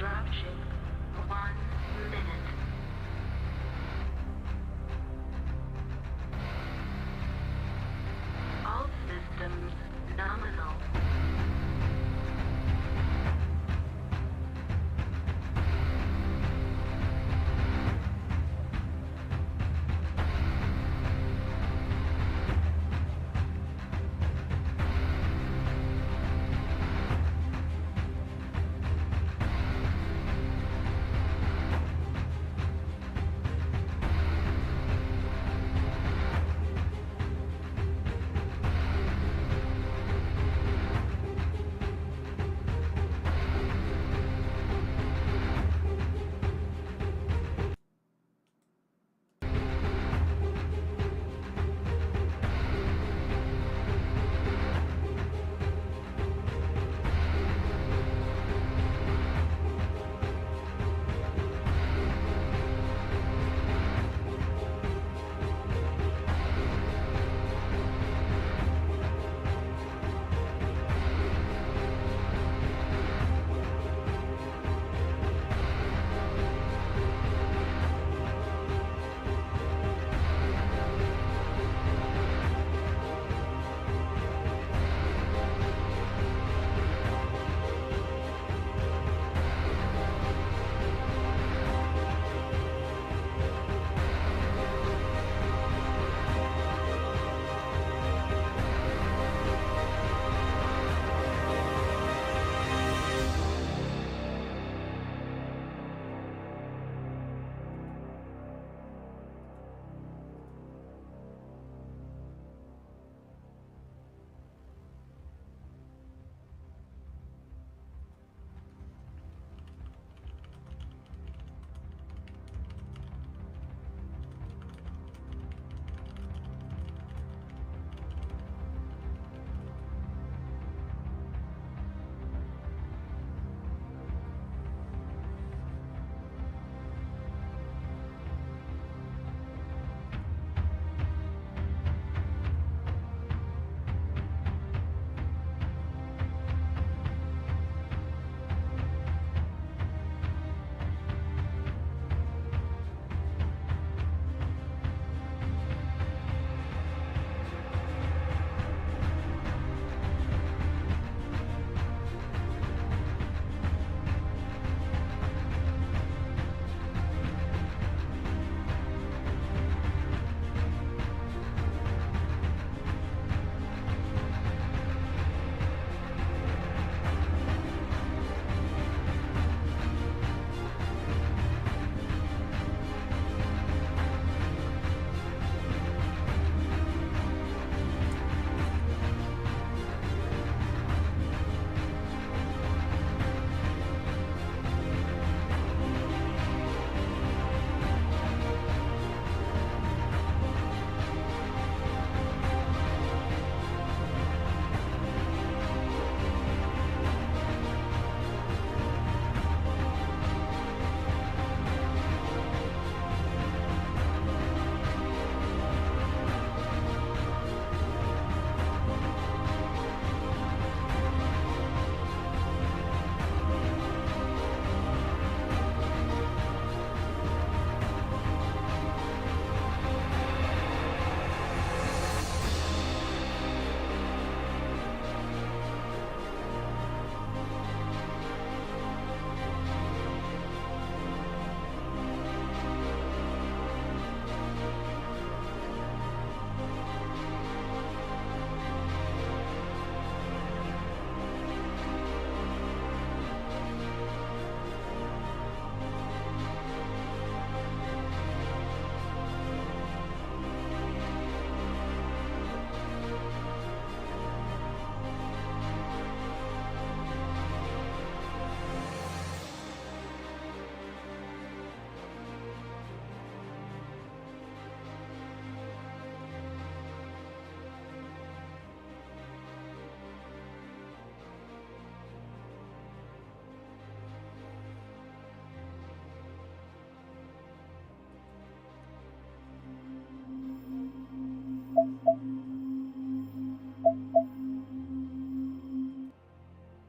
Dropship. 1 minute. All systems nominal.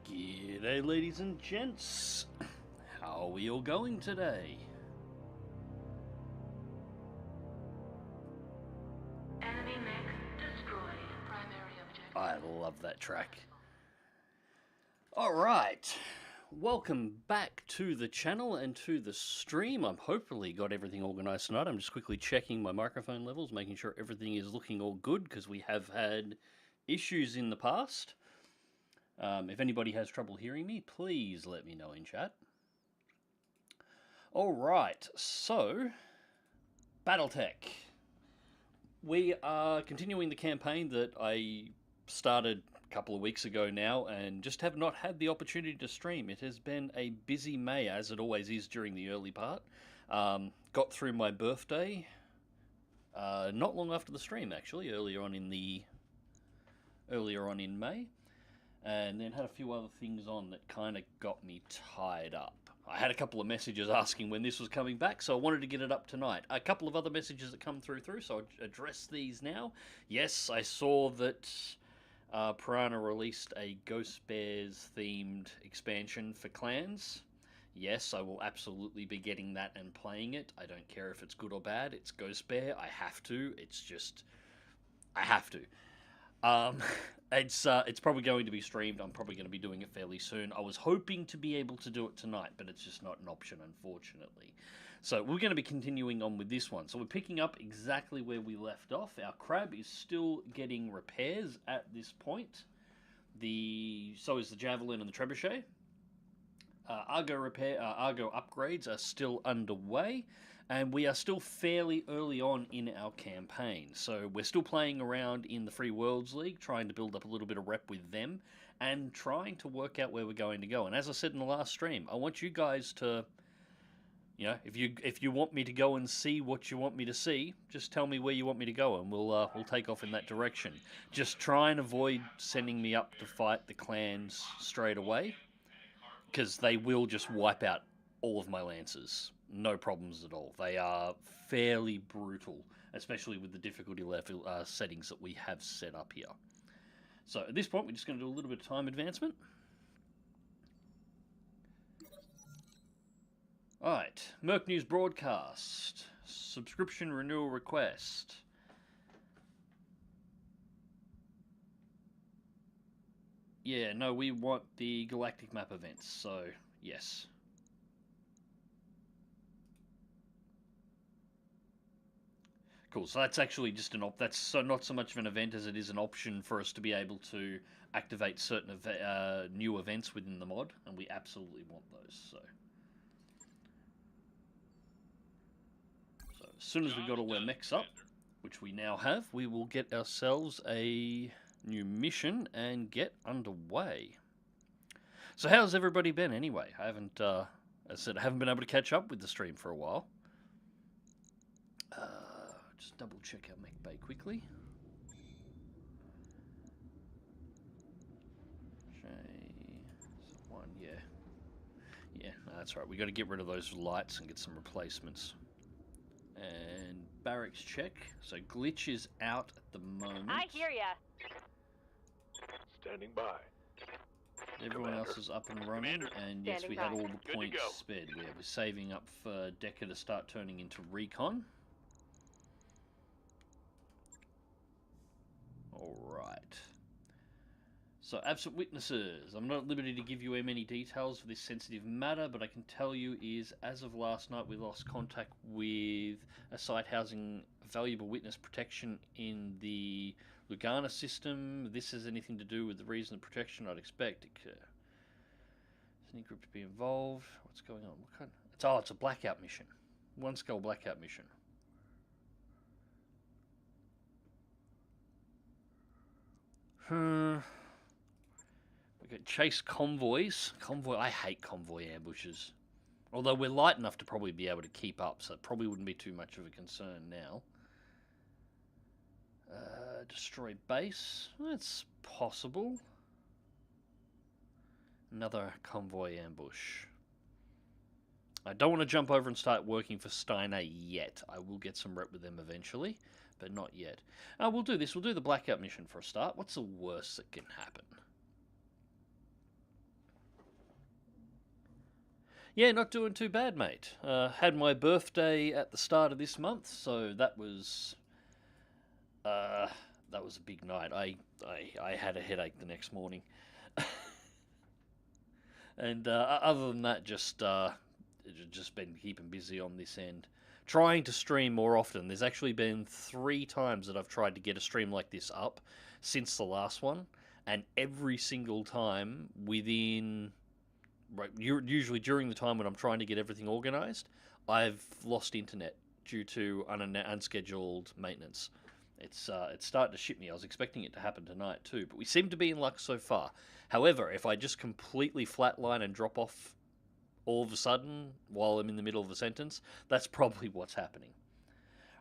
G'day ladies and gents, How are we all going today? Enemy mech destroyed. Primary objective. I love that track. Alright, welcome back to the channel and to the stream. I've hopefully got everything organised tonight. I'm just quickly checking my microphone levels, making sure everything is looking all good, because we have had issues in the past. If anybody has trouble hearing me, please let me know in chat. Alright, so, Battletech. We are continuing the campaign that I started a couple of weeks ago now, and just have not had the opportunity to stream. It has been a busy May, as it always is during the early part. Got through my birthday not long after the stream, actually, earlier on in May, and then had a few other things on that kind of got me tied up. I had a couple of messages asking when this was coming back, so I wanted to get it up tonight. A couple of other messages that come through, so I'll address these now. Yes, I saw that Piranha released a Ghost Bears themed expansion for clans. Yes, I will absolutely be getting that and playing it. I don't care if it's good or bad. It's Ghost Bear. I have to. It's just, I have to. It's probably going to be streamed. I'm probably going to be doing it fairly soon. I was hoping to be able to do it tonight, but it's just not an option, unfortunately. So we're going to be continuing on with this one. So we're picking up exactly where we left off. Our crab is still getting repairs at this point. So is the Javelin and the Trebuchet. Argo upgrades are still underway, and we are still fairly early on in our campaign. So we're still playing around in the Free Worlds League, trying to build up a little bit of rep with them, and trying to work out where we're going to go. And as I said in the last stream, I want you guys to, you know, if you want me to go and see what you want me to see, just tell me where you want me to go, and we'll take off in that direction. Just try and avoid sending me up to fight the clans straight away, because they will just wipe out all of my Lancers. No problems at all. They are fairly brutal, especially with the difficulty level settings that we have set up here. So at this point, we're just going to do a little bit of time advancement. Alright, Merc News broadcast. Subscription renewal request. Yeah, no, we want the galactic map events, so yes. Cool, so that's actually just that's not so much of an event as it is an option for us to be able to activate certain new events within the mod, and we absolutely want those, so as soon as we've got all our mechs up, which we now have, we will get ourselves a new mission and get underway. So how's everybody been anyway? I haven't, as I said, I haven't been able to catch up with the stream for a while. Just double check our mech bay quickly. One, yeah. Yeah, no, that's right. We got to get rid of those lights and get some replacements. And barracks check. So glitch is out at the moment. I hear ya. Standing by. Everyone else is up and running, Commander. and yes, we had all the Good points to go. spared. We're saving up for Decker to start turning into recon. Alright. So, absent witnesses. I'm not at liberty to give you many details for this sensitive matter, but I can tell you is, as of last night, we lost contact with a site housing valuable witness protection in the Lugana system. This has anything to do with the reason of protection I'd expect. Is any group to be involved? What's going on? What kind? It's a blackout mission. One skull blackout mission. We got chase convoys. I hate convoy ambushes. Although we're light enough to probably be able to keep up, so it probably wouldn't be too much of a concern now. Destroy base. That's possible. Another convoy ambush. I don't want to jump over and start working for Steiner yet. I will get some rep with them eventually, but not yet. We'll do this. We'll do the blackout mission for a start. What's the worst that can happen? Yeah, not doing too bad, mate. Had my birthday at the start of this month, so that was a big night. I had a headache the next morning, and other than that, just been keeping busy on this end, trying to stream more often. There's actually been 3 times that I've tried to get a stream like this up since the last one, and every single time within. Right, usually during the time when I'm trying to get everything organised, I've lost internet due to unscheduled maintenance. It's starting to shit me. I was expecting it to happen tonight too, but we seem to be in luck so far. However, if I just completely flatline and drop off all of a sudden while I'm in the middle of a sentence, that's probably what's happening.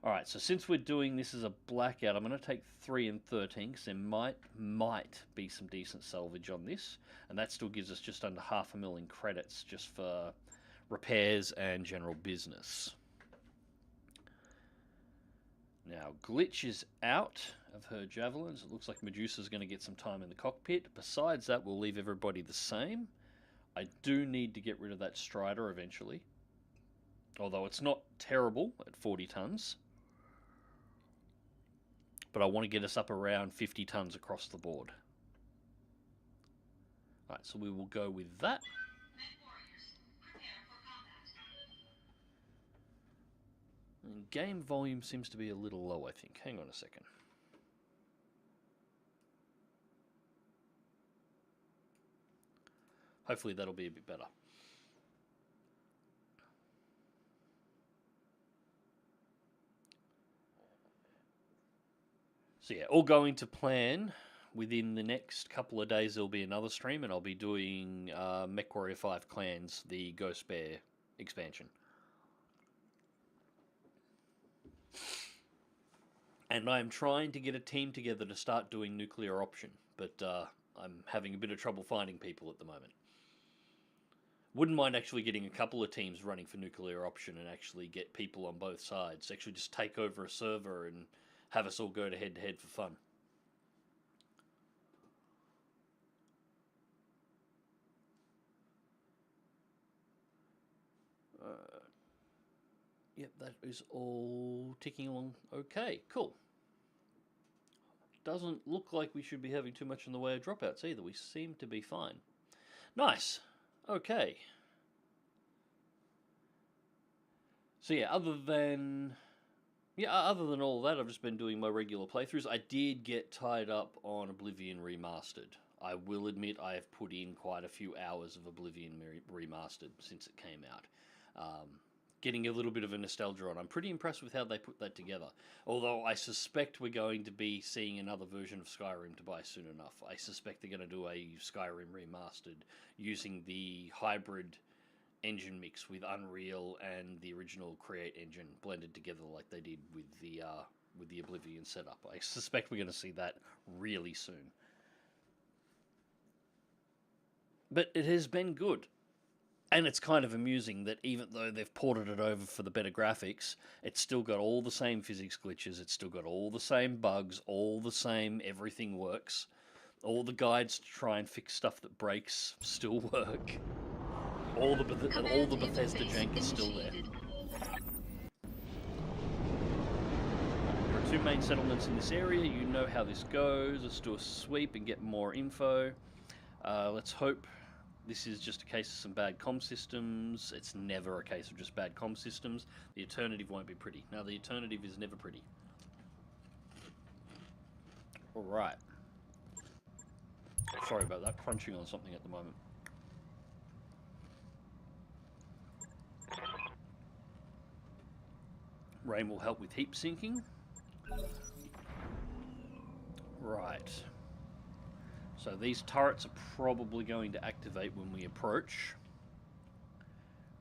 Alright, so since we're doing this as a blackout, I'm going to take 3 and 13 because there might be some decent salvage on this. And that still gives us just under 500,000 credits just for repairs and general business. Now, Glitch is out of her javelins. It looks like Medusa's going to get some time in the cockpit. Besides that, we'll leave everybody the same. I do need to get rid of that Strider eventually. Although it's not terrible at 40 tons. But I want to get us up around 50 tons across the board. Alright, so we will go with that. And game volume seems to be a little low, I think. Hang on a second. Hopefully that'll be a bit better. So yeah, all going to plan. Within the next couple of days, there'll be another stream, and I'll be doing MechWarrior 5 Clans, the Ghost Bear expansion. And I'm trying to get a team together to start doing nuclear option, but I'm having a bit of trouble finding people at the moment. Wouldn't mind actually getting a couple of teams running for nuclear option and actually get people on both sides. Actually just take over a server and have us all go to head-to-head for fun. Yep, that is all ticking along okay. Cool. Doesn't look like we should be having too much in the way of dropouts either. We seem to be fine. Nice. Okay. So yeah, other than all that, I've just been doing my regular playthroughs. I did get tied up on Oblivion Remastered. I will admit I have put in quite a few hours of Oblivion Remastered since it came out. Getting a little bit of a nostalgia on. I'm pretty impressed with how they put that together. Although I suspect we're going to be seeing another version of Skyrim to buy soon enough. I suspect they're going to do a Skyrim Remastered using the hybrid engine mix with Unreal and the original Create engine blended together like they did with the Oblivion setup. I suspect we're going to see that really soon. But it has been good. And it's kind of amusing that even though they've ported it over for the better graphics, it's still got all the same physics glitches, it's still got all the same bugs, all the same everything works. All the guides to try and fix stuff that breaks still work. All the Bethesda jank is still there. There are 2 main settlements in this area. You know how this goes. Let's do a sweep and get more info. Let's hope this is just a case of some bad comm systems. It's never a case of just bad comm systems. The alternative won't be pretty. Now, the alternative is never pretty. Alright. Sorry about that. Crunching on something at the moment. Rain will help with heap sinking. Right. So these turrets are probably going to activate when we approach.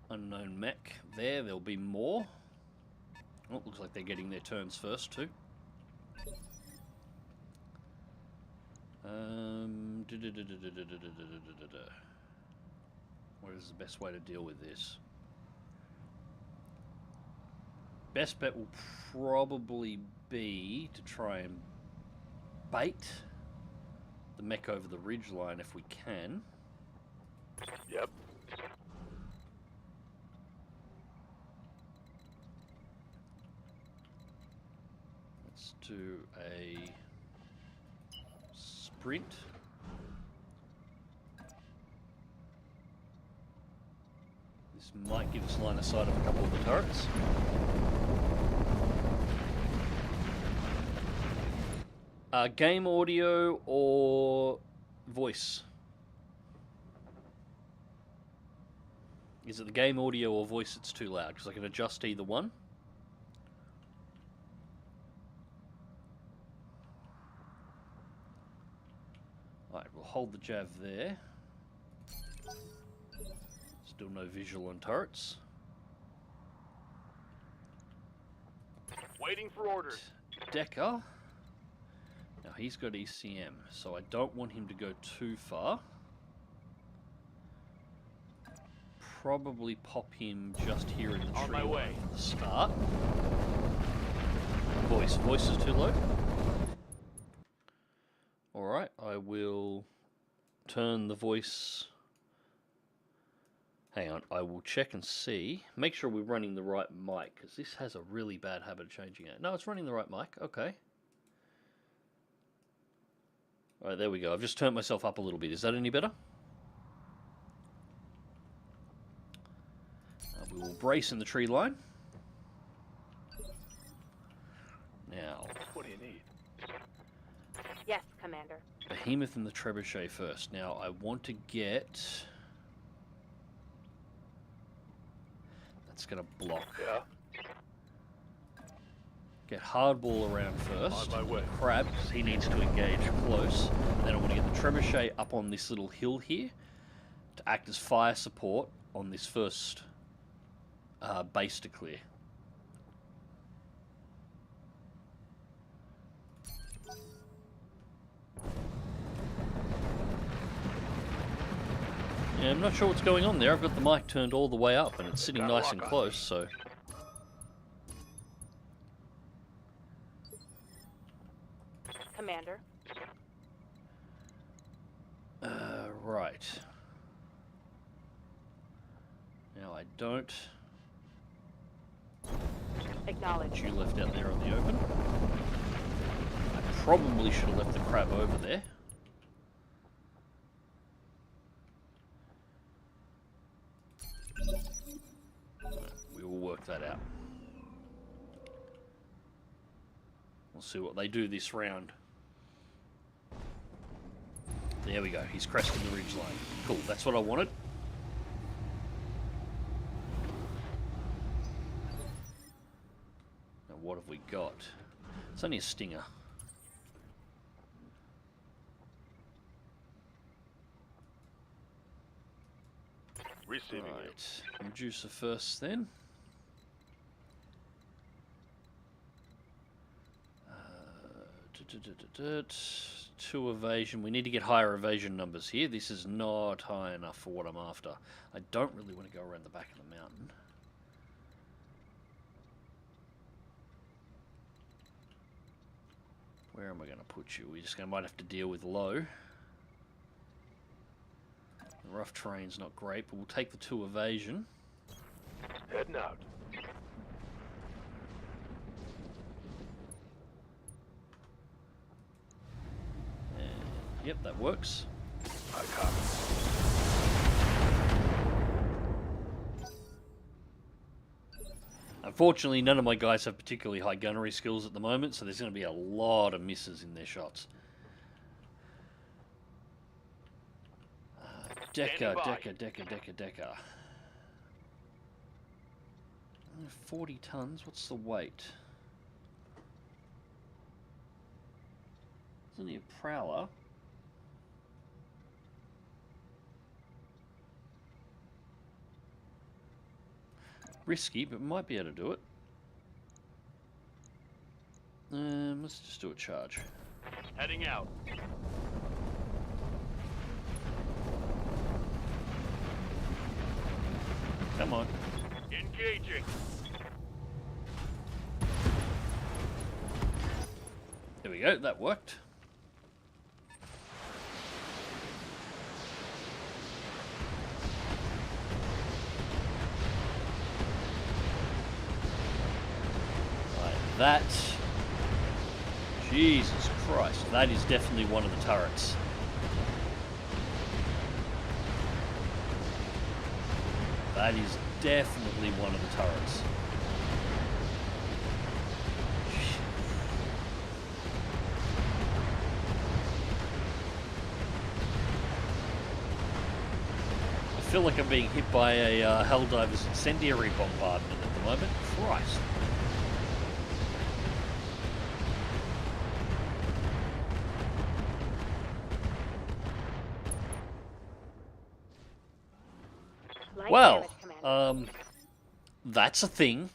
Unknown mech there. There'll be more. Oh, it looks like they're getting their turns first too. What is the best way to deal with this? Best bet will probably be to try and bait the mech over the ridge line if we can. Yep. Let's do a sprint. This might give us line of sight of a couple of the turrets. Game audio or voice? Is it the game audio or voice that's too loud? Because I can adjust either one. Alright, we'll hold the jav there. Still no visual on turrets. Waiting for orders. Decker. Now he's got ECM, so I don't want him to go too far. Probably pop him just here in the tree line at the start. Voice is too low. Alright, I will turn the voice. Hang on, I will check and see. Make sure we're running the right mic, because this has a really bad habit of changing it. No, it's running the right mic. Okay. Alright, there we go. I've just turned myself up a little bit. Is that any better? We will brace in the tree line. Now. What do you need? Yes, Commander. Behemoth and the Trebuchet first. Now, I want to get... That's going to block. Yeah. Get Hardball around first. On my way. Crab, because he needs to engage close. Then I want to get the Trebuchet up on this little hill here to act as fire support on this first base to clear. Yeah, I'm not sure what's going on there. I've got the mic turned all the way up and it's sitting nice and close, so... Commander. Right. Now I don't... Acknowledge. You left out there on the open. I probably should have left the crab over there. We will work that out. We'll see what they do this round. There we go. He's cresting the ridge line. Cool. That's what I wanted. Now what have we got? It's only a Stinger. Receiving Right. Medusa first then. Two evasion. We need to get higher evasion numbers here. This is not high enough for what I'm after. I don't really want to go around the back of the mountain. Where am I going to put you? We're just going to might have to deal with low. The rough terrain's not great, but we'll take the 2 evasion. Heading out. Yep, that works. I copy. Unfortunately, none of my guys have particularly high gunnery skills at the moment, so there's going to be a lot of misses in their shots. Decker. 40 tons, what's the weight? It's only a prowler. Risky, but might be able to do it. Let's just do a charge. Heading out. Come on. Engaging. There we go, that worked. Like that. Jesus Christ, that is definitely one of the turrets. That is definitely one of the turrets. I feel like I'm being hit by a Helldiver's incendiary bombardment at the moment. Christ. Light Well, damage, Commander. that's a thing.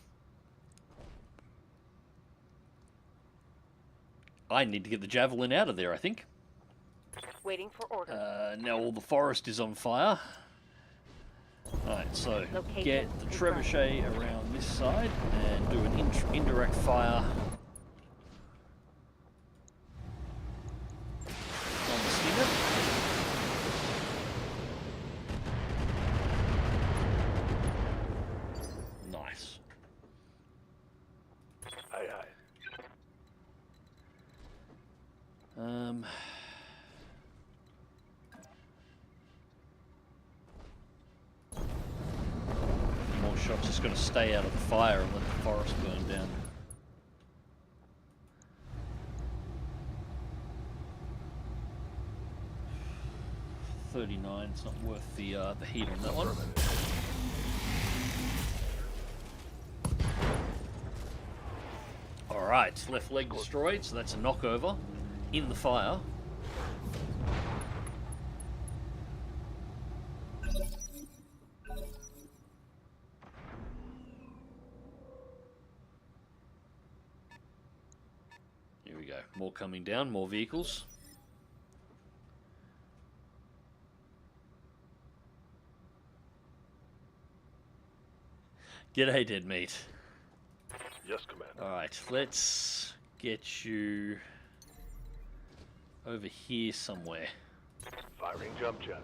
I need to get the javelin out of there, I think. Waiting for order. Now all the forest is on fire. Alright, so Location get the confirmed. trebuchet around this side and do an indirect fire on the stinger. Nice. Aye, aye. More shots, just got to stay out of the fire and let the forest burn down. $39, it's not worth the heat on that one. Alright, left leg destroyed, so that's a knockover in the fire. Here we go, more coming down, more vehicles. G'day, dead meat. Yes, Commander. Alright, let's get you over here somewhere. Firing jump jets.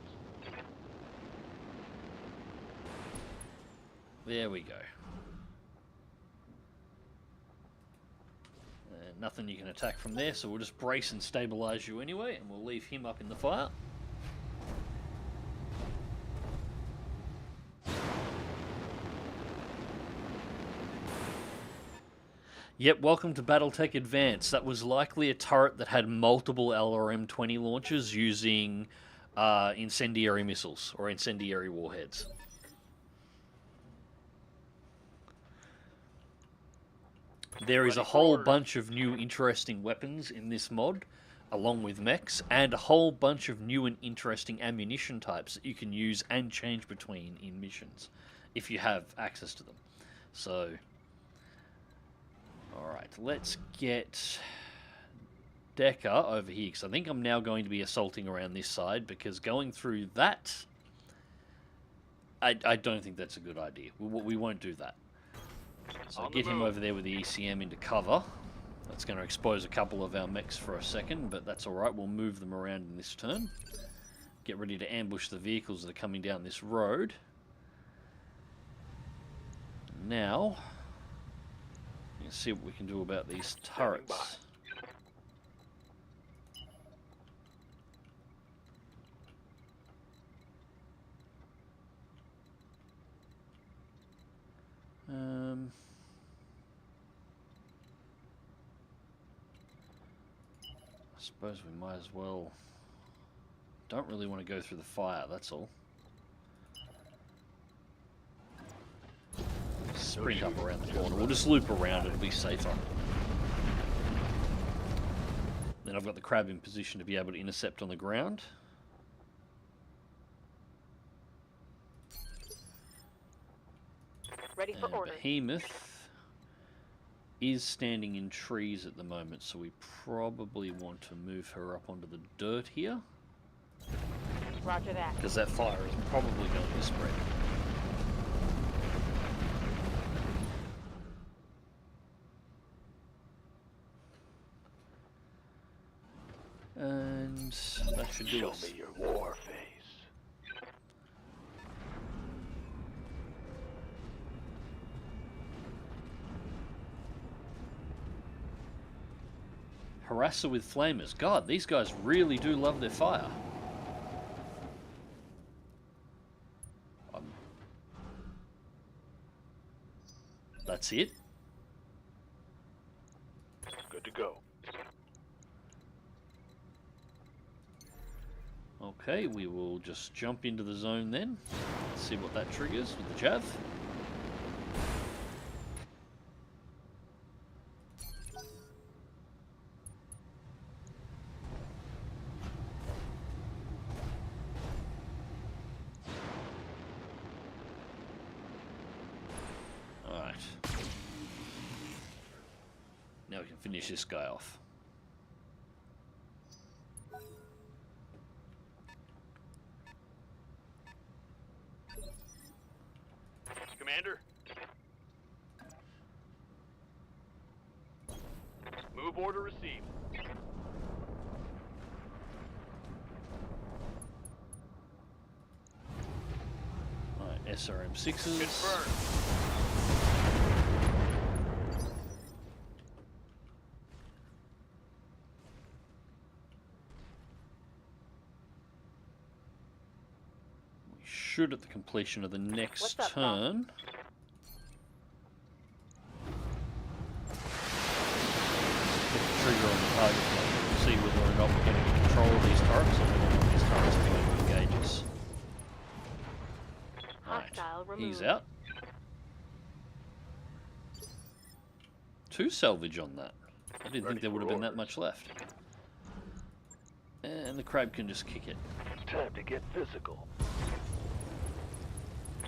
There we go. Nothing you can attack from there, so we'll just brace and stabilize you anyway, and we'll leave him up in the fire. Yep, welcome to Battletech Advanced. That was likely a turret that had multiple LRM-20 launchers using incendiary missiles or incendiary warheads. There is a whole bunch of new interesting weapons in this mod, along with mechs, and a whole bunch of new and interesting ammunition types that you can use and change between in missions, if you have access to them. So, alright, let's get Decker over here, because I think I'm now going to be assaulting around this side, because going through that, I don't think that's a good idea. We won't do that. So get him over there with the ECM into cover. That's going to expose a couple of our mechs for a second, but that's alright. We'll move them around in this turn. Get ready to ambush the vehicles that are coming down this road. Now, let's see what we can do about these turrets. I suppose we might as well. Don't really want to go through the fire, that's all. Sprint up around the corner. We'll just loop around, it'll be safer. Then I've got the crab in position to be able to intercept on the ground. Ready for And order. Behemoth is standing in trees at the moment, so we probably want to move her up onto the dirt here, Roger that. because that fire is probably going to spread. And that should do Show us. me your war face. Harasser with flamers. God, these guys really do love their fire. That's it. Good to go. Okay, we will just jump into the zone then. Let's see what that triggers with the Jav. Alright. Now we can finish this guy off. Commander? Move order received. Alright, SRM6s. Confirmed. We should, at the completion of the next What's up, turn, hit the trigger on the target button and see whether or not we're going to get control of these turrets or whether or not these turrets are going to engage us. Hostile Right, he's removed. out. 2 salvage on that. I didn't think there would have been that much left. And the crab can just kick it. Time to get physical.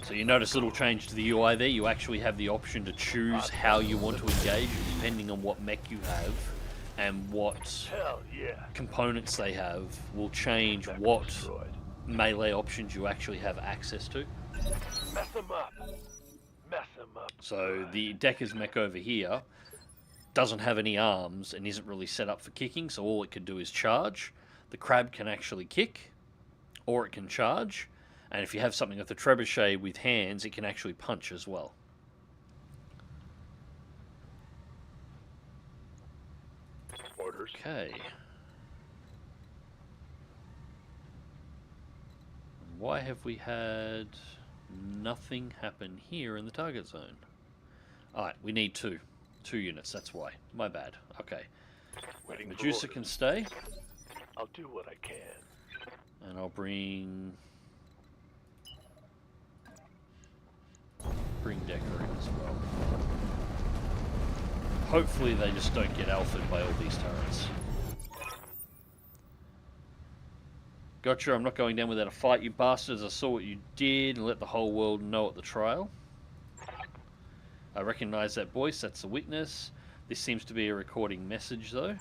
So you notice a little change to the UI there. You actually have the option to choose how you want to engage, depending on what mech you have and what Hell yeah. components they have will change Mech what destroyed. melee options you actually have access to. Mess them up. Mess them up. So the Decker's mech over here doesn't have any arms and isn't really set up for kicking, so all it can do is charge. The crab can actually kick, or it can charge, and if you have something like the trebuchet with hands, it can actually punch as well. Orders. Okay. Why have we had nothing happen here in the target zone? Alright, we need 2 units, that's why. My bad. Okay. Waiting for Medusa orders. can stay, I'll do what I can. and I'll bring Decker in as well. Hopefully they just don't get alphaed by all these turrets. Gotcha, I'm not going down without a fight, you bastards. I saw what you did and let the whole world know at the trial. I recognize that voice, that's the witness. This seems to be a recording message though.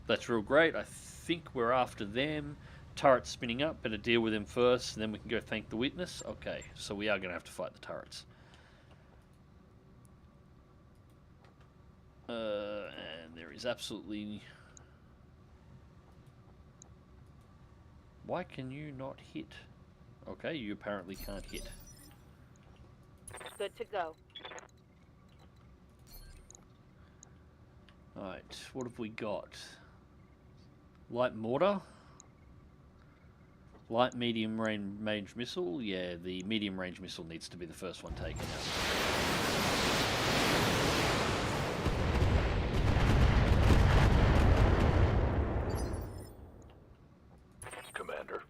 That's real great, I think we're after them. Turrets spinning up, better deal with them first, and then we can go thank the witness. Okay, so we are going to have to fight the turrets. And there is absolutely... Why can you not hit? Okay, you apparently can't hit. Good to go. Alright, what have we got? Light mortar? Light medium range missile? Yeah, the medium range missile needs to be the first one taken out. Commander.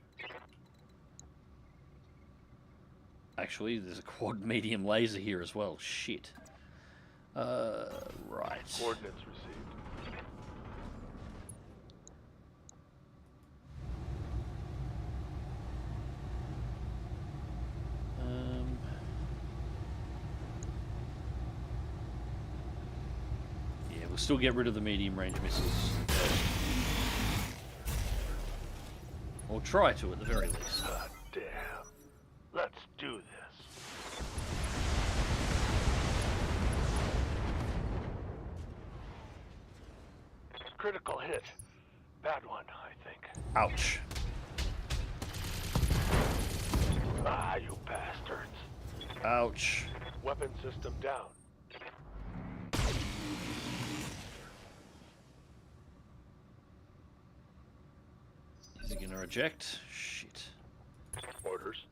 Actually, there's a quad medium laser here as well. Shit. Right. Coordinates received. Yeah, we'll still get rid of the medium range missiles. Or try to at the very least. God damn. Let's do this. Critical hit. Bad one, I think. Ouch. Ah, you bastards. Ouch. Weapon system down. gonna eject. Shit. Orders.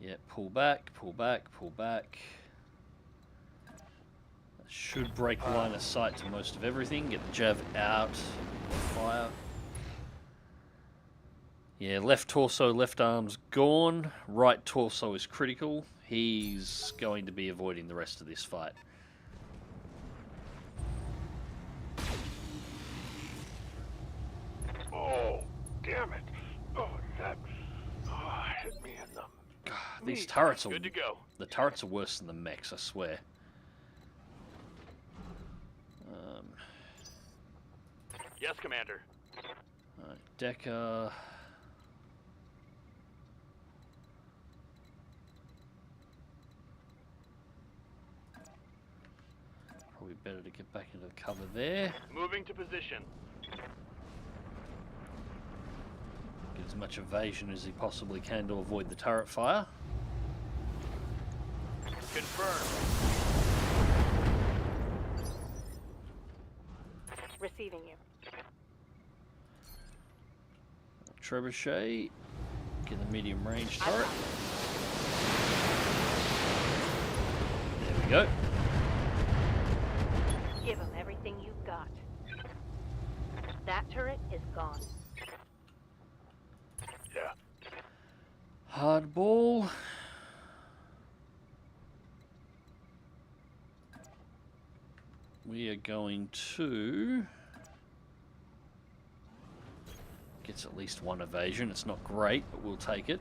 Yeah, pull back, pull back, pull back. That should break line of sight to most of everything. Get the Jav out. Fire. Yeah, left torso, left arm's gone. Right torso is critical. He's going to be avoiding the rest of this fight. Oh, damn it. Oh, that hit me in the... God, these turrets are... Good to go. The turrets are worse than the mechs, I swear. Yes, Commander. Alright, Decker... Probably better to get back into the cover there. Moving to position. Get as much evasion as he possibly can to avoid the turret fire. Confirmed. Receiving you. Trebuchet. Get the medium range turret. There we go. Give them everything you've got. That turret is gone. Yeah. Hardball. We are going to... Gets at least one evasion. It's not great, but we'll take it.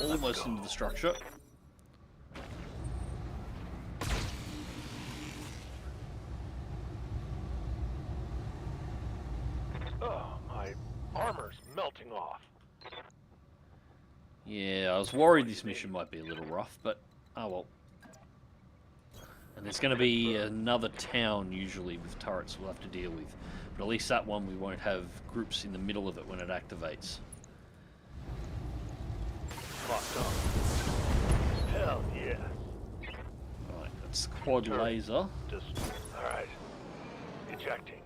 Almost into the structure. Oh, my armor's melting off. Yeah, I was worried this mission might be a little rough, but oh well. And there's going to be another town usually with turrets we'll have to deal with. But at least that one we won't have groups in the middle of it when it activates. Locked up. Hell yeah. Right, that's quad laser. Just, alright. Ejecting.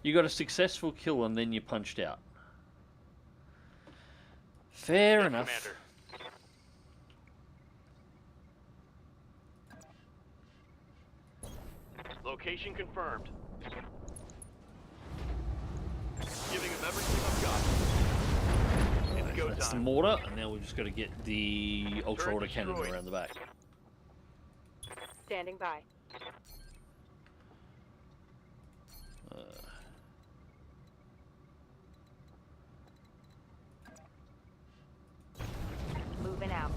You got a successful kill and then you punched out. Fair Yes, enough. Commander. Location confirmed. Giving him everything I've got. It's go That's the time. mortar, and now we've just got to get the ultra Turret order cannon destroyed. around the back. Standing by. Moving out.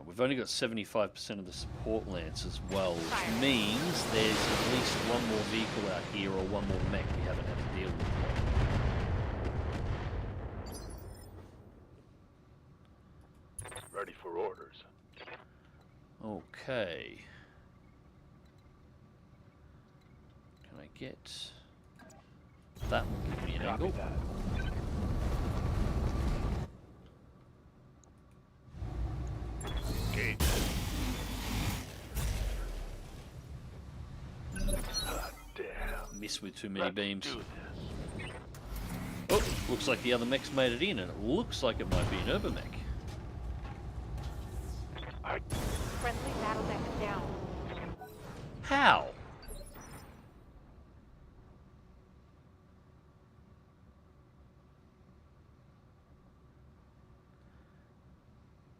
We've only got 75% of the support lance as well, which means there's at least one more vehicle out here or one more mech we haven't had to deal with. Ready for orders. Okay. Can I get... That will give me an Copy angle. that. Engage. Damn. Miss with too many Let's beams. do this. Oh, looks like the other mech's made it in, and it looks like it might be an Ubermech. Friendly battle deck down. How?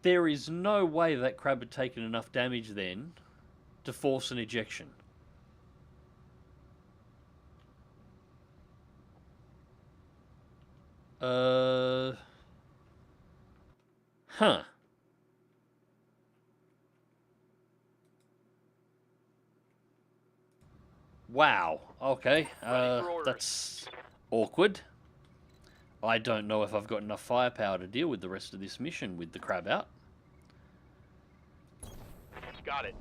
There is no way that crab had taken enough damage then to force an ejection. Huh. Wow. Okay. That's awkward. I don't know if I've got enough firepower to deal with the rest of this mission with the crab out. Got it.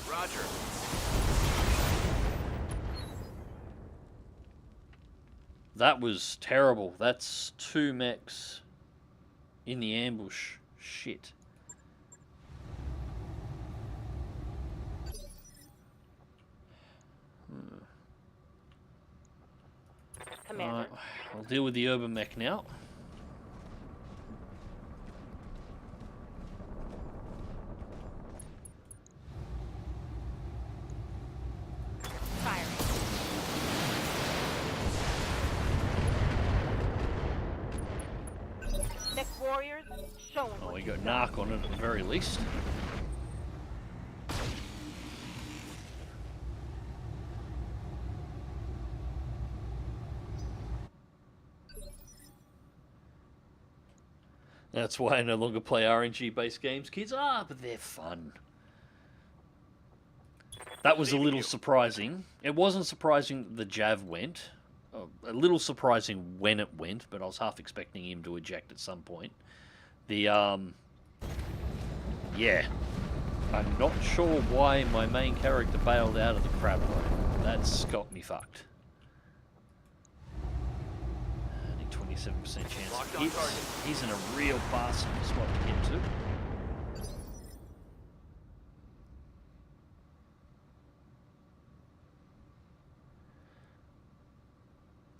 Roger. That was terrible. That's 2 mechs in the ambush. Shit. Commander. Alright, I'll deal with the urban mech now. Firing. Next warriors, show 'em Oh, what we you got Narc on it at the very least. That's why I no longer play RNG-based games, kids. But they're fun. That was a little surprising. It wasn't surprising that the Jav went. A little surprising when it went, but I was half expecting him to eject at some point. Yeah. I'm not sure why my main character bailed out of the crab though. That's got me fucked. 27% chance Locked of on hits. target. He's in a real bastard spot to get to.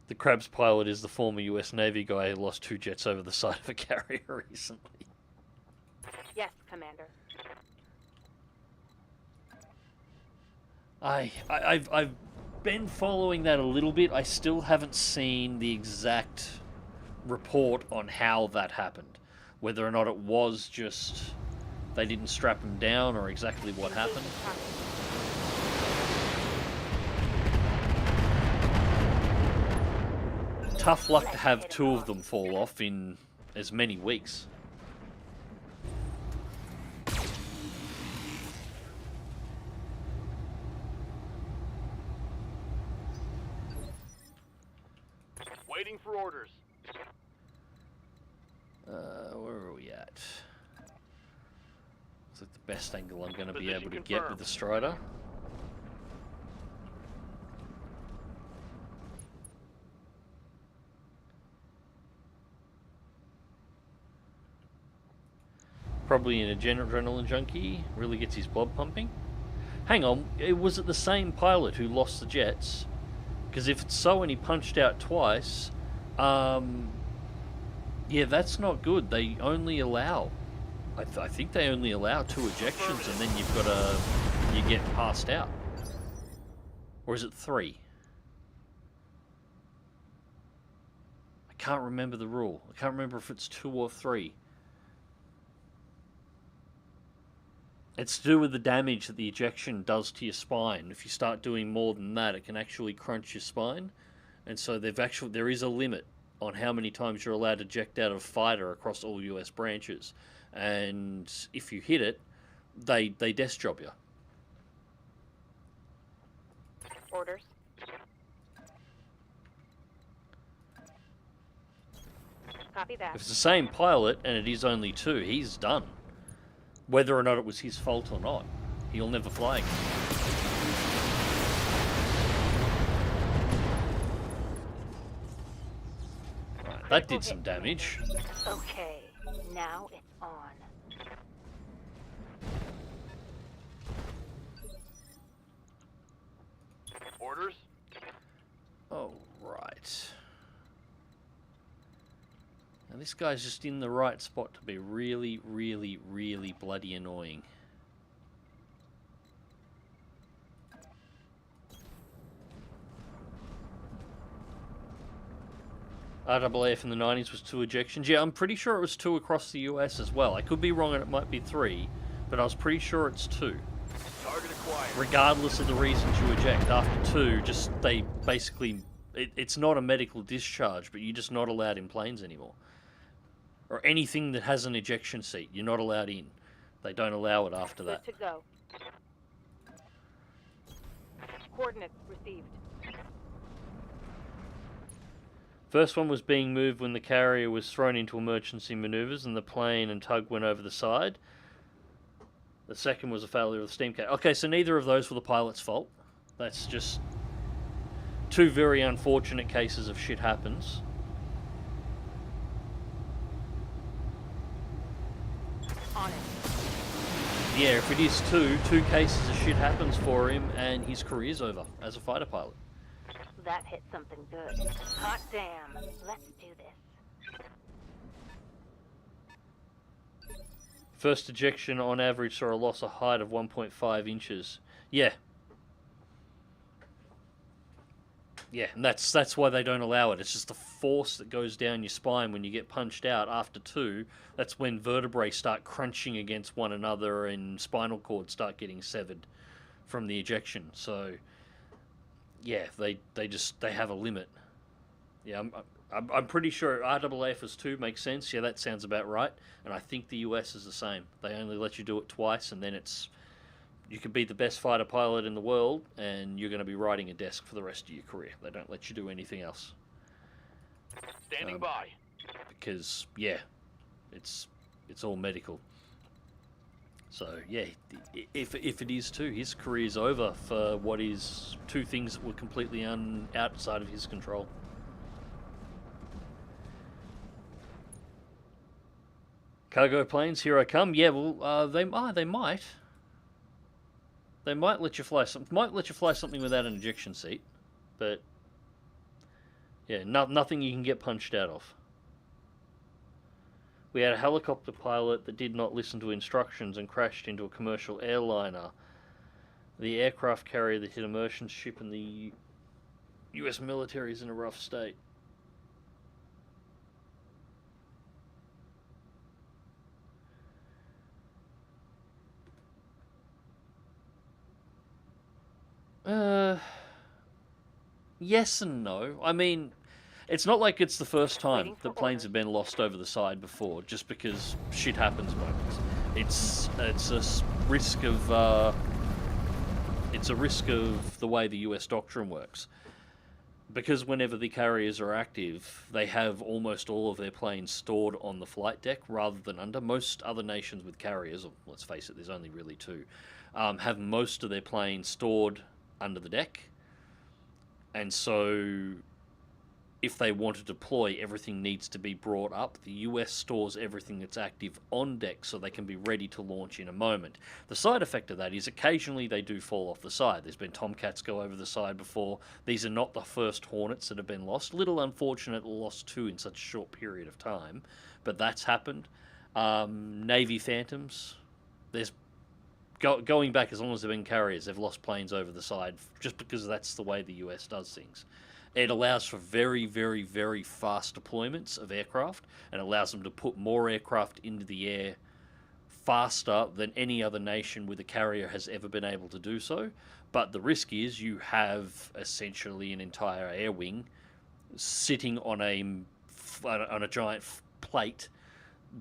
The Crab's pilot is the former US Navy guy who lost 2 jets over the side of a carrier recently. Yes, Commander. I've been following that a little bit. I still haven't seen the exact report on how that happened. Whether or not it was just they didn't strap him down or exactly what happened. Tough luck to have 2 of them fall off in as many weeks. Waiting for orders. Where are we at? It's like the best angle I'm going to be Position able to get confirmed. with the Strider. Probably an adrenaline junkie, really gets his blood pumping. Hang on, was it the same pilot who lost the jets? Because if it's so and he punched out twice, yeah, that's not good. They only allow, I think they only allow 2 ejections, and then you've got you get passed out. Or is it 3? I can't remember the rule. I can't remember if it's 2 or 3. It's to do with the damage that the ejection does to your spine. If you start doing more than that, it can actually crunch your spine. And so there is a limit on how many times you're allowed to eject out of fighter across all US branches. And if you hit it, they desk job you. Orders. Copy that. If it's the same pilot and it is only 2, he's done. Whether or not it was his fault or not, he'll never fly again. Right, that did some damage. Okay, now it's on. Orders. Oh, right. Now this guy's just in the right spot to be really, really, really bloody annoying. RAAF in the 90s was 2 ejections. Yeah, I'm pretty sure it was 2 across the US as well. I could be wrong and it might be 3, but I was pretty sure it's 2. Target acquired. Regardless of the reasons you eject, after 2, just they basically... It's not a medical discharge, but you're just not allowed in planes anymore. Or anything that has an ejection seat, you're not allowed in. They don't allow it after that. Good to go. Coordinates received. First one was being moved when the carrier was thrown into emergency maneuvers and the plane and tug went over the side. The second was a failure of the steam cage. Okay, so neither of those were the pilot's fault. That's just two very unfortunate cases of shit happens. On it. Yeah, if it is two cases of shit happens for him and his career's over as a fighter pilot. That hit something good. Hot damn. Let's do this. First ejection on average saw a loss of height of 1.5 inches. Yeah. Yeah, and that's why they don't allow it. It's just the force that goes down your spine when you get punched out after 2. That's when vertebrae start crunching against one another and spinal cords start getting severed from the ejection. So, yeah, they have a limit. Yeah, I'm pretty sure RAAF is 2 makes sense. Yeah, that sounds about right. And I think the US is the same. They only let you do it twice, and then it's... You could be the best fighter pilot in the world, and you're going to be riding a desk for the rest of your career. They don't let you do anything else. Standing by. Because, yeah, it's all medical. So, yeah, if it is too, his career's over for what is 2 things that were completely outside of his control. Cargo planes, here I come. Yeah, well, they might. They might let you fly something without an ejection seat, but yeah, nothing you can get punched out of. We had a helicopter pilot that did not listen to instructions and crashed into a commercial airliner. The aircraft carrier that hit a merchant ship in the US military is in a rough state. Yes and no. I mean, it's not like it's the first time that planes have been lost over the side before, just because shit happens moments. It's a risk of the way the US doctrine works. Because whenever the carriers are active, they have almost all of their planes stored on the flight deck rather than under. Most other nations with carriers, or let's face it, there's only really 2, have most of their planes stored under the deck. And so if they want to deploy, everything needs to be brought up. The US stores everything that's active on deck so they can be ready to launch in a moment. The side effect of that is occasionally they do fall off the side. There's been Tomcats go over the side before. These are not the first Hornets that have been lost. Little unfortunate lost 2 in such a short period of time, but that's happened. Navy Phantoms, there's going back as long as they've been carriers, they've lost planes over the side just because that's the way the US does things. It allows for very, very, very fast deployments of aircraft and allows them to put more aircraft into the air faster than any other nation with a carrier has ever been able to do so. But the risk is you have essentially an entire air wing sitting on a giant plate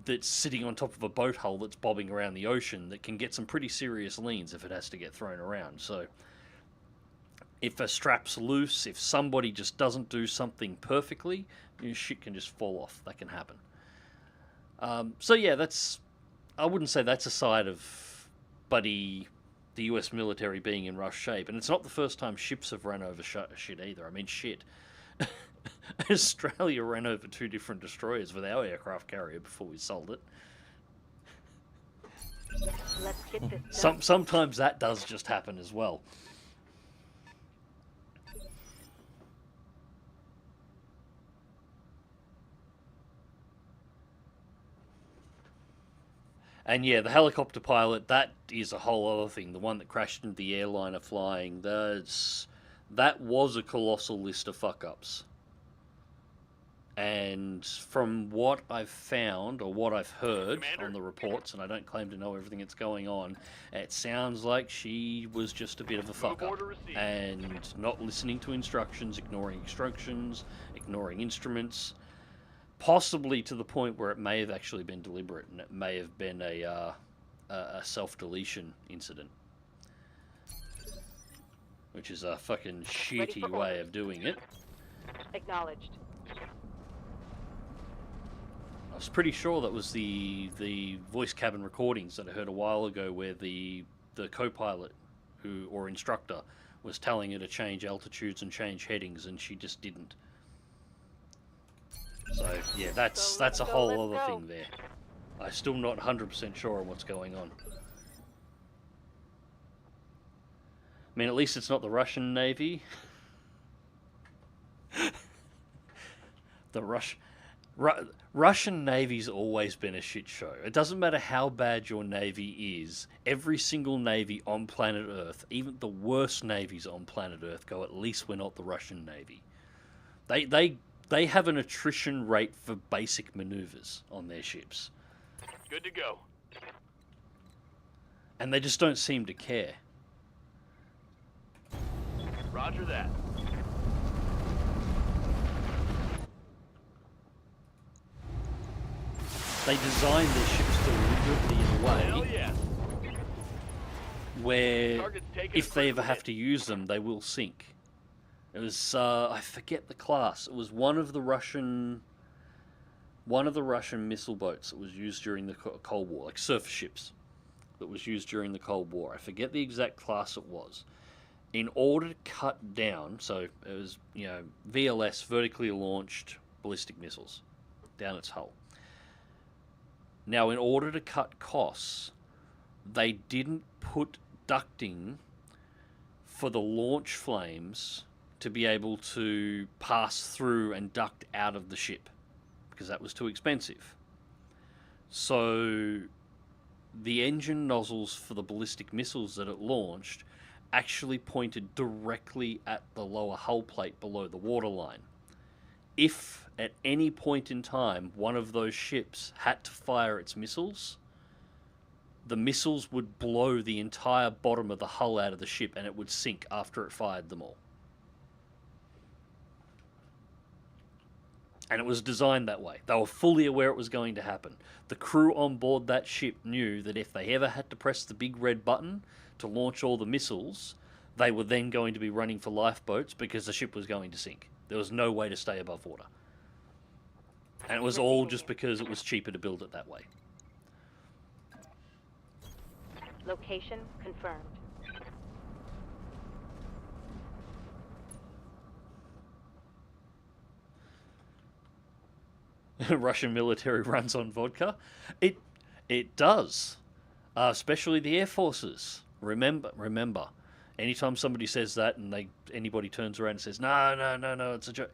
that's sitting on top of a boat hull that's bobbing around the ocean that can get some pretty serious leans if it has to get thrown around. So if a strap's loose, if somebody just doesn't do something perfectly, shit can just fall off. That can happen. So yeah, I wouldn't say that's a side of the US military being in rough shape. And it's not the first time ships have run over shit either. I mean, shit. Australia ran over 2 different destroyers with our aircraft carrier before we sold it. Let's get this done. Sometimes that does just happen as well. And yeah, the helicopter pilot, that is a whole other thing. The one that crashed into the airliner flying, that was a colossal list of fuck-ups. And from what I've found, or what I've heard on the reports, and I don't claim to know everything that's going on, it sounds like she was just a bit of a fuck-up. And not listening to instructions, ignoring instruments, possibly to the point where it may have actually been deliberate, and it may have been a self-deletion incident. Which is a fucking shitty way of doing it. Acknowledged. I was pretty sure that was the voice cabin recordings that I heard a while ago, where the co-pilot or instructor was telling her to change altitudes and change headings, and she just didn't. So yeah, that's a whole other thing there. I'm still not 100% sure on what's going on. I mean, at least it's not the Russian Navy. The Russian Navy's always been a shit show. It doesn't matter how bad your Navy is. Every single Navy on planet Earth, even the worst navies on planet Earth, go, at least we're not the Russian Navy. They have an attrition rate for basic maneuvers on their ships. Good to go. And they just don't seem to care. Roger that. They design their ships deliberately in a Hell way yeah. where Target's taken if they ever critical have hit. to use them, they will sink. It was I forget the class. It was one of the Russian missile boats that was used during the Cold War, like surface ships that was used during the Cold War. I forget the exact class it was. In order to cut down, so it was, VLS, vertically launched ballistic missiles, down its hull. Now, in order to cut costs, they didn't put ducting for the launch flames to be able to pass through and duct out of the ship, because that was too expensive. So the engine nozzles for the ballistic missiles that it launched actually pointed directly at the lower hull plate below the waterline. If at any point in time one of those ships had to fire its missiles, the missiles would blow the entire bottom of the hull out of the ship, and it would sink after it fired them all. And it was designed that way. They were fully aware it was going to happen. The crew on board that ship knew that if they ever had to press the big red button to launch all the missiles, they were then going to be running for lifeboats, because the ship was going to sink. There was no way to stay above water. And it was all just because it was cheaper to build it that way. Location confirmed. Russian military runs on vodka. It does, especially the air forces. Remember, anytime somebody says that and anybody turns around and says no, it's a joke.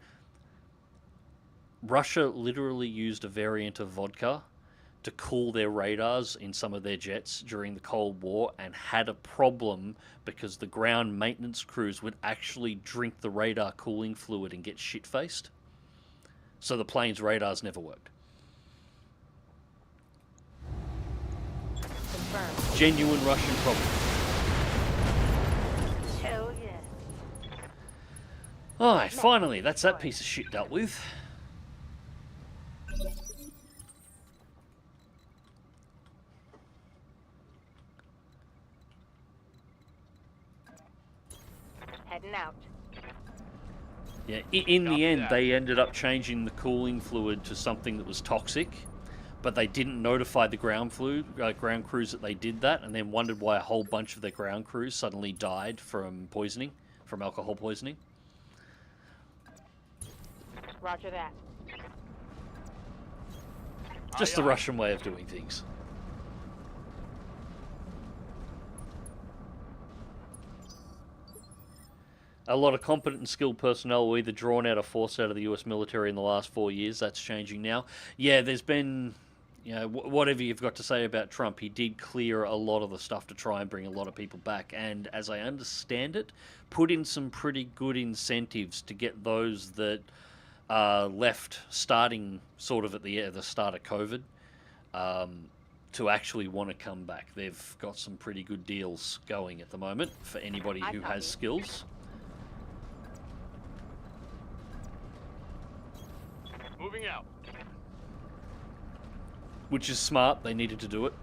Russia literally used a variant of vodka to cool their radars in some of their jets during the Cold War, and had a problem because the ground maintenance crews would actually drink the radar cooling fluid and get shit-faced. So the plane's radars never worked. Confirmed. Genuine Russian problem. Hell yeah. Alright, finally, that's that piece of shit dealt with. Heading out. Yeah, in the Copy end, that. they ended up changing the cooling fluid to something that was toxic, but they didn't notify the ground crews that they did that, and then wondered why a whole bunch of their ground crews suddenly died from poisoning, from alcohol poisoning. Roger that. Just Aye, the aye. Russian way of doing things. A lot of competent and skilled personnel were either drawn out or forced out of the US military in the last 4 years. That's changing now. Yeah, there's been, whatever you've got to say about Trump, he did clear a lot of the stuff to try and bring a lot of people back. And as I understand it, put in some pretty good incentives to get those that left starting sort of at the start of COVID to actually want to come back. They've got some pretty good deals going at the moment for anybody who has skills. Moving out. Which is smart. They needed to do it.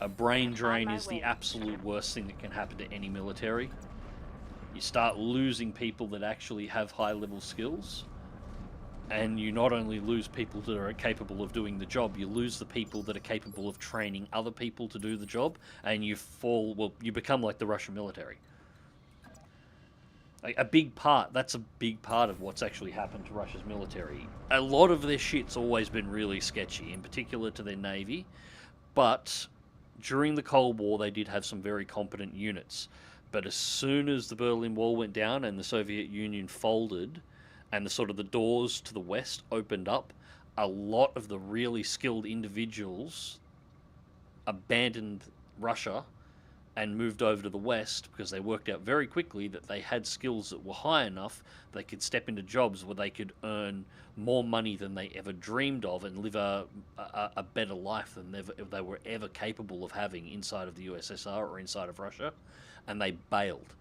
A brain drain my is the way. absolute worst thing that can happen to any military. You start losing people that actually have high-level skills. And you not only lose people that are capable of doing the job, you lose the people that are capable of training other people to do the job, and you you become like the Russian military. Like that's a big part of what's actually happened to Russia's military. A lot of their shit's always been really sketchy, in particular to their navy, but during the Cold War they did have some very competent units. But as soon as the Berlin Wall went down and the Soviet Union folded, and the doors to the west opened up, a lot of the really skilled individuals abandoned Russia and moved over to the west because they worked out very quickly that they had skills that were high enough they could step into jobs where they could earn more money than they ever dreamed of and live a better life than they were ever capable of having inside of the USSR or inside of Russia, and they bailed.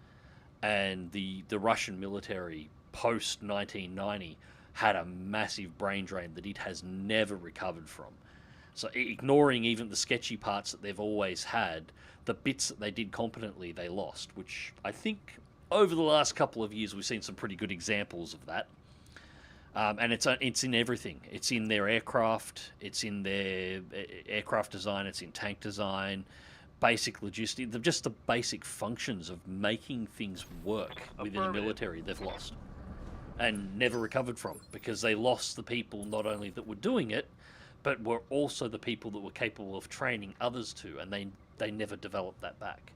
And the Russian military post 1990 had a massive brain drain that it has never recovered from. So ignoring even the sketchy parts that they've always had, the bits that they did competently they lost, which I think over the last couple of years we've seen some pretty good examples of that. And it's in everything. It's in their aircraft, it's in their aircraft design, it's in tank design, basic logistics, just the basic functions of making things work within a military they've lost and never recovered from, because they lost the people not only that were doing it, but were also the people that were capable of training others to, and they never developed that back.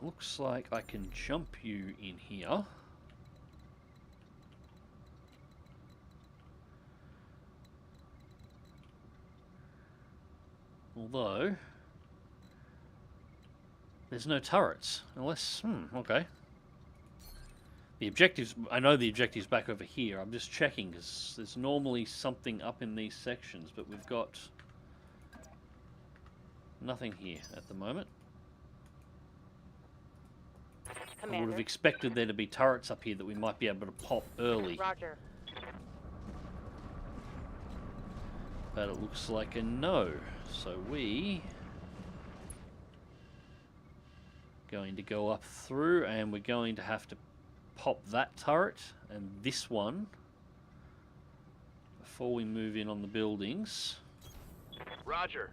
Looks like I can jump you in here. Although there's no turrets, unless, okay. The objectives, I know the objective's back over here. I'm just checking because there's normally something up in these sections, but we've got nothing here at the moment. Commander. I would have expected there to be turrets up here that we might be able to pop early. Roger. But it looks like a no. So we going to go up through, and we're going to have to pop that turret and this one before we move in on the buildings. Roger.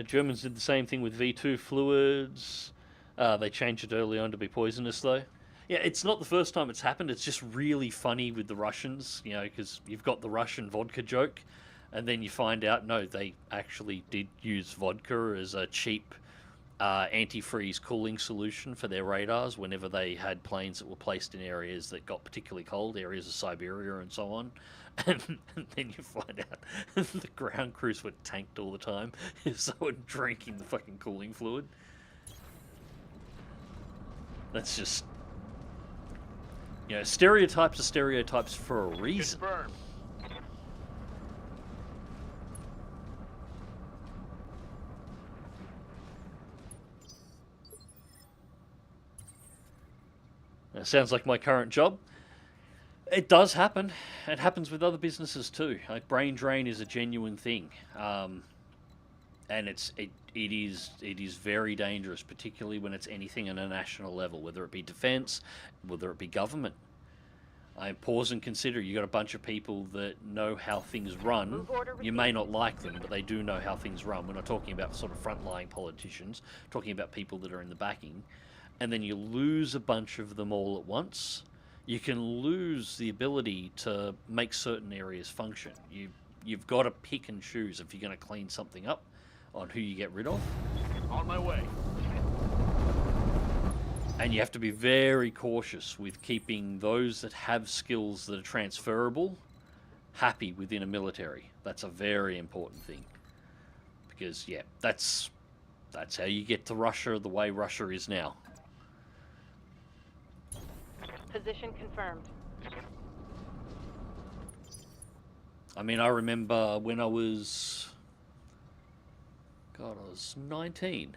Germans did the same thing with V2 fluids. They changed it early on to be poisonous, though. Yeah, it's not the first time it's happened. It's just really funny with the Russians, you know, because you've got the Russian vodka joke, and then you find out, no, they actually did use vodka as a cheap antifreeze cooling solution for their radars whenever they had planes that were placed in areas that got particularly cold, areas of Siberia and so on. And then you find out the ground crews were tanked all the time, so were drinking the fucking cooling fluid. That's just, you know, stereotypes are stereotypes for a reason. Confirmed. That sounds like my current job. It does happen. It happens with other businesses too. Like brain drain is a genuine thing, and it is very dangerous, particularly when it's anything on a national level, whether it be defence, whether it be government. I pause and consider. You got a bunch of people that know how things run. You may not like them, but they do know how things run. We're not talking about sort of frontline politicians. Talking about people that are in the backing, and then you lose a bunch of them all at once. You can lose the ability to make certain areas function. You've got to pick and choose if you're going to clean something up on who you get rid of. On my way. And you have to be very cautious with keeping those that have skills that are transferable happy within a military. That's a very important thing. Because, yeah, that's how you get to Russia the way Russia is now. Position confirmed. I mean, I remember when I was 19.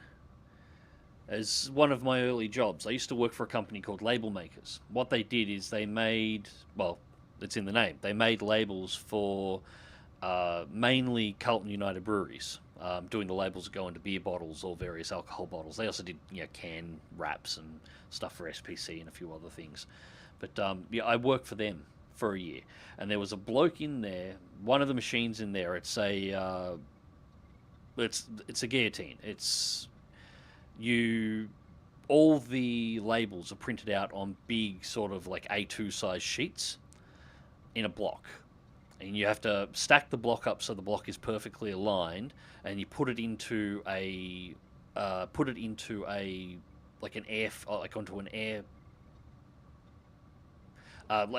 As one of my early jobs, I used to work for a company called Label Makers. What they did is they made, well, it's in the name, they made labels for mainly Carlton United breweries, doing the labels that go into beer bottles or various alcohol bottles. They also did can wraps and stuff for SPC and a few other things. But yeah, I worked for them for a year, and there was a bloke in there. One of the machines in there, it's a guillotine. All the labels are printed out on big sort of like A2 size sheets in a block, and you have to stack the block up so the block is perfectly aligned, and you put it into onto an air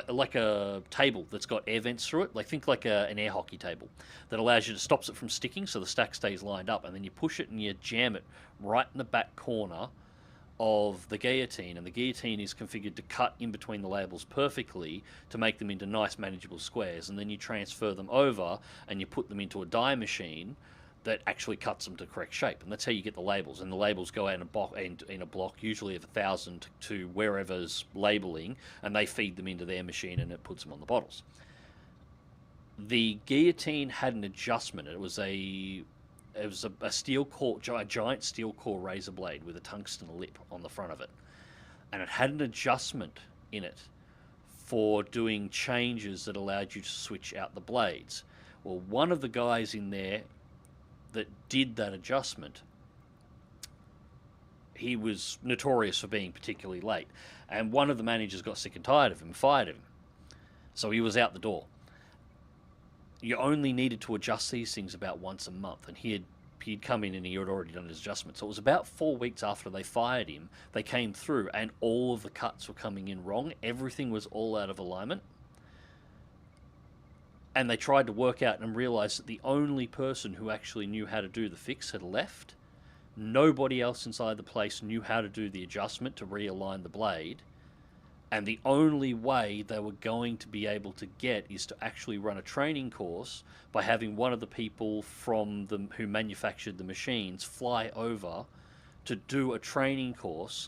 like a table that's got air vents through it, think like an air hockey table that allows you to stops it from sticking so the stack stays lined up, and then you push it and you jam it right in the back corner of the guillotine, and the guillotine is configured to cut in between the labels perfectly to make them into nice manageable squares, and then you transfer them over and you put them into a die machine that actually cuts them to correct shape, and that's how you get the labels. And the labels go out in a block, usually of 1,000 to wherever's labeling, and they feed them into their machine and it puts them on the bottles. The guillotine had an adjustment. It was a steel core, a giant steel core razor blade with a tungsten lip on the front of it, and it had an adjustment in it for doing changes that allowed you to switch out the blades. Well, one of the guys in there that did that adjustment, he was notorious for being particularly late, and one of the managers got sick and tired of him, fired him, so he was out the door. You only needed to adjust these things about once a month, and he'd come in and he had already done his adjustment. So it was about 4 weeks after they fired him, they came through and all of the cuts were coming in wrong. Everything was all out of alignment. And they tried to work out and realized that the only person who actually knew how to do the fix had left. Nobody else inside the place knew how to do the adjustment to realign the blade. And the only way they were going to be able to get is to actually run a training course by having one of the people from them who manufactured the machines fly over to do a training course.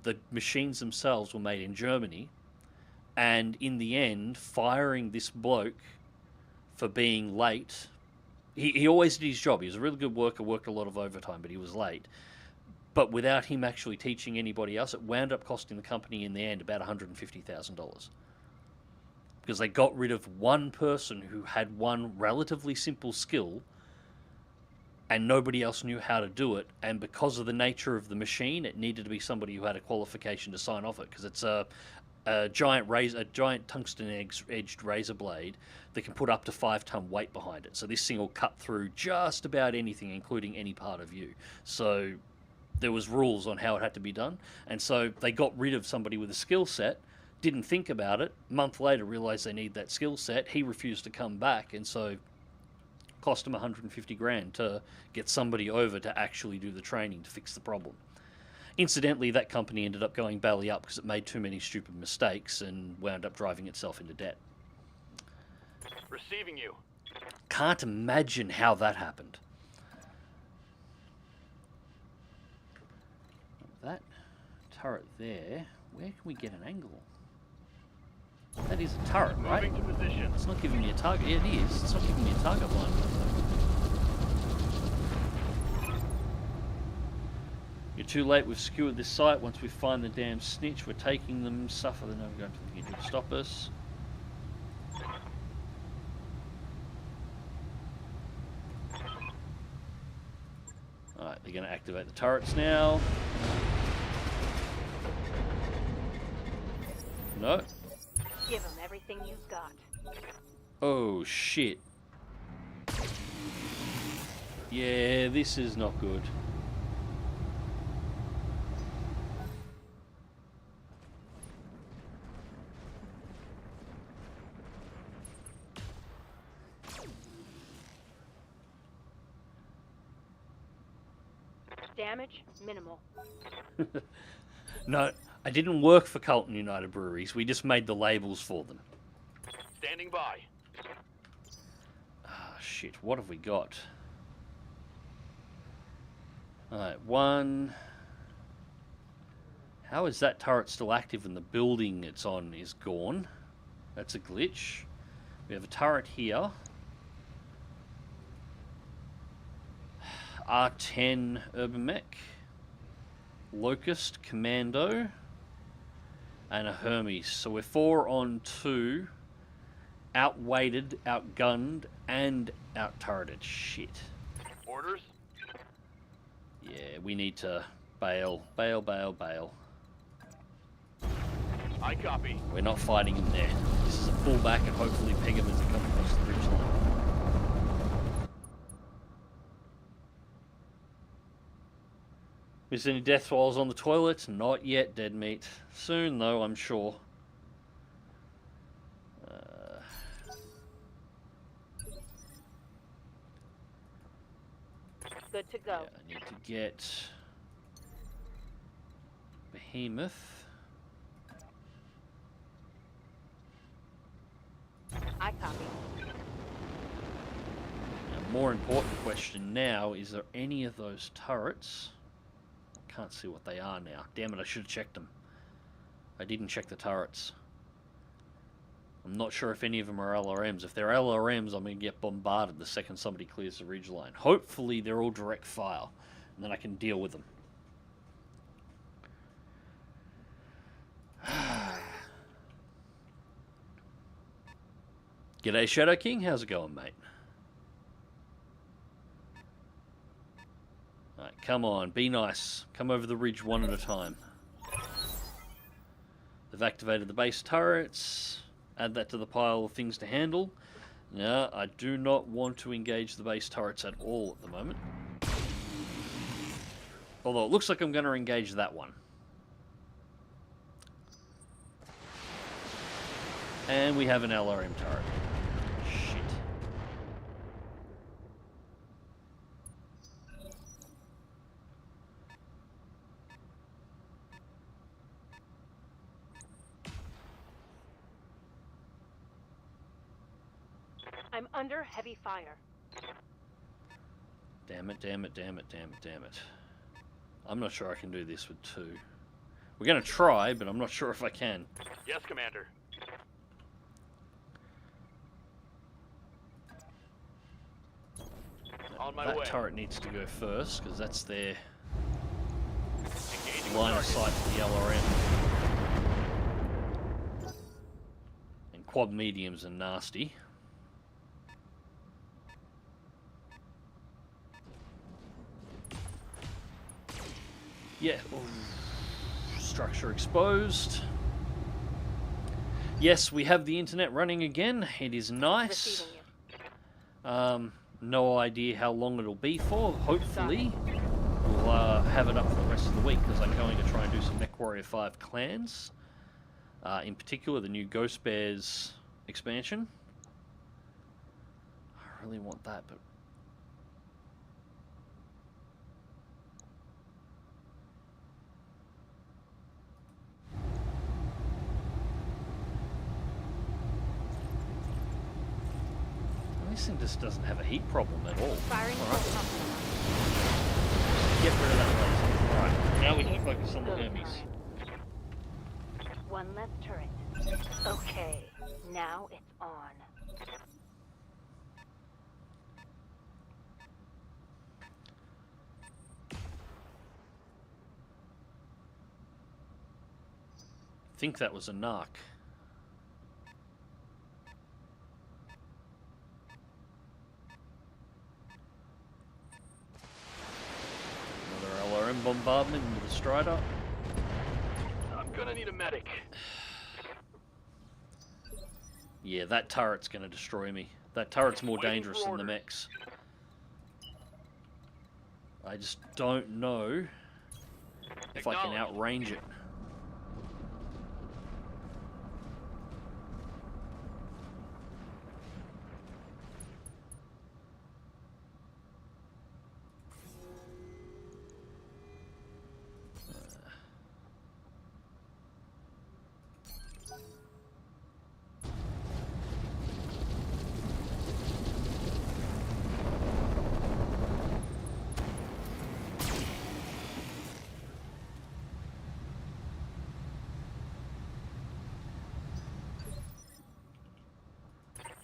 The machines themselves were made in Germany. And in the end, firing this bloke for being late. He always did his job. He was a really good worker, worked a lot of overtime, but he was late. But without him actually teaching anybody else, it wound up costing the company in the end about $150,000. Because they got rid of one person who had one relatively simple skill and nobody else knew how to do it. And because of the nature of the machine, it needed to be somebody who had a qualification to sign off it, because it's a giant tungsten-edged razor blade that can put up to 5-ton weight behind it. So this thing will cut through just about anything, including any part of you. So there was rules on how it had to be done. And so they got rid of somebody with a skill set, didn't think about it. A month later, realized they need that skill set. He refused to come back, and so cost him $150,000 to get somebody over to actually do the training to fix the problem. Incidentally, that company ended up going belly up because it made too many stupid mistakes and wound up driving itself into debt. Receiving you. Can't imagine how that happened. That turret there, where can we get an angle? That is a turret, right? Moving to position. It's not giving me a target. Yeah, it is. It's not giving me a target line. You're too late. We've skewered this site. Once we find the damn snitch, we're taking them. Suffer the navigator to stop us. Alright, they're going to activate the turrets now. No. Give them everything you've got. Oh, shit. Yeah, this is not good. Damage minimal. No, I didn't work for Carlton United Breweries. We just made the labels for them. Standing by. Ah, shit. What have we got? Alright, 1, How is that turret still active and the building it's on is gone? That's a glitch. We have a turret here. R10 Urban Mech. Locust, Commando. And a Hermes. So we're 4 on 2. Outweighted, outgunned, and out-turreted. Shit. Orders? Yeah, we need to bail. Bail, bail, bail. I copy. We're not fighting him there. This is a pullback and hopefully peg him as he comes across the ridge line. Miss any death while I was on the toilet? Not yet, dead meat. Soon though, I'm sure. Good to go. Yeah, I need to get Behemoth. I copy. Now, more important question now, is there any of those turrets? I can't see what they are now. Damn it, I should have checked them. I didn't check the turrets. I'm not sure if any of them are LRMs. If they're LRMs, I'm going to get bombarded the second somebody clears the ridgeline. Hopefully they're all direct fire, and then I can deal with them. G'day, Shadow King. How's it going, mate? Alright, come on. Be nice. Come over the ridge one at a time. They've activated the base turrets. Add that to the pile of things to handle. Now, I do not want to engage the base turrets at all at the moment. Although it looks like I'm going to engage that one. And we have an LRM turret. Shit. I'm under heavy fire. Damn it, damn it, damn it, damn it, damn it. I'm not sure I can do this with 2. We're going to try, but I'm not sure if I can. Yes, Commander. On my That way. turret needs to go first, because that's their Engaging line of target. sight for the LRM. And quad mediums are nasty. Yeah. Ooh. Structure exposed. Yes, we have the internet running again. It is nice. Receiving you. No idea how long it'll be for. Hopefully, we'll have it up for the rest of the week, because I'm going to try and do some MechWarrior 5 clans. In particular, the new Ghost Bears expansion. I really want that, but... This thing just doesn't have a heat problem at all. Firing All right. for Get rid of that laser. Alright, now we can focus on the Hermes. one left turret. Okay, now it's on. I think that was a narc. Another LRM bombardment into the Strider. I'm gonna need a medic. Yeah, that turret's going to destroy me. That turret's more Waiting dangerous for than the orders. mechs. I just don't know if I can Acknowledged. outrange it.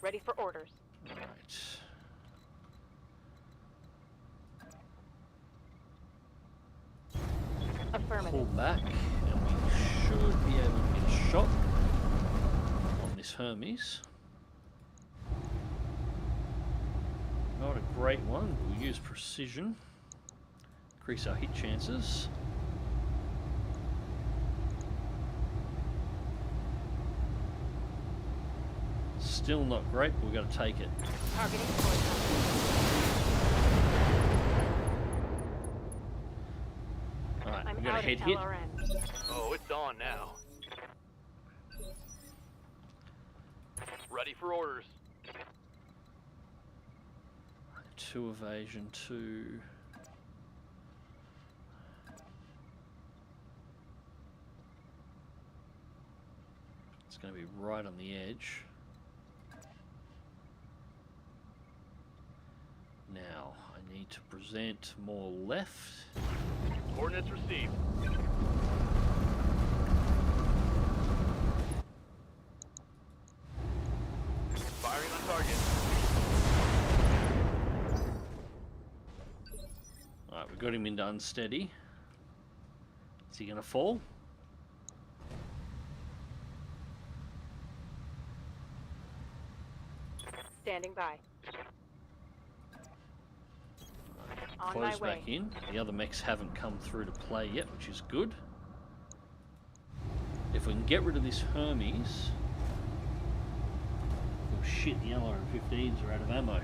Ready for orders. Right. Pull Affirmative. back, and we should be able to get a shot on this Hermes. Not a great one. We'll use precision. Increase our hit chances. Still not great, but we've got to take it. Targeting point. Alright, I'm we've got a out head of hit. LRN. Oh, it's on now. Ready for orders. 2 evasion, 2. It's going to be right on the edge. Now, I need to present more left. Coordinates received. Firing on target. Alright, we've got him into unsteady. Is he going to fall? Standing by. On Close my way. back in. The other mechs haven't come through to play yet, which is good. If we can get rid of this Hermes... Oh shit, the LRM-15s are out of ammo.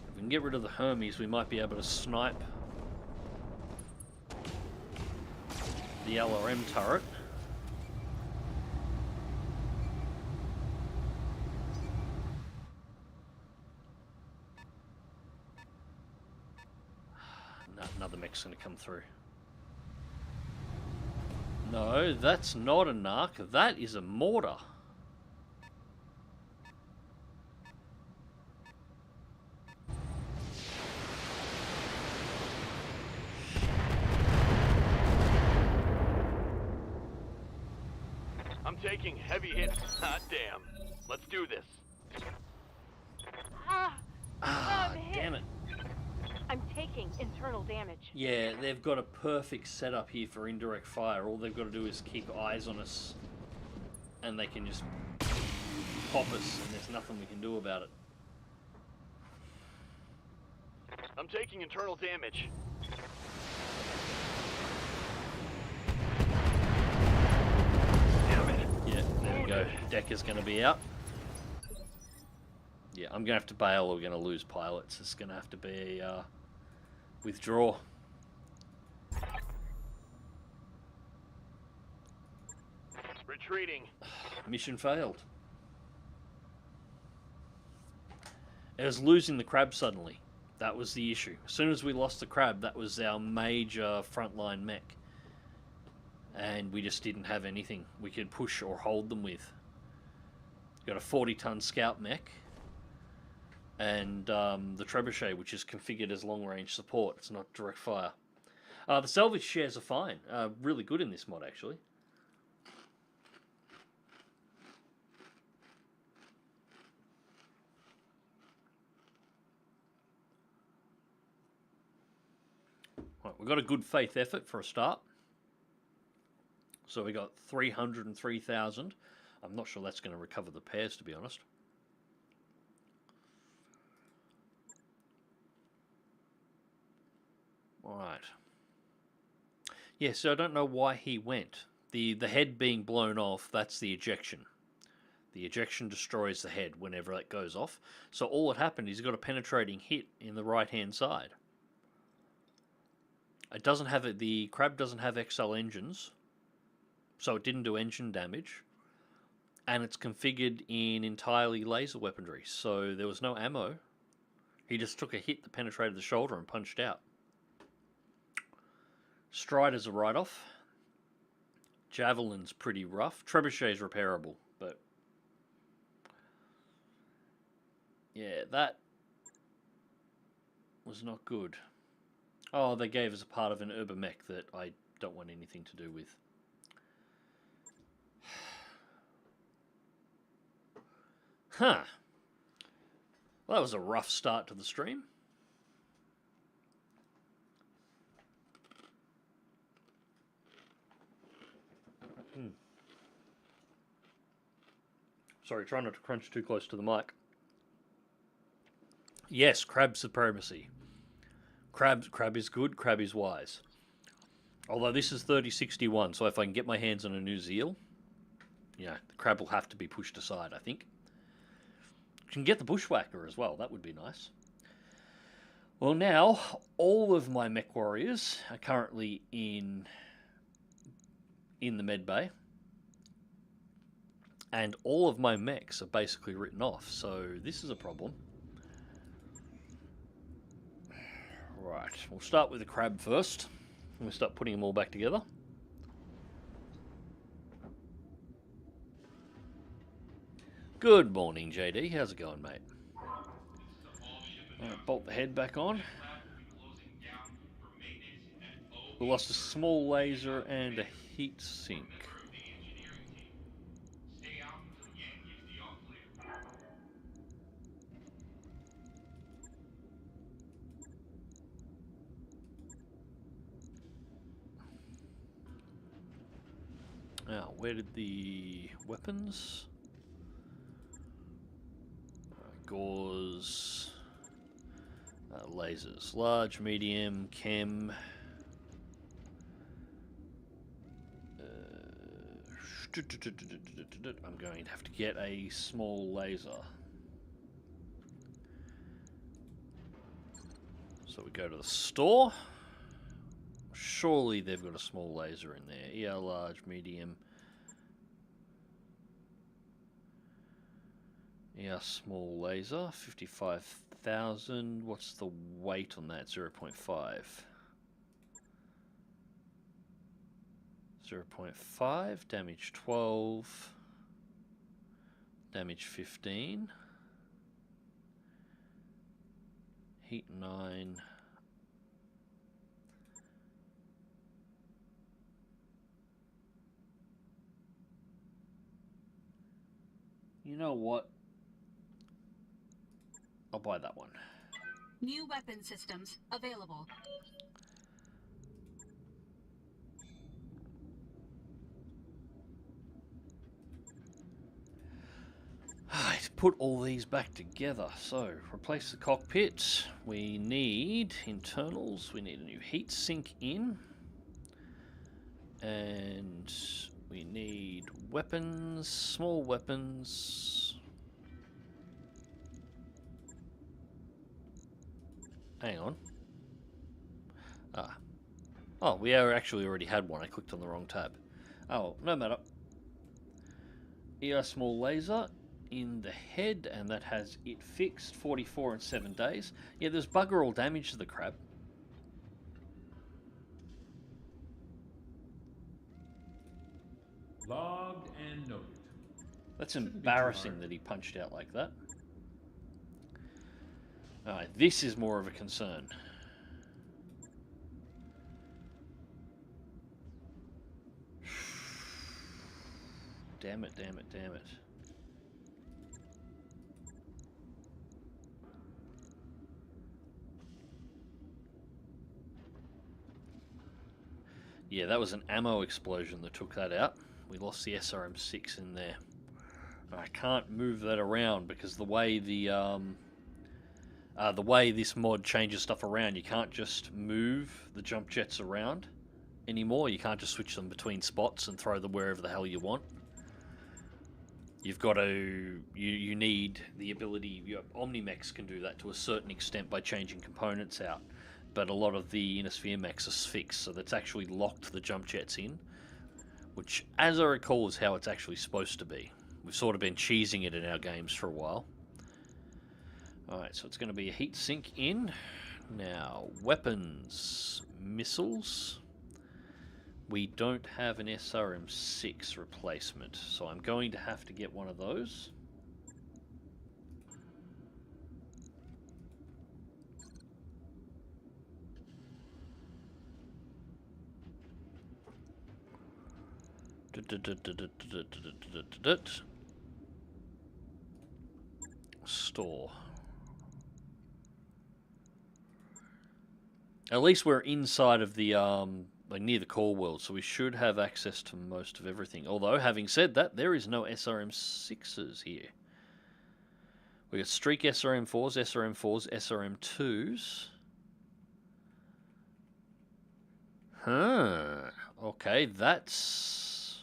If we can get rid of the Hermes, we might be able to snipe the LRM turret. No, another mech's going to come through. No, that's not a narc. That is a mortar. I'm taking heavy hits. Hot damn. Let's do this. Ah! Ah, I'm hit. damn it. I'm taking internal damage. Yeah, they've got a perfect setup here for indirect fire. All they've got to do is keep eyes on us, and they can just pop us, and there's nothing we can do about it. I'm taking internal damage. Damn it. Yeah, there we go. Decker's going to be out. Yeah, I'm going to have to bail or we're going to lose pilots. It's going to have to be withdraw. Retreating. Mission failed. It was losing the crab suddenly. That was the issue. As soon as we lost the crab, that was our major frontline mech. And we just didn't have anything we could push or hold them with. Got a 40-ton scout mech. And the trebuchet, which is configured as long-range support. It's not direct fire. The salvage shares are fine. Really good in this mod, actually. Right, we've got a good faith effort for a start. So we got 303,000. I'm not sure that's going to recover the pairs, to be honest. Right. Yeah, so I don't know why he went. The head being blown off, that's the ejection. The ejection destroys the head whenever that goes off. So all that happened is he got a penetrating hit in the right-hand side. It doesn't have the crab doesn't have XL engines, so it didn't do engine damage. And it's configured in entirely laser weaponry, so there was no ammo. He just took a hit that penetrated the shoulder and punched out. Strider's a write-off. Javelin's pretty rough. Trebuchet's repairable, but... yeah, that was not good. Oh, they gave us a part of an Urban-mech that I don't want anything to do with. Huh. Well, that was a rough start to the stream. Sorry, try not to crunch too close to the mic. Yes, crab supremacy. Crab is good, crab is wise. Although this is 3061, so if I can get my hands on a new Zeal, yeah, the crab will have to be pushed aside, I think. Can get the Bushwhacker as well, that would be nice. Well, now, all of my mech warriors are currently in the med bay. And all of my mechs are basically written off, so this is a problem. Right, we'll start with the crab first. We'll start putting them all back together. Good morning, JD. How's it going, mate? Alright, bolt the head back on. We lost a small laser and a heat sink. Now, where did the weapons? Gauze, lasers, large, medium, chem. I'm going to have to get a small laser. So we go to the store. Surely they've got a small laser in there. ER large, medium. ER small laser, 55,000. What's the weight on that? 0.5. 0.5, damage 12, damage 15, heat 9. You know what? I'll buy that one. New weapon systems available. Alright, put all these back together. So, replace the cockpit. We need internals. We need a new heat sink in. And we need weapons, small weapons. Hang on. Oh, we actually already had one. I clicked on the wrong tab. Oh, no matter. ER small laser in the head, and that has it fixed. 44 and 7 days. Yeah, there's bugger all damage to the crab. Logged and noted. That's embarrassing that he punched out like that. Alright, this is more of a concern. Damn it, damn it, damn it. Yeah, that was an ammo explosion that took that out. We lost the SRM6 in there. I can't move that around because the way this mod changes stuff around, you can't just move the jump jets around anymore. You can't just switch them between spots and throw them wherever the hell you want. You've got to, you need the ability, Omni-mechs can do that to a certain extent by changing components out, but a lot of the Innosphere mechs are fixed, so that's actually locked the jump jets in, which, as I recall, is how it's actually supposed to be. We've sort of been cheesing it in our games for a while. Alright, so it's going to be a heat sink in. Now, weapons, missiles. We don't have an SRM6 replacement, so I'm going to have to get one of those. Store. At least we're inside of the like near the core world, so we should have access to most of everything. Although, having said that, there is no SRM6s here. We got Streak SRM4s, SRM4s, SRM2s. Huh. Okay, that's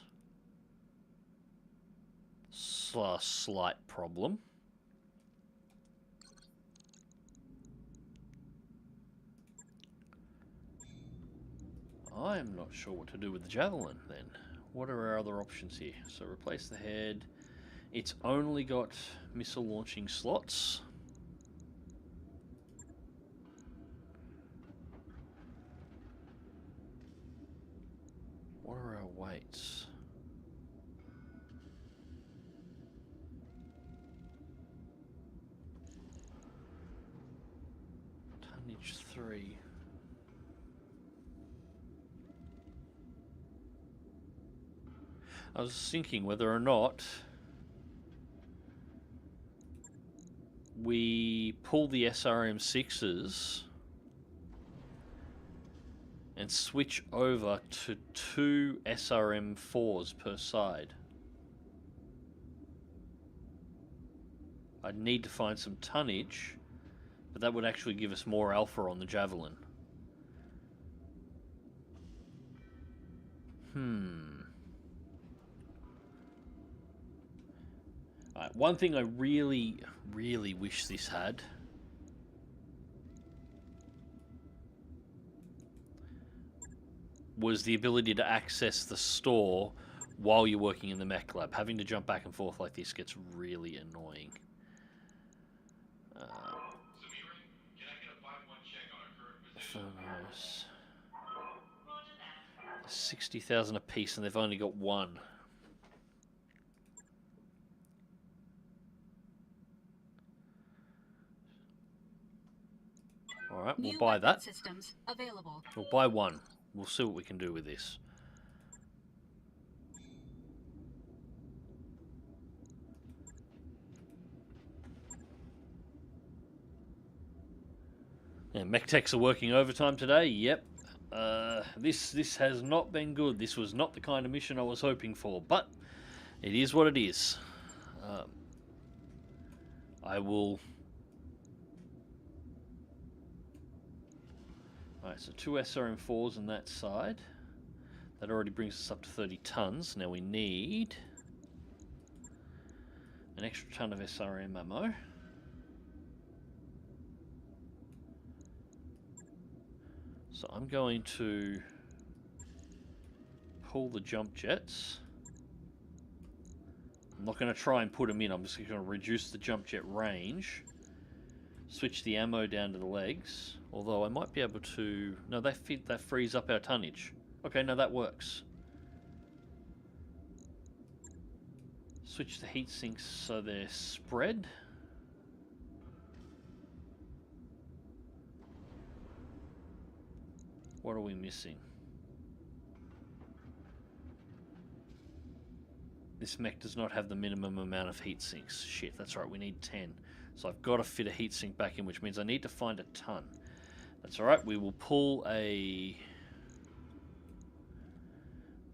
a slight problem. I am not sure what to do with the Javelin then. What are our other options here? So replace the head. It's only got missile launching slots. What are our weights? Tonnage 3. I was thinking whether or not we pull the SRM6s and switch over to 2 SRM4s per side. I'd need to find some tonnage, but that would actually give us more alpha on the Javelin. One thing I really, really wish this had was the ability to access the store while you're working in the mech lab. Having to jump back and forth like this gets really annoying. 60,000 a piece, and they've only got one. All right, we'll buy that. Systems available. We'll buy one. We'll see what we can do with this. Yeah, mech techs are working overtime today. Yep. This has not been good. This was not the kind of mission I was hoping for, but it is what it is. I will. Alright, so 2 SRM4s on that side. That already brings us up to 30 tons. Now we need an extra ton of SRM ammo. So I'm going to pull the jump jets. I'm not going to try and put them in. I'm just going to reduce the jump jet range. Switch the ammo down to the legs. Although I might be able to... No, that frees up our tonnage. Okay, no, that works. Switch the heat sinks so they're spread. What are we missing? This mech does not have the minimum amount of heat sinks. Shit, that's right, we need 10. So I've got to fit a heat sink back in, which means I need to find a ton. That's alright, we will pull a...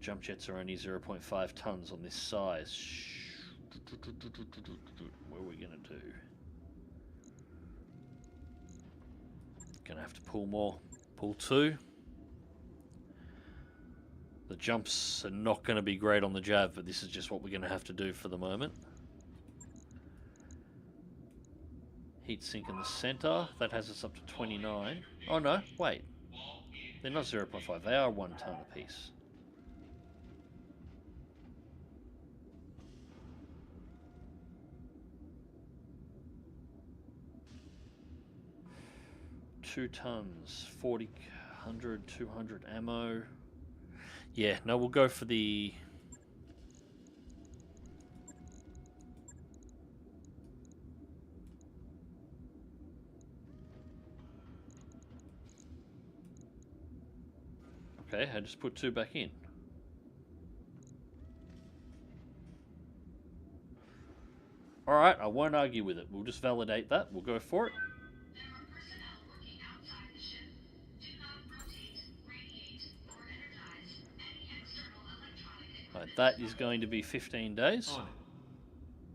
Jump jets are only 0.5 tons on this size. What are we going to do? Gonna have to pull more. Pull 2. The jumps are not going to be great on the Jav, but this is just what we're going to have to do for the moment. Heat sink in the center. That has us up to 29. Oh no, wait. They're not 0.5. They are 1 ton apiece. Two tons, 40, 100, 200 ammo. Yeah, no, we'll go for the... Okay, I just put 2 back in. Alright, I won't argue with it. We'll just validate that. We'll go for it. Right, that is going to be 15 days. On it.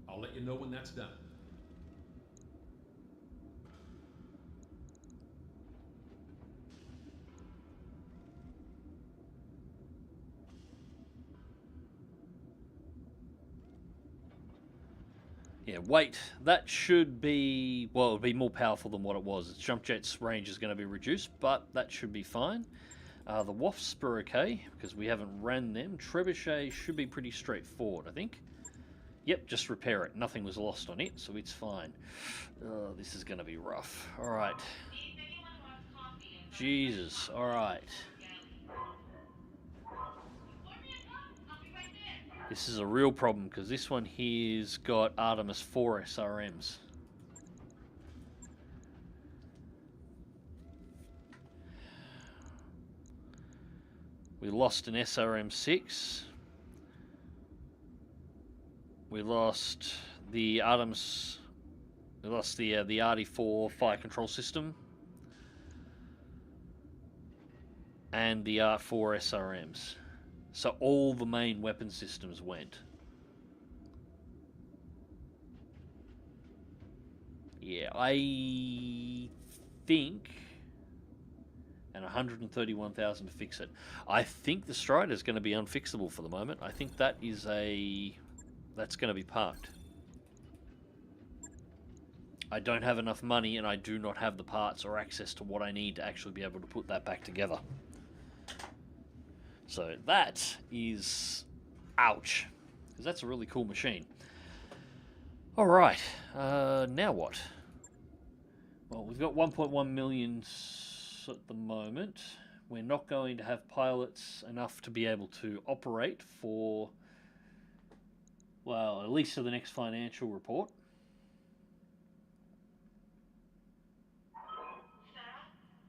I'll let you know when that's done. Yeah, weight. That should be, well, it'll be more powerful than what it was. Its jump jet's range is going to be reduced, but that should be fine. The Wasps are okay, because we haven't ran them. Trebuchet should be pretty straightforward, I think. Yep, just repair it. Nothing was lost on it, so it's fine. This is going to be rough. Alright. Jesus, alright. This is a real problem, because this one here's got Artemis 4 SRMs. We lost an SRM-6. We lost the Artemis. We lost the RD4 fire control system and the R4 SRMs. So all the main weapon systems went. Yeah, I think. And 131,000 to fix it. I think the Strider is going to be unfixable for the moment. I think that is that's going to be parked. I don't have enough money and I do not have the parts or access to what I need to actually be able to put that back together. So that is ouch. Because that's a really cool machine. Alright, now what? Well, we've got 1.1 million at the moment. We're not going to have pilots enough to be able to operate for, well, at least to the next financial report.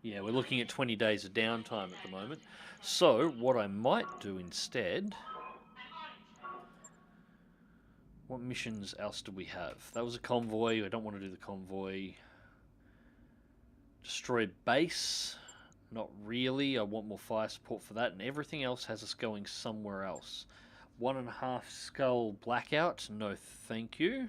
Yeah, we're looking at 20 days of downtime at the moment. So, what I might do instead... What missions else do we have? That was a convoy. I don't want to do the convoy. Destroy base. Not really. I want more fire support for that. And everything else has us going somewhere else. 1.5 skull blackout. No thank you.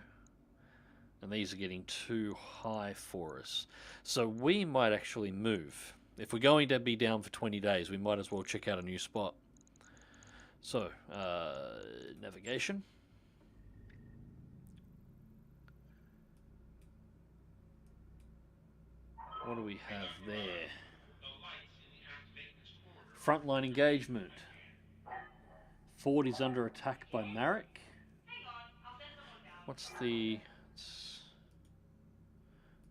And these are getting too high for us. So we might actually move. If we're going to be down for 20 days, we might as well check out a new spot. So, navigation. What do we have there? Frontline engagement. Ford is under attack by Marek. What's the...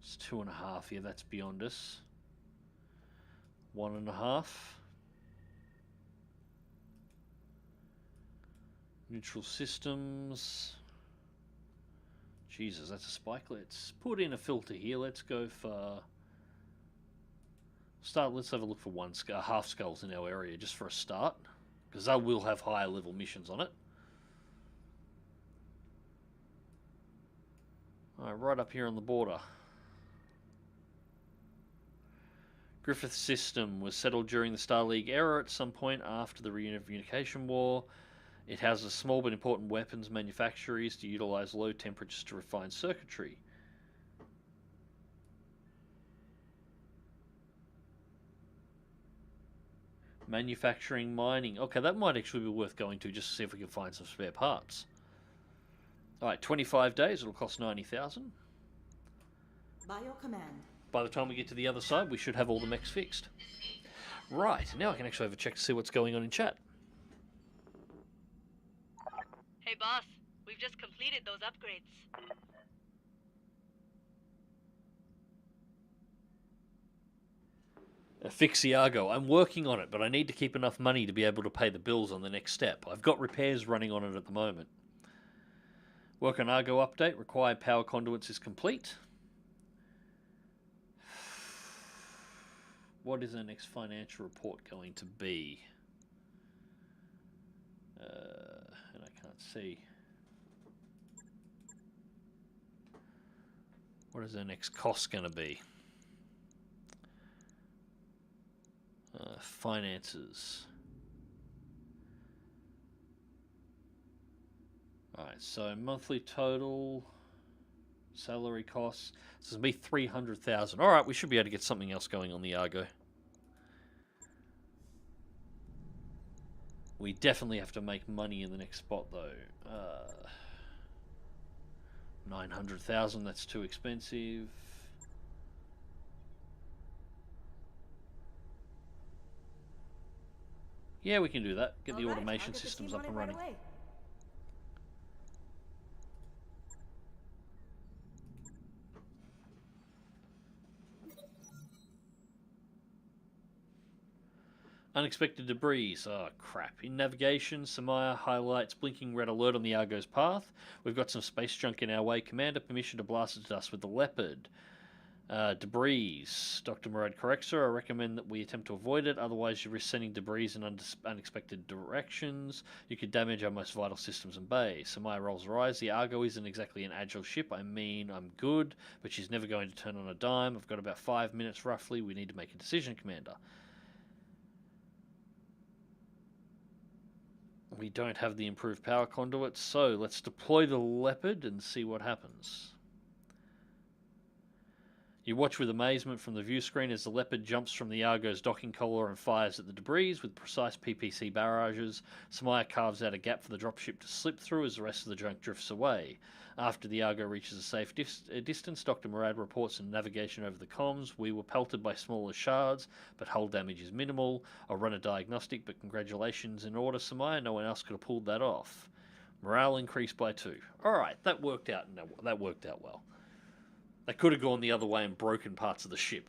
It's 2.5. Yeah, that's beyond us. 1.5. Neutral systems. Jesus, that's a spike. Let's put in a filter here. Let's go for... Let's have a look for half skulls in our area just for a start. Because they will have higher level missions on it. Alright, right up here on the border. Griffith system was settled during the Star League era at some point after the reunification war. It houses small but important weapons manufacturers to utilize low temperatures to refine circuitry. Manufacturing, mining. Okay, that might actually be worth going to just to see if we can find some spare parts. Alright, 25 days. It'll cost 90,000. By your command. By the time we get to the other side, we should have all the mechs fixed. Right, now I can actually have a check to see what's going on in chat. Hey boss, we've just completed those upgrades. Fix Iago. I'm working on it, but I need to keep enough money to be able to pay the bills on the next step. I've got repairs running on it at the moment. Work on Argo update. Required power conduits is complete. What is our next financial report going to be? And I can't see. What is our next cost going to be? Finances. Alright, so monthly total, salary costs. This is going to be 300,000. Alright, we should be able to get something else going on the Argo. We definitely have to make money in the next spot, though. 900,000, that's too expensive. Yeah, we can do that. Get the automation systems up and running. Unexpected debris. Oh, crap. In navigation, Samaya highlights blinking red alert on the Argo's path. We've got some space junk in our way. Commander, permission to blast at us with the Leopard. Debris. Dr. Murad corrects her. I recommend that we attempt to avoid it. Otherwise, you risk sending debris in unexpected directions. You could damage our most vital systems and bay. Samaya rolls her eyes. The Argo isn't exactly an agile ship. I mean, I'm good, but she's never going to turn on a dime. I've got about 5 minutes, roughly. We need to make a decision, Commander. We don't have the improved power conduits, so let's deploy the Leopard and see what happens. You watch with amazement from the view screen as the Leopard jumps from the Argo's docking collar and fires at the debris with precise PPC barrages. Samaya carves out a gap for the dropship to slip through as the rest of the junk drifts away. After the Argo reaches a safe distance, Dr. Murad reports in navigation over the comms. We were pelted by smaller shards, but hull damage is minimal. I'll run a diagnostic, but congratulations in order, Samaya. No one else could have pulled that off. Morale increased by 2. Alright, that worked out. No, that worked out well. They could have gone the other way and broken parts of the ship.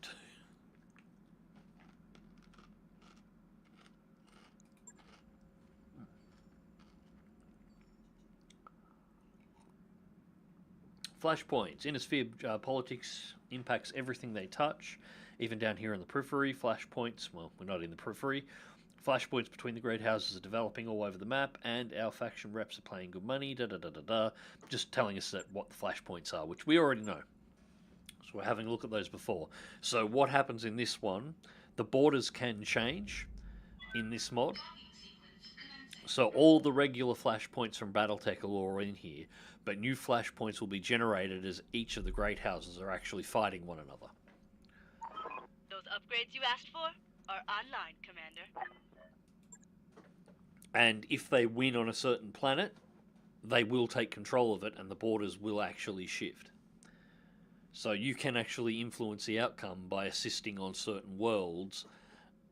Flashpoints. Inner politics impacts everything they touch, even down here in the periphery. Flashpoints, well, we're not in the periphery. Flashpoints between the great houses are developing all over the map, and our faction reps are paying good money. Just telling us that what the flashpoints are, which we already know. So we're having a look at those before. So what happens in this one? The borders can change in this mod. So all the regular flashpoints from Battletech are all in here, but new flashpoints will be generated as each of the great houses are actually fighting one another. Those upgrades you asked for are online, Commander. And if they win on a certain planet, they will take control of it and the borders will actually shift. So you can actually influence the outcome by assisting on certain worlds,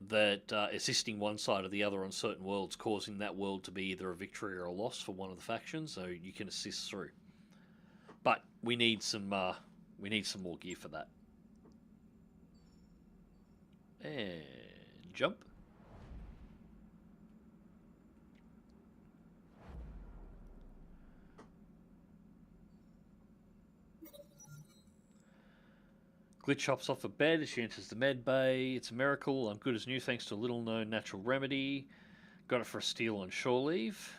that assisting one side or the other on certain worlds, causing that world to be either a victory or a loss for one of the factions. So you can assist through. But we need some more gear for that. And jump. Glitch hops off a bed as she enters the med bay. It's a miracle. I'm good as new thanks to a little-known natural remedy. Got it for a steal on shore leave.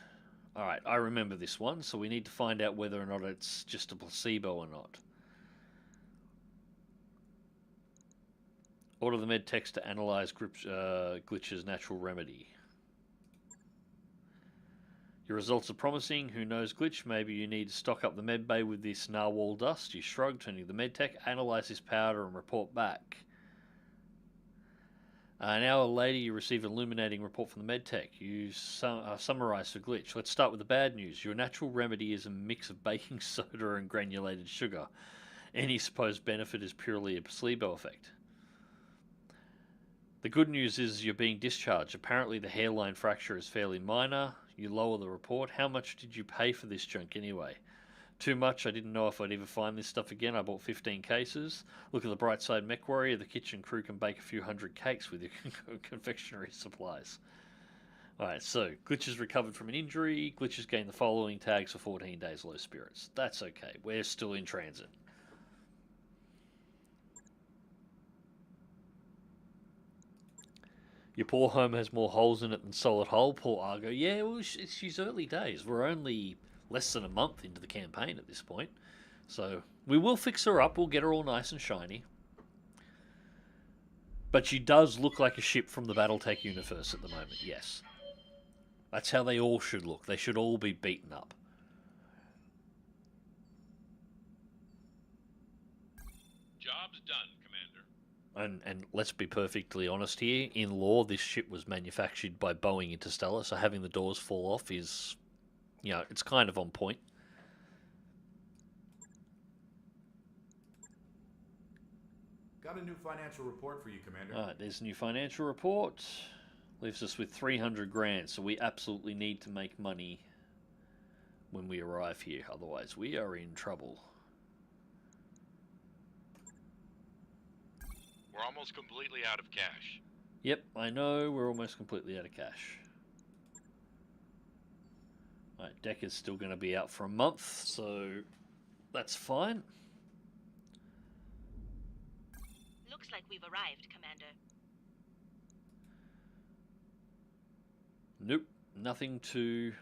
Alright, I remember this one, so we need to find out whether or not it's just a placebo or not. Order the med techs to analyze Glitch's natural remedy. Your results are promising. Who knows, Glitch? Maybe you need to stock up the med bay with this narwhal dust. You shrug, turning to the med tech. Analyze this powder and report back. An hour later, you receive an illuminating report from the med tech. You summarize for Glitch. Let's start with the bad news. Your natural remedy is a mix of baking soda and granulated sugar. Any supposed benefit is purely a placebo effect. The good news is you're being discharged. Apparently the hairline fracture is fairly minor. You lower the report. How much did you pay for this junk anyway? Too much. I didn't know if I'd ever find this stuff again. I bought 15 cases. Look at the bright side, Mech Warrior. The kitchen crew can bake a few hundred cakes with your confectionery supplies. Alright, so Glitch has recovered from an injury. Glitch has gained the following tags for 14 days low spirits. That's okay. We're still in transit. Your poor home has more holes in it than solid hull, poor Argo. Yeah, well, she's early days. We're only less than a month into the campaign at this point. So we will fix her up. We'll get her all nice and shiny. But she does look like a ship from the Battletech universe at the moment, yes. That's how they all should look. They should all be beaten up. Job's done, Commander. And let's be perfectly honest here. In lore, this ship was manufactured by Boeing Interstellar, so having the doors fall off is, you know, it's kind of on point. Got a new financial report for you, Commander. Alright, there's a new financial report. Leaves us with 300 grand, so we absolutely need to make money when we arrive here. Otherwise, we are in trouble. We're almost completely out of cash. Yep, I know, we're almost completely out of cash. Alright, Decker's still going to be out for a month, so that's fine. Looks like we've arrived, Commander. Nope, nothing to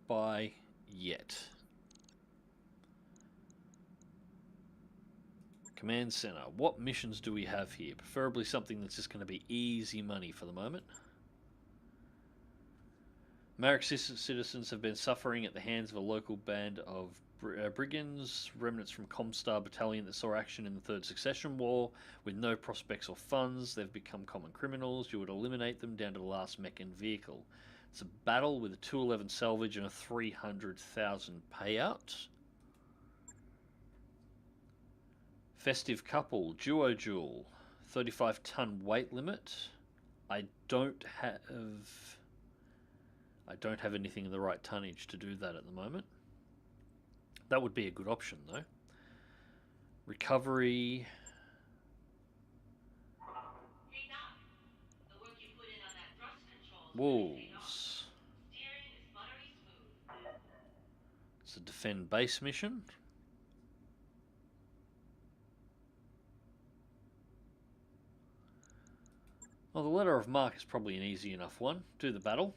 buy yet. Command Center. What missions do we have here? Preferably something that's just going to be easy money for the moment. Marek citizens have been suffering at the hands of a local band of brigands, remnants from Comstar Battalion that saw action in the Third Succession War. With no prospects or funds, they've become common criminals. You would eliminate them down to the last mech and vehicle. It's a battle with a 211 salvage and a 300,000 payout. Festive couple, duo duel, 35-ton weight limit. I don't have anything in the right tonnage to do that at the moment. That would be a good option, though. Recovery. Hey, Doc. The work you put in on that thrust control. Wolves. Steering is buttery smooth. It's a defend base mission. Well, the letter of marque is probably an easy enough one. Do the battle.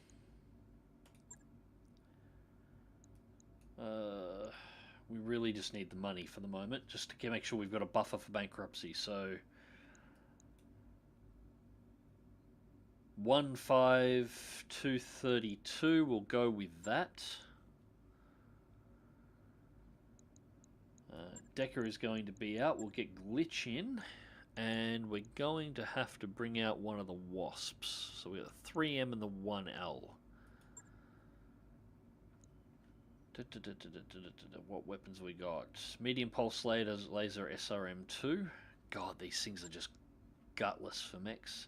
We really just need the money for the moment, just to make sure we've got a buffer for bankruptcy. So 15232, we'll go with that. Decker is going to be out. We'll get Glitch in, and we're going to have to bring out one of the Wasps. So we got the 3M and the 1L. What weapons we got? Medium pulse laser SRM2. God, these things are just gutless for mechs.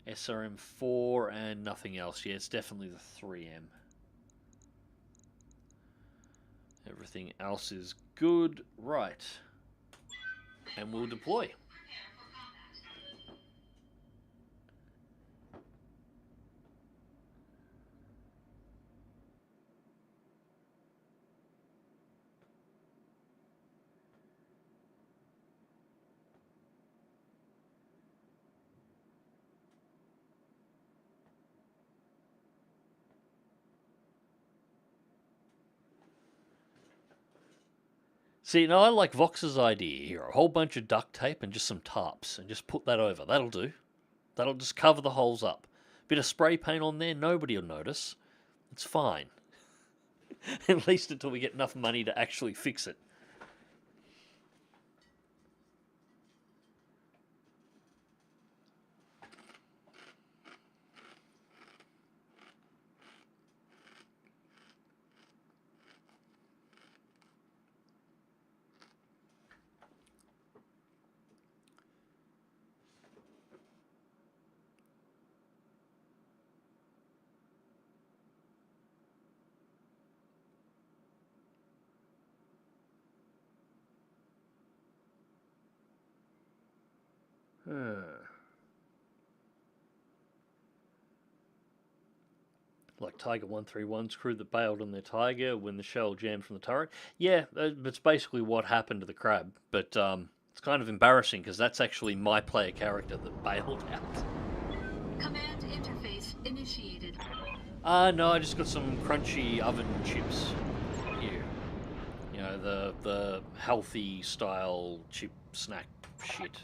SRM4 and nothing else. Yeah, it's definitely the 3M. Everything else is good. Right. And we'll deploy. See, now I like Vox's idea here. A whole bunch of duct tape and just some tarps. And just put that over. That'll do. That'll just cover the holes up. Bit of spray paint on there, nobody will notice. It's fine. At least until we get enough money to actually fix it. Like Tiger 131's crew that bailed on their Tiger when the shell jammed from the turret. Yeah, that's basically what happened to the Crab. But it's kind of embarrassing because that's actually my player character that bailed out. Command interface initiated. No, I just got some crunchy oven chips here. You know, the healthy style chip snack shit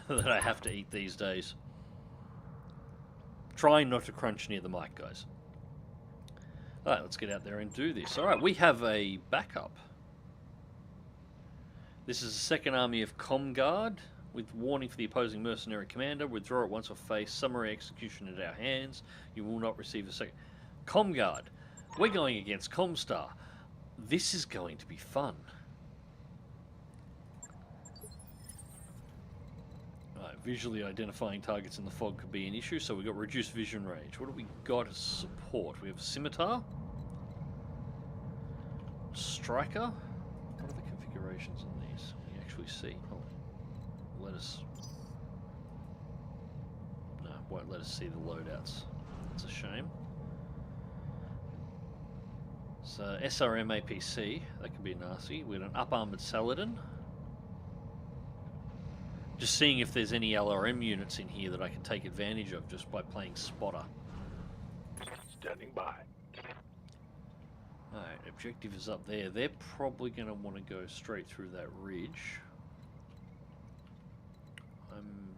that I have to eat these days. Trying not to crunch near the mic, guys. Alright, let's get out there and do this. Alright, we have a backup. This is the second army of Comguard, with warning for the opposing mercenary commander. Withdraw it once or face summary execution at our hands. You will not receive a second. Comguard. We're going against Comstar. This is going to be fun. Alright, visually identifying targets in the fog could be an issue, so we've got reduced vision range. What do we got as support? We have Scimitar. Striker. What are the configurations on these? Can you actually see? Oh, let us... No, won't let us see the loadouts. That's a shame. So, SRM APC, that could be nasty. We got an up-armored Saladin. Just seeing if there's any LRM units in here that I can take advantage of just by playing spotter. Standing by. Alright, objective is up there. They're probably going to want to go straight through that ridge.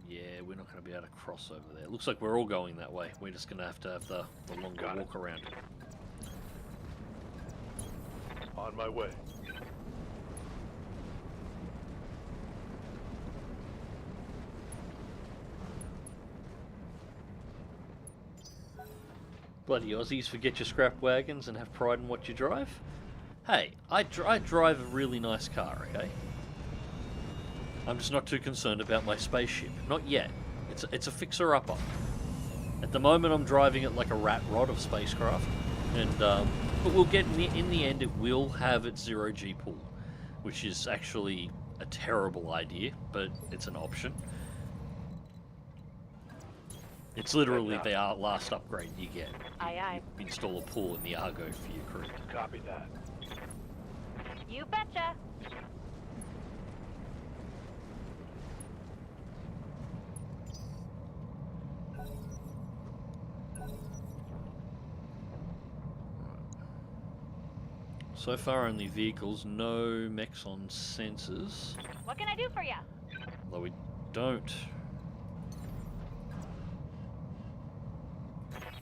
Yeah, we're not going to be able to cross over there. Looks like we're all going that way. We're just going to have the longer walk around. On my way. Bloody Aussies forget your scrap wagons and have pride in what you drive. Hey, I drive a really nice car, okay? I'm just not too concerned about my spaceship. Not yet. It's a fixer-upper. At the moment I'm driving it like a rat rod of spacecraft. And but we'll get in the end it will have its 0G pull, which is actually a terrible idea, but it's an option. It's literally the last upgrade you get. Aye, aye. You install a pull in the Argo for your crew. Copy that. You betcha. So far only vehicles, no mechs on sensors. What can I do for you? Although we don't.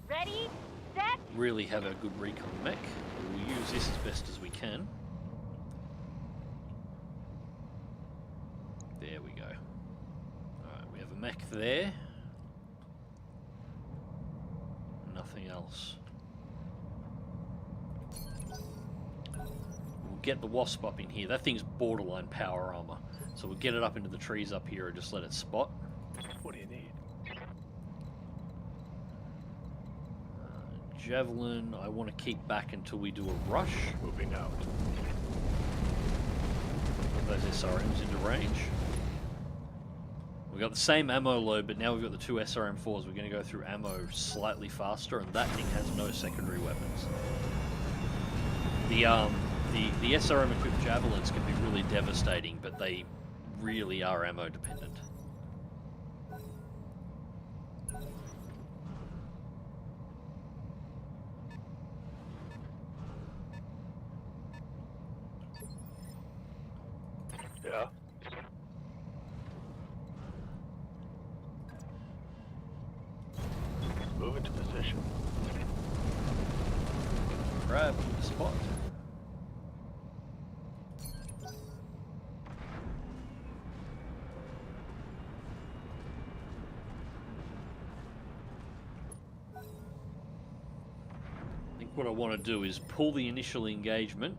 Ready, set. Really have a good recon mech. We'll use this as best as we can. There we go. Alright, we have a mech there. Nothing else. We'll get the Wasp up in here. That thing's borderline power armor. So we'll get it up into the trees up here and just let it spot. What do you need? Javelin, I want to keep back until we do a rush. Moving out. Those SRMs into range. We've got the same ammo load, but now we've got the two SRM4s. We're going to go through ammo slightly faster, and that thing has no secondary weapons. The SRM equipped javelins can be really devastating, but they really are ammo dependent. Yeah. Move into position. Grab the spot. I think what I want to do is pull the initial engagement,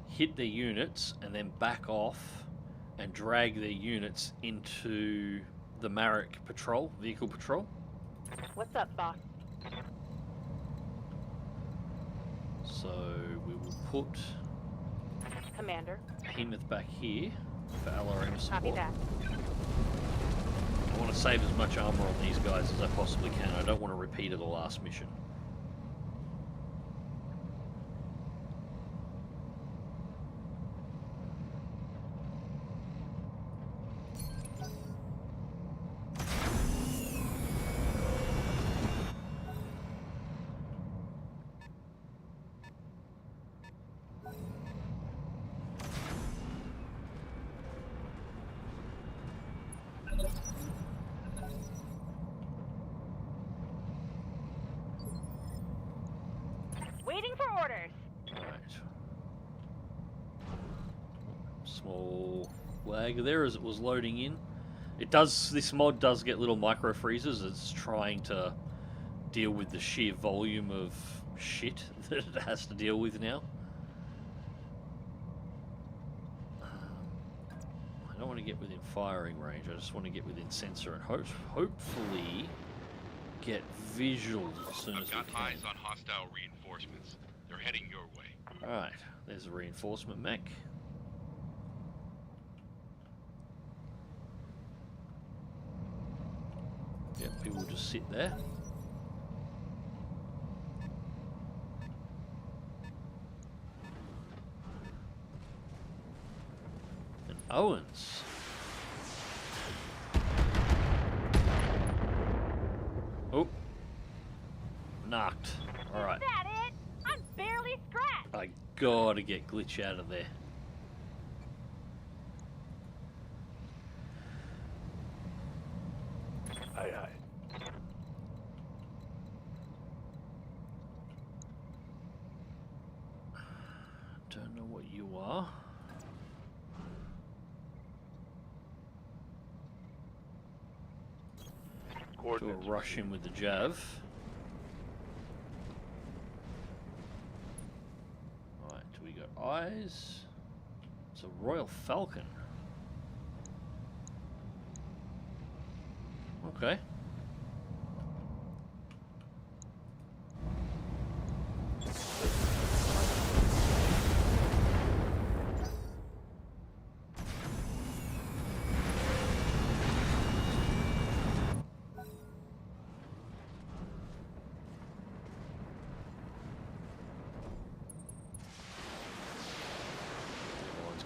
hit their units, and then back off and drag their units into the Marek patrol, vehicle patrol. What's up, boss? So we will put Commander. Hemoth back here for LRM support. Copy that. I want to save as much armor on these guys as I possibly can. I don't want to repeat of the last mission. Waiting for orders. Right. Small lag there as it was loading in. It does. This mod does get little micro freezes. It's trying to deal with the sheer volume of shit that it has to deal with now. I don't want to get within firing range. I just want to get within sensor and hopefully get visuals as soon as we can. I've got eyes on hostile reinforcements. They're heading your way. Alright, there's a reinforcement mech. Yep, we will just sit there. And Owens. Oh. Knocked. Alright. Is that it? I'm barely scratched. I gotta get Glitch out of there. Aye, aye. Don't know what you are. Do a rush in with the Jav. Alright, do we got eyes? It's a Royal Falcon. Okay.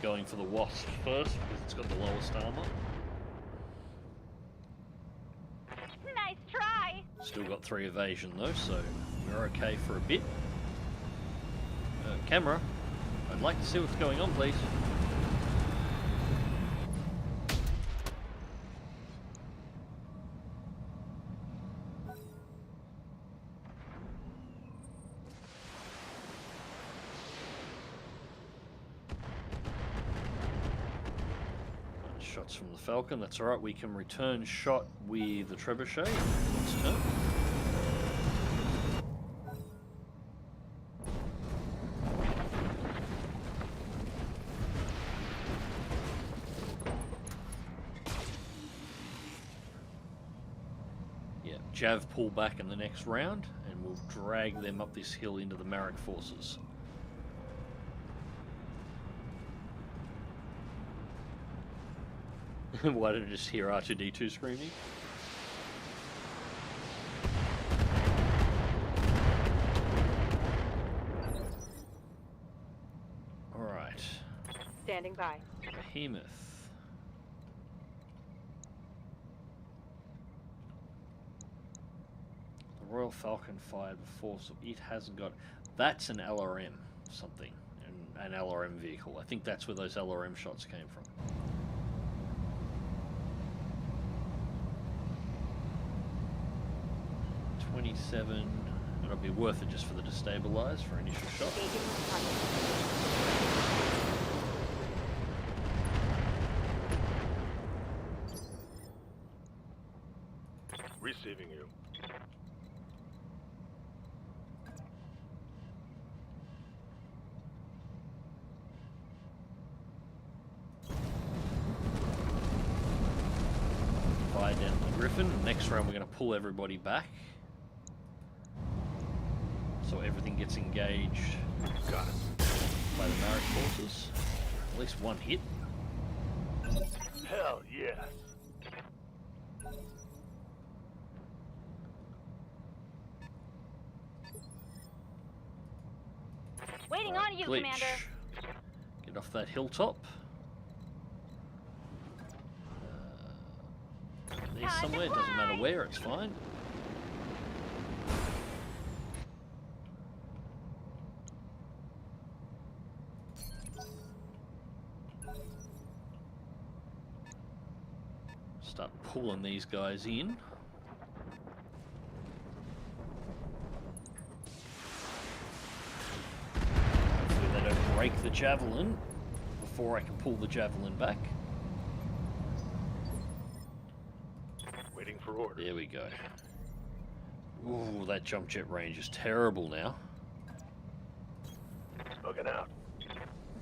Going for the Wasp first because it's got the lowest armor. Nice try. Still got 3 evasion though, so we're okay for a bit. Camera, I'd like to see what's going on, please. Shots from the Falcon, that's alright, we can return shot with the Trebuchet next turn. Yeah, Jav pull back in the next round and we'll drag them up this hill into the Marek forces. Why did I just hear R2-D2 screaming? Alright. Standing by. Behemoth. The Royal Falcon fired before, so it hasn't got... That's an LRM something. An LRM vehicle. I think that's where those LRM shots came from. 27. It'll be worth it just for the destabilize for initial shot. Receiving you. Fire down the Griffin. Next round we're going to pull everybody back. So everything gets engaged Got it. by the Marek forces. At least one hit. Hell yes. Waiting on you, Glitch. Commander. Get off that hilltop. There's somewhere, it doesn't matter where, it's fine. Start pulling these guys in. break the javelin before I can pull the javelin back. Waiting for orders. There we go. Ooh, that jump jet range is terrible now. Bugging out.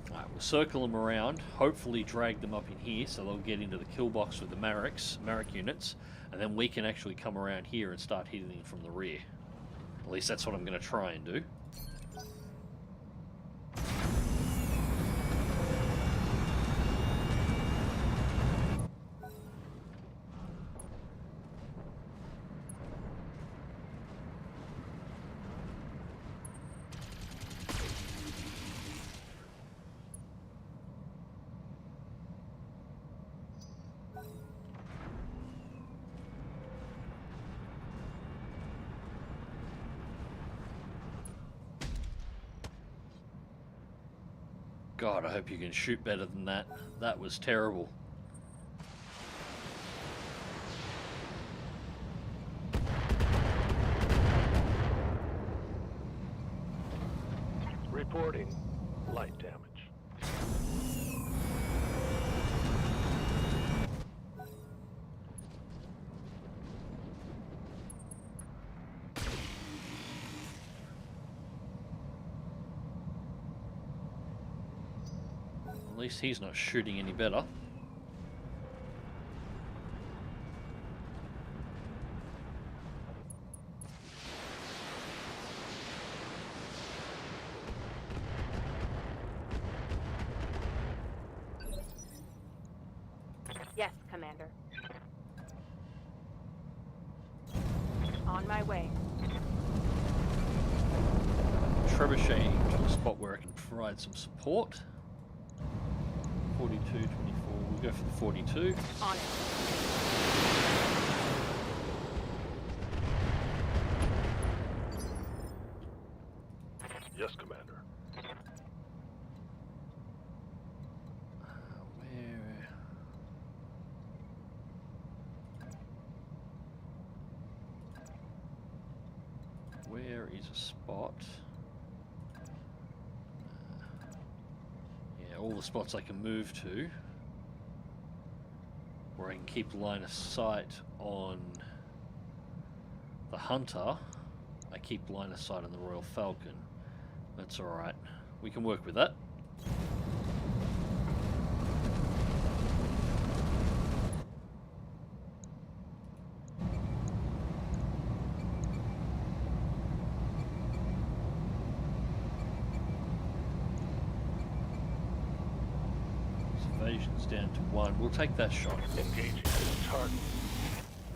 Alright, we'll circle them around, hopefully drag them up in here so they'll get into the kill box with the Marek units, and then we can actually come around here and start hitting them from the rear. At least that's what I'm going to try and do. God, I hope you can shoot better than that. That was terrible. Reporting light damage. At least he's not shooting any better. Yes, Commander. On my way. Trebuchet to a spot where I can provide some support. 42, 24, we'll go for the 42. On it. Yes, Commander. Where is a spot? All the spots I can move to where I can keep line of sight on the Hunter. I keep line of sight on the Royal Falcon. That's alright. We can work with that. Evasion's down to 1. We'll take that shot. Engaging the target.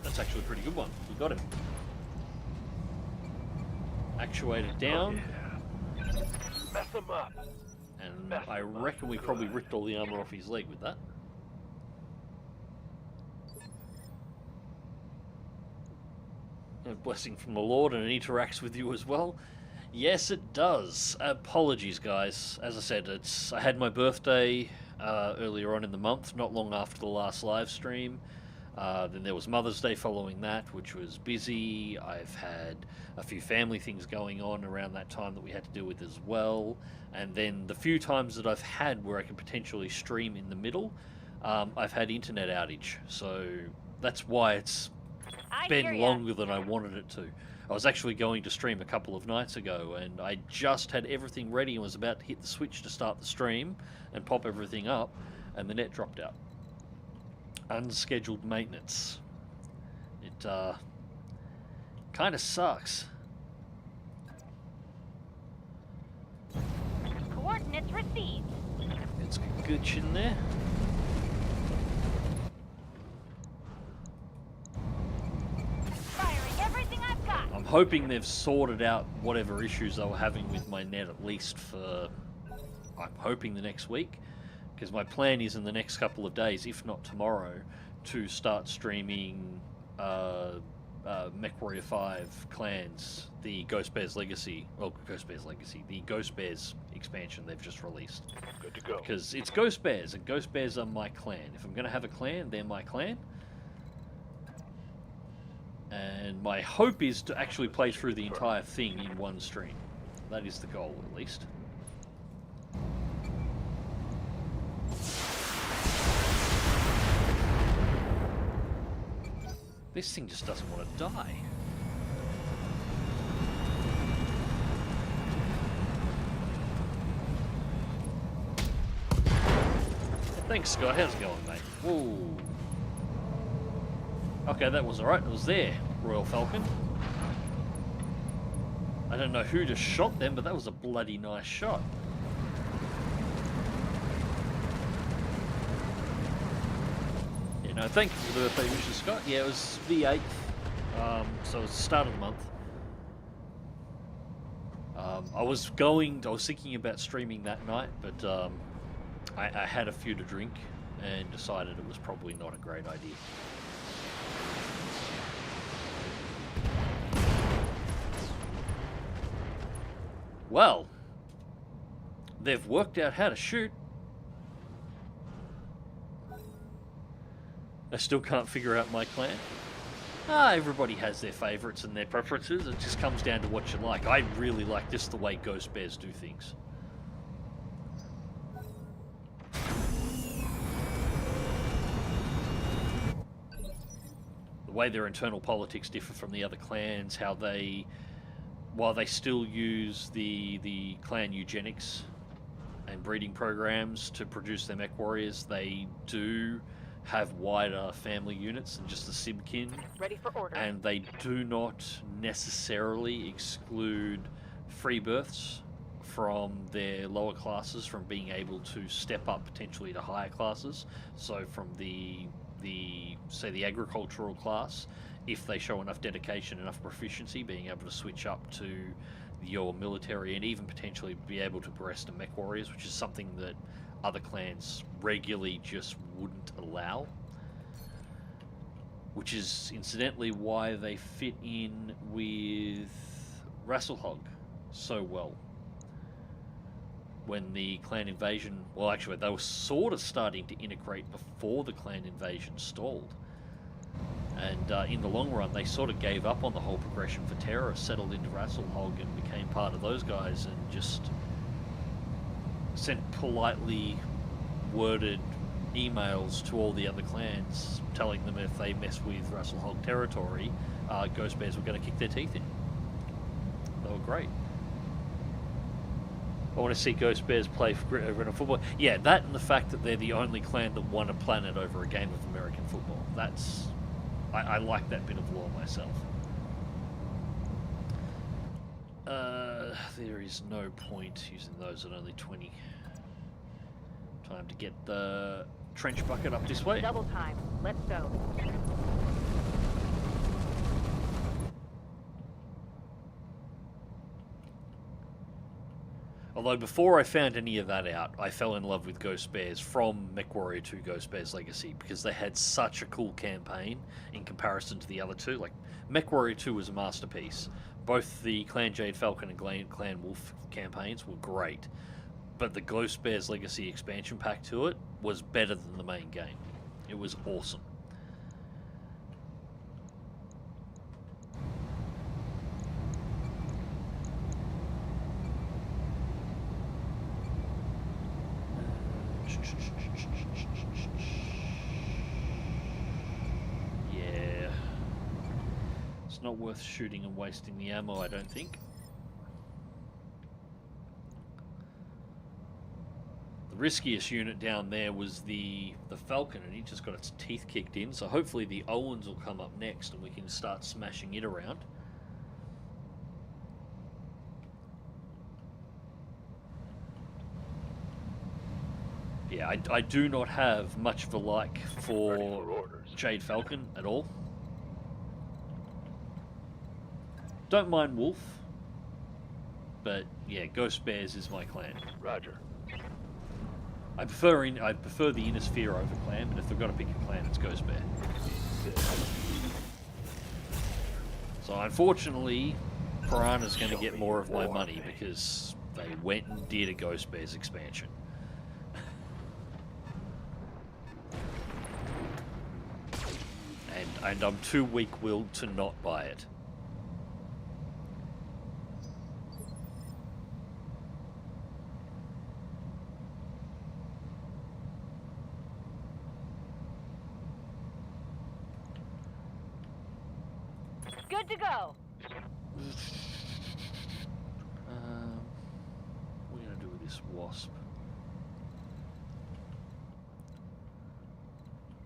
That's actually a pretty good one. We got him. Actuator down. Oh, yeah. Mess him up. And I reckon we probably ripped all the armor off his leg with that. A blessing from the Lord, and it interacts with you as well. Yes, it does. Apologies, guys. As I said, I had my birthday earlier on in the month, not long after the last live stream. Then there was Mother's Day following that, which was busy. I've had a few family things going on around that time that we had to deal with as well. And then the few times that I've had where I can potentially stream in the middle, I've had internet outage. So that's why it's been longer than I wanted it to. I was actually going to stream a couple of nights ago, and I just had everything ready and was about to hit the switch to start the stream and pop everything up, and the net dropped out. Unscheduled maintenance. It kind of sucks. Coordinates received. It's good in there. Firing everything I've got. I'm hoping they've sorted out whatever issues they were having with my net, at least for, I'm hoping, the next week. Because my plan is in the next couple of days, if not tomorrow, to start streaming MechWarrior 5 Clans, the Ghost Bears Legacy, the Ghost Bears expansion they've just released. Good to go. Because it's Ghost Bears, and Ghost Bears are my clan. If I'm going to have a clan, they're my clan. And my hope is to actually play through the entire thing in one stream. That is the goal, at least. This thing just doesn't want to die. Thanks, Scott. How's it going, mate? Whoa. Okay, that was alright. It was there, Royal Falcon. I don't know who just shot them, but that was a bloody nice shot. You know, thank you for the birthday wishes, Scott. Yeah, it was the 8th, so it was the start of the month. I was thinking about streaming that night, but I had a few to drink and decided it was probably not a great idea. Well, they've worked out how to shoot. I still can't figure out my clan. Everybody has their favourites and their preferences. It just comes down to what you like. I really like this, the way Ghost Bears do things. The way their internal politics differ from the other clans, how they, while they still use the clan eugenics and breeding programs to produce their mech warriors, they do have wider family units than just the Sibkin. Ready for order. And they do not necessarily exclude free births from their lower classes from being able to step up potentially to higher classes. So from the agricultural class, if they show enough dedication, enough proficiency, being able to switch up to your military and even potentially be able to progress to mech warriors, which is something that other clans regularly just wouldn't allow. Which is incidentally why they fit in with Rasselhog so well. When the clan invasion, well actually they were sort of starting to integrate before the clan invasion stalled. And in the long run they sort of gave up on the whole progression for Terror, settled into Rasselhog and became part of those guys and just sent politely worded emails to all the other clans telling them if they mess with Rasselhog territory, Ghost Bears were going to kick their teeth in. They were great. I want to see Ghost Bears play over in a football. Yeah, that and the fact that they're the only clan that won a planet over a game of American football. That's... I like that bit of lore myself. There is no point using those at only 20. Time to get the trench bucket up this way. Double time. Let's go. Although before I found any of that out, I fell in love with Ghost Bears from MechWarrior 2 Ghost Bears Legacy because they had such a cool campaign in comparison to the other two. Like, MechWarrior 2 was a masterpiece. Both the Clan Jade Falcon and Clan Wolf campaigns were great. But the Ghost Bears Legacy expansion pack to it was better than the main game. It was awesome. Yeah. It's not worth shooting and wasting the ammo, I don't think. The riskiest unit down there was the Falcon, and he just got its teeth kicked in, so hopefully the Owens will come up next and we can start smashing it around. Yeah, I do not have much of a like for Jade Falcon at all. Don't mind Wolf, but yeah, Ghost Bears is my clan. Roger. I prefer the Inner Sphere over clan, but if they've got to pick a clan, it's Ghost Bear. So unfortunately, Piranha's going to get more of my money because they went and did a Ghost Bears expansion. And I'm too weak-willed to not buy it. good to go. What are we going to do with this wasp?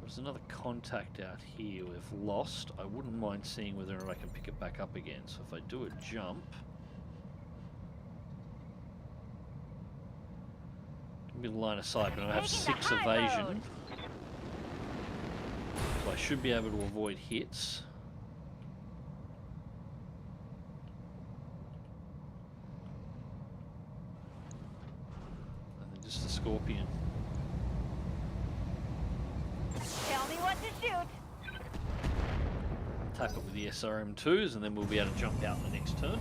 There's another contact out here we've lost. I wouldn't mind seeing whether or not I can pick it back up again. So if I do a jump... Give me the line of sight, but I have 6 evasion. So I should be able to avoid hits. And then just the Scorpion. Tell me what to shoot. Tap it with the SRM2s and then we'll be able to jump out in the next turn.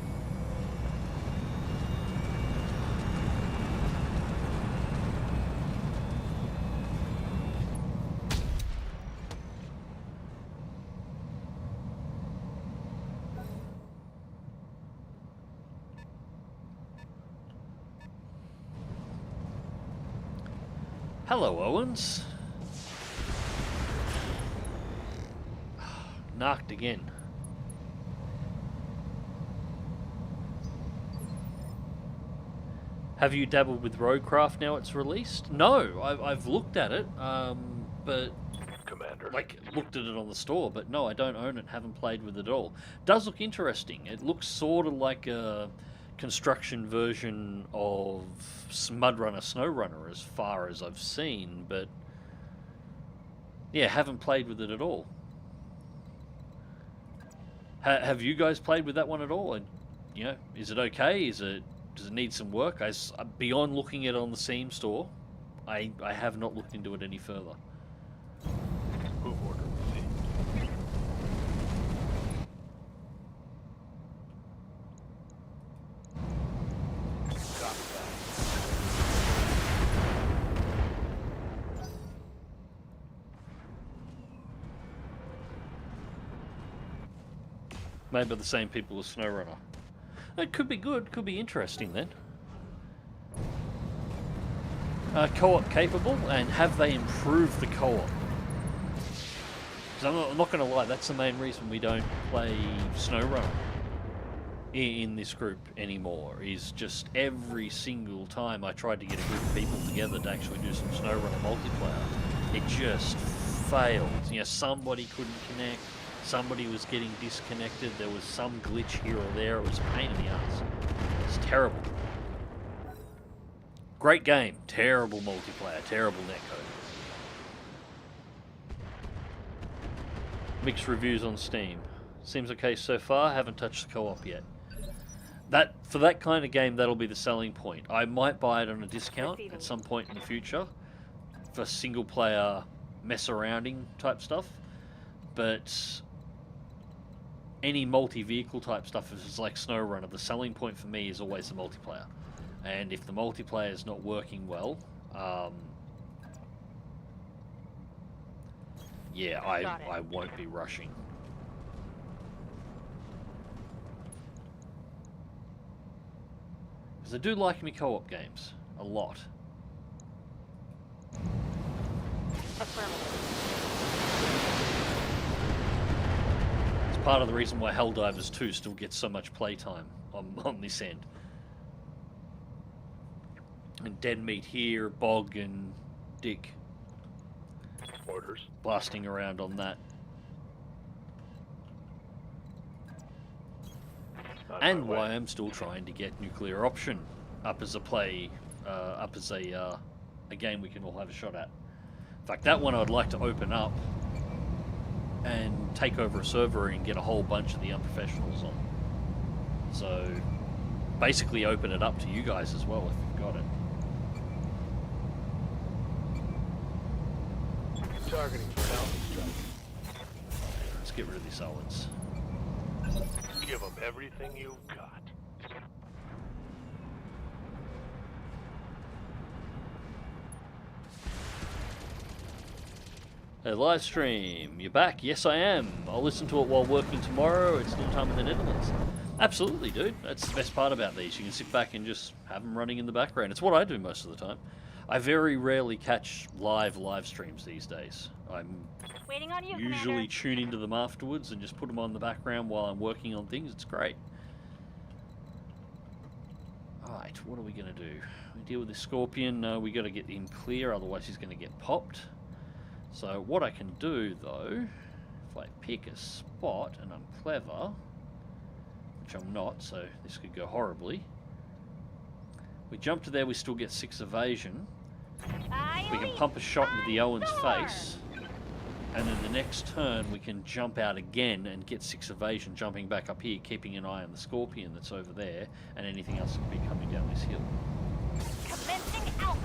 Hello, Owens. Knocked again. Have you dabbled with Roadcraft now it's released? No, I've looked at it, but... Commander. Like, looked at it on the store, but no, I don't own it, haven't played with it at all. Does look interesting. It looks sort of like a construction version of Mudrunner SnowRunner as far as I've seen, but yeah, haven't played with it at all. Have you guys played with that one at all? And you know, is it okay? Does it need some work? Beyond looking at it on the Steam store, I have not looked into it any further. Move order received. Copy that. Made by the same people as SnowRunner. It could be good, could be interesting then. Co-op capable, and have they improved the co-op? Because I'm not going to lie, that's the main reason we don't play SnowRunner in this group anymore, is just every single time I tried to get a group of people together to actually do some SnowRunner multiplayer, it just failed. You know, somebody couldn't connect, somebody was getting disconnected, there was some glitch here or there, it was a pain in the ass. It's terrible. Great game, terrible multiplayer, terrible netcode. Mixed reviews on Steam. Seems okay so far, haven't touched the co-op yet. For that kind of game, that'll be the selling point. I might buy it on a discount at some point in the future for single player mess arounding type stuff, but any multi-vehicle type stuff, if it's like SnowRunner, the selling point for me is always the multiplayer. And if the multiplayer is not working well, yeah, I won't be rushing. Because I do like me co-op games a lot. It's part of the reason why Helldivers 2 still gets so much playtime on this end. And Dead Meat here, Bog and Dick. Orders. Blasting around on that. And why I'm still trying to get Nuclear Option up as a game we can all have a shot at. In fact, that one I'd like to open up and take over a server and get a whole bunch of the unprofessionals on. So basically open it up to you guys as well if you've got it. Targeting for bounty strike. Let's get rid of these Owens. Give them everything you've got. Hey, live stream, you're back? Yes, I am. I'll listen to it while working tomorrow. It's still time in the Netherlands. Absolutely, dude. That's the best part about these. You can sit back and just have them running in the background. It's what I do most of the time. I very rarely catch live streams these days. I'm Waiting on you, usually Commander. tune into them afterwards and just put them on the background while I'm working on things. It's great. Alright, what are we going to do? We deal with the Scorpion. We got to get him clear, otherwise he's going to get popped. So what I can do, though, if I pick a spot and I'm clever, which I'm not, so this could go horribly. We jump to there, we still get 6 evasion. We can pump a shot into the Owen's face. And then the next turn we can jump out again and get 6 evasion, jumping back up here, keeping an eye on the Scorpion that's over there, and anything else that could be coming down this hill.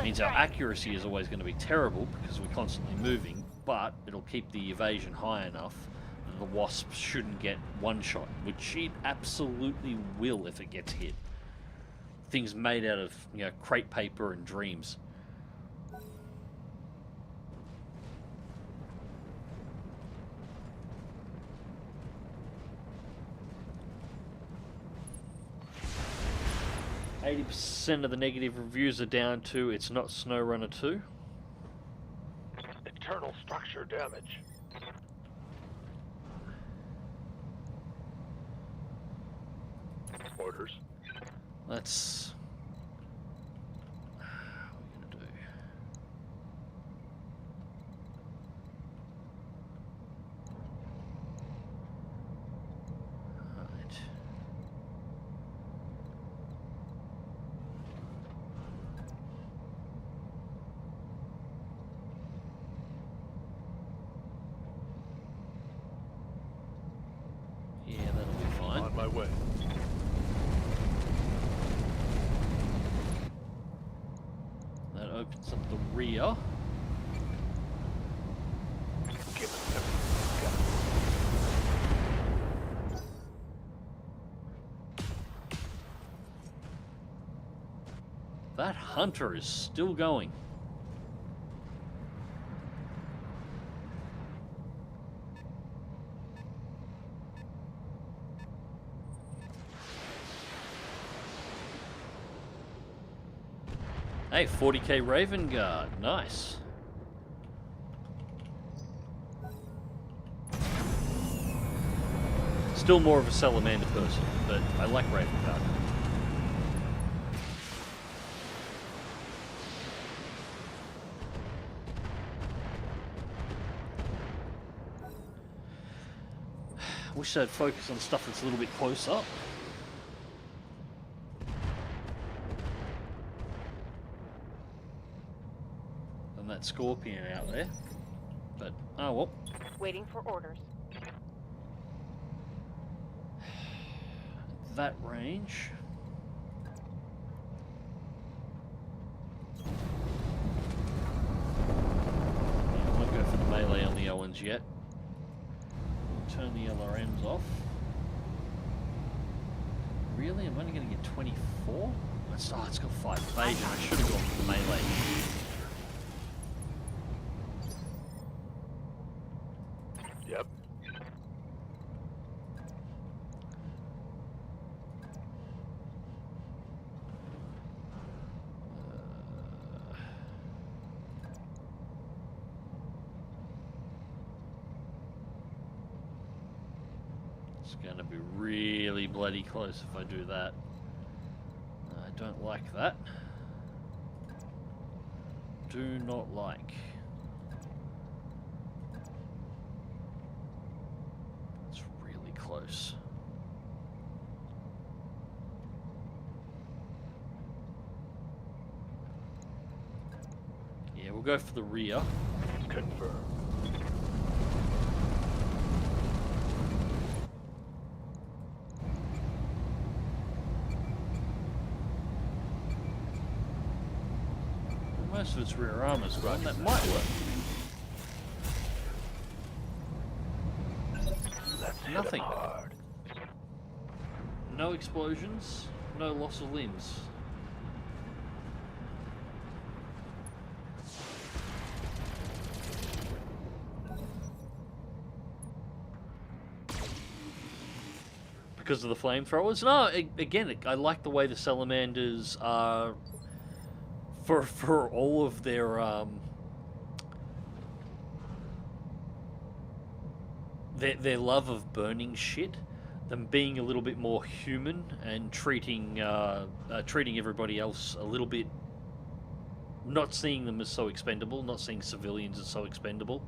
Means our accuracy is always going to be terrible because we're constantly moving, but it'll keep the evasion high enough that the Wasp shouldn't get one shot, which it absolutely will if it gets hit. Things made out of, you know, crepe paper and dreams. %, of the negative reviews are down to it's not SnowRunner 2. Internal structure damage. Orders. Let's... what are we going to do? Alright. Yeah, that'll be fine. On my way. That opens up the rear. Give us everything. That hunter is still going. Hey, 40k Raven Guard, nice. Still more of a Salamander person, but I like Raven Guard. Wish I'd focus on stuff that's a little bit closer. That Scorpion out there, but oh well. Waiting for orders. That range. I won't go for the melee on the Owens yet. Turn the LRMs off. Really? I'm only going to get 24? It's got 5 evasion. I should have gone for the melee. Yep. It's going to be really bloody close if I do that. I don't like that. Do not like. It's really close. Yeah, we'll go for the rear. Confirm. Most of its rear armor's gone. That might work. Let's hit 'em Nothing. hard. No explosions, no loss of limbs. Because of the flamethrowers? No, again, I like the way the salamanders are for all of their love of burning shit, them being a little bit more human and treating everybody else a little bit, not seeing them as so expendable, not seeing civilians as so expendable.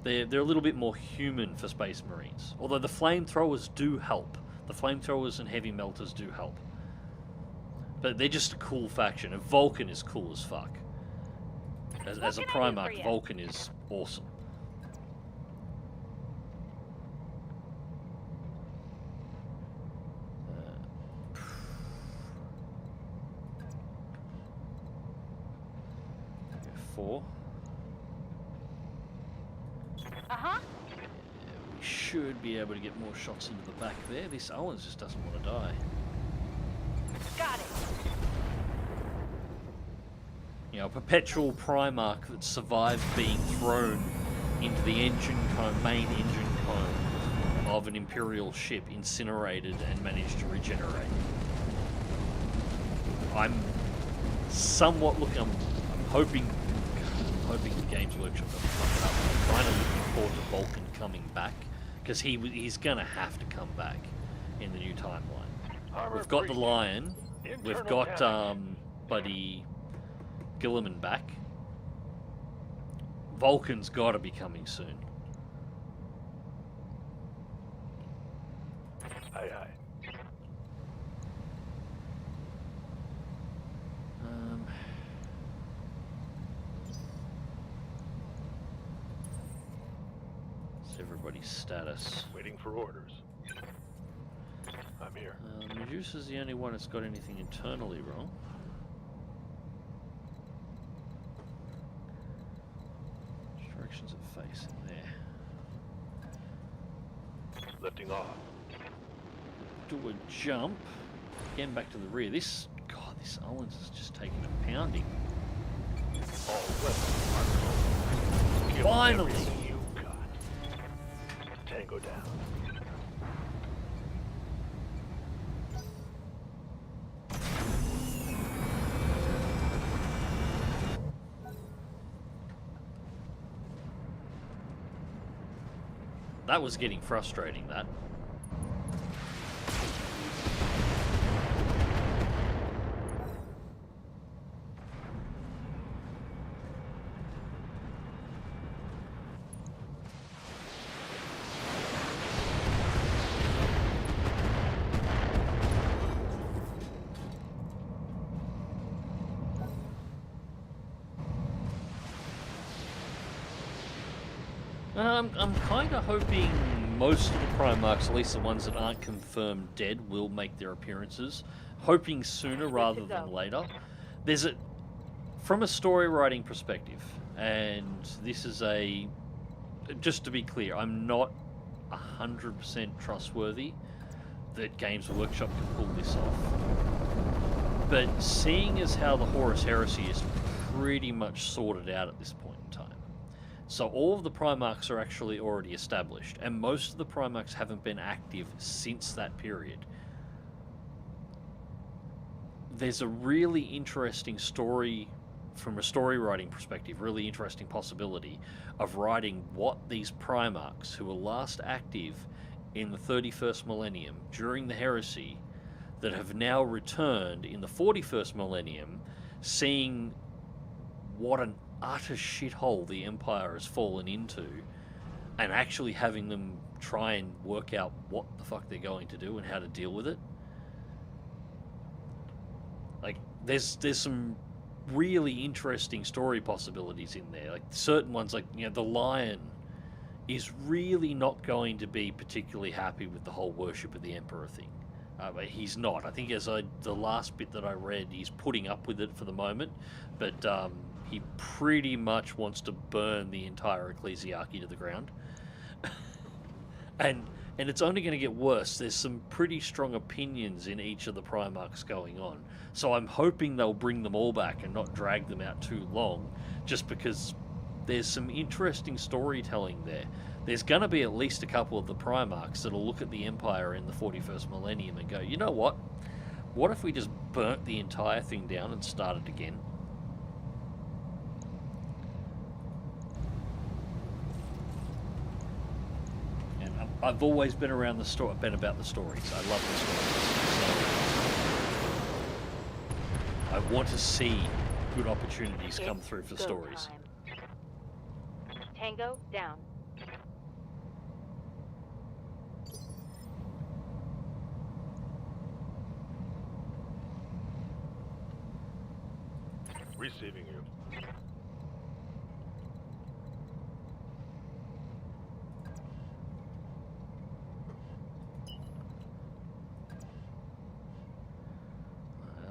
They're a little bit more human for Space Marines. Although the flamethrowers do help. The flamethrowers and heavy melters do help. But they're just a cool faction. And Vulcan is cool as fuck. As a Primarch, Vulcan is awesome. Four. Uh-huh. We should be able to get more shots into the back there. This Owens just doesn't want to die. Got it. You know, a perpetual Primarch that survived being thrown into the engine cone, main engine cone of an Imperial ship, incinerated, and managed to regenerate. I'm somewhat looking. I'm hoping the Games Workshop doesn't fuck it up. I'm kind of looking forward to Vulcan coming back, because he's gonna have to come back in the new timeline. We've got the Lion. We've got Buddy Gilliman back. Vulcan's got to be coming soon. Aye, aye. What's everybody's status? Waiting for orders. I'm here. Medusa's the only one that's got anything internally wrong. Directions of face in there. Lifting off. Do a jump. Again back to the rear. This Owens is just taking a pounding. All weapons. Finally! Everything you got. Tango down. That was getting frustrating, that. I'm kind of hoping most of the Primarchs, at least the ones that aren't confirmed dead, will make their appearances. Hoping sooner rather than later. From a story writing perspective, and this is just to be clear, I'm not 100% trustworthy that Games Workshop can pull this off. But seeing as how the Horus Heresy is pretty much sorted out at this point in time, so all of the Primarchs are actually already established, and most of the Primarchs haven't been active since that period. There's a really interesting story, from a story writing perspective, really interesting possibility of writing what these Primarchs, who were last active in the 31st millennium during the Heresy, that have now returned in the 41st millennium, seeing what an utter shithole the Empire has fallen into, and actually having them try and work out what the fuck they're going to do and how to deal with it. Like, there's some really interesting story possibilities in there. Like, certain ones, like, you know, the Lion is really not going to be particularly happy with the whole worship of the Emperor thing. He's not. I think the last bit that I read, he's putting up with it for the moment, but he pretty much wants to burn the entire ecclesiarchy to the ground. and it's only going to get worse. There's some pretty strong opinions in each of the Primarchs going on. So I'm hoping they'll bring them all back and not drag them out too long, just because there's some interesting storytelling there. There's going to be at least a couple of the Primarchs that'll look at the Empire in the 41st millennium and go, you know what? What if we just burnt the entire thing down and started again? I've always been around the story, been about the stories. I love the stories. So I want to see good opportunities come through for Go stories. time. Tango down. Receiving you.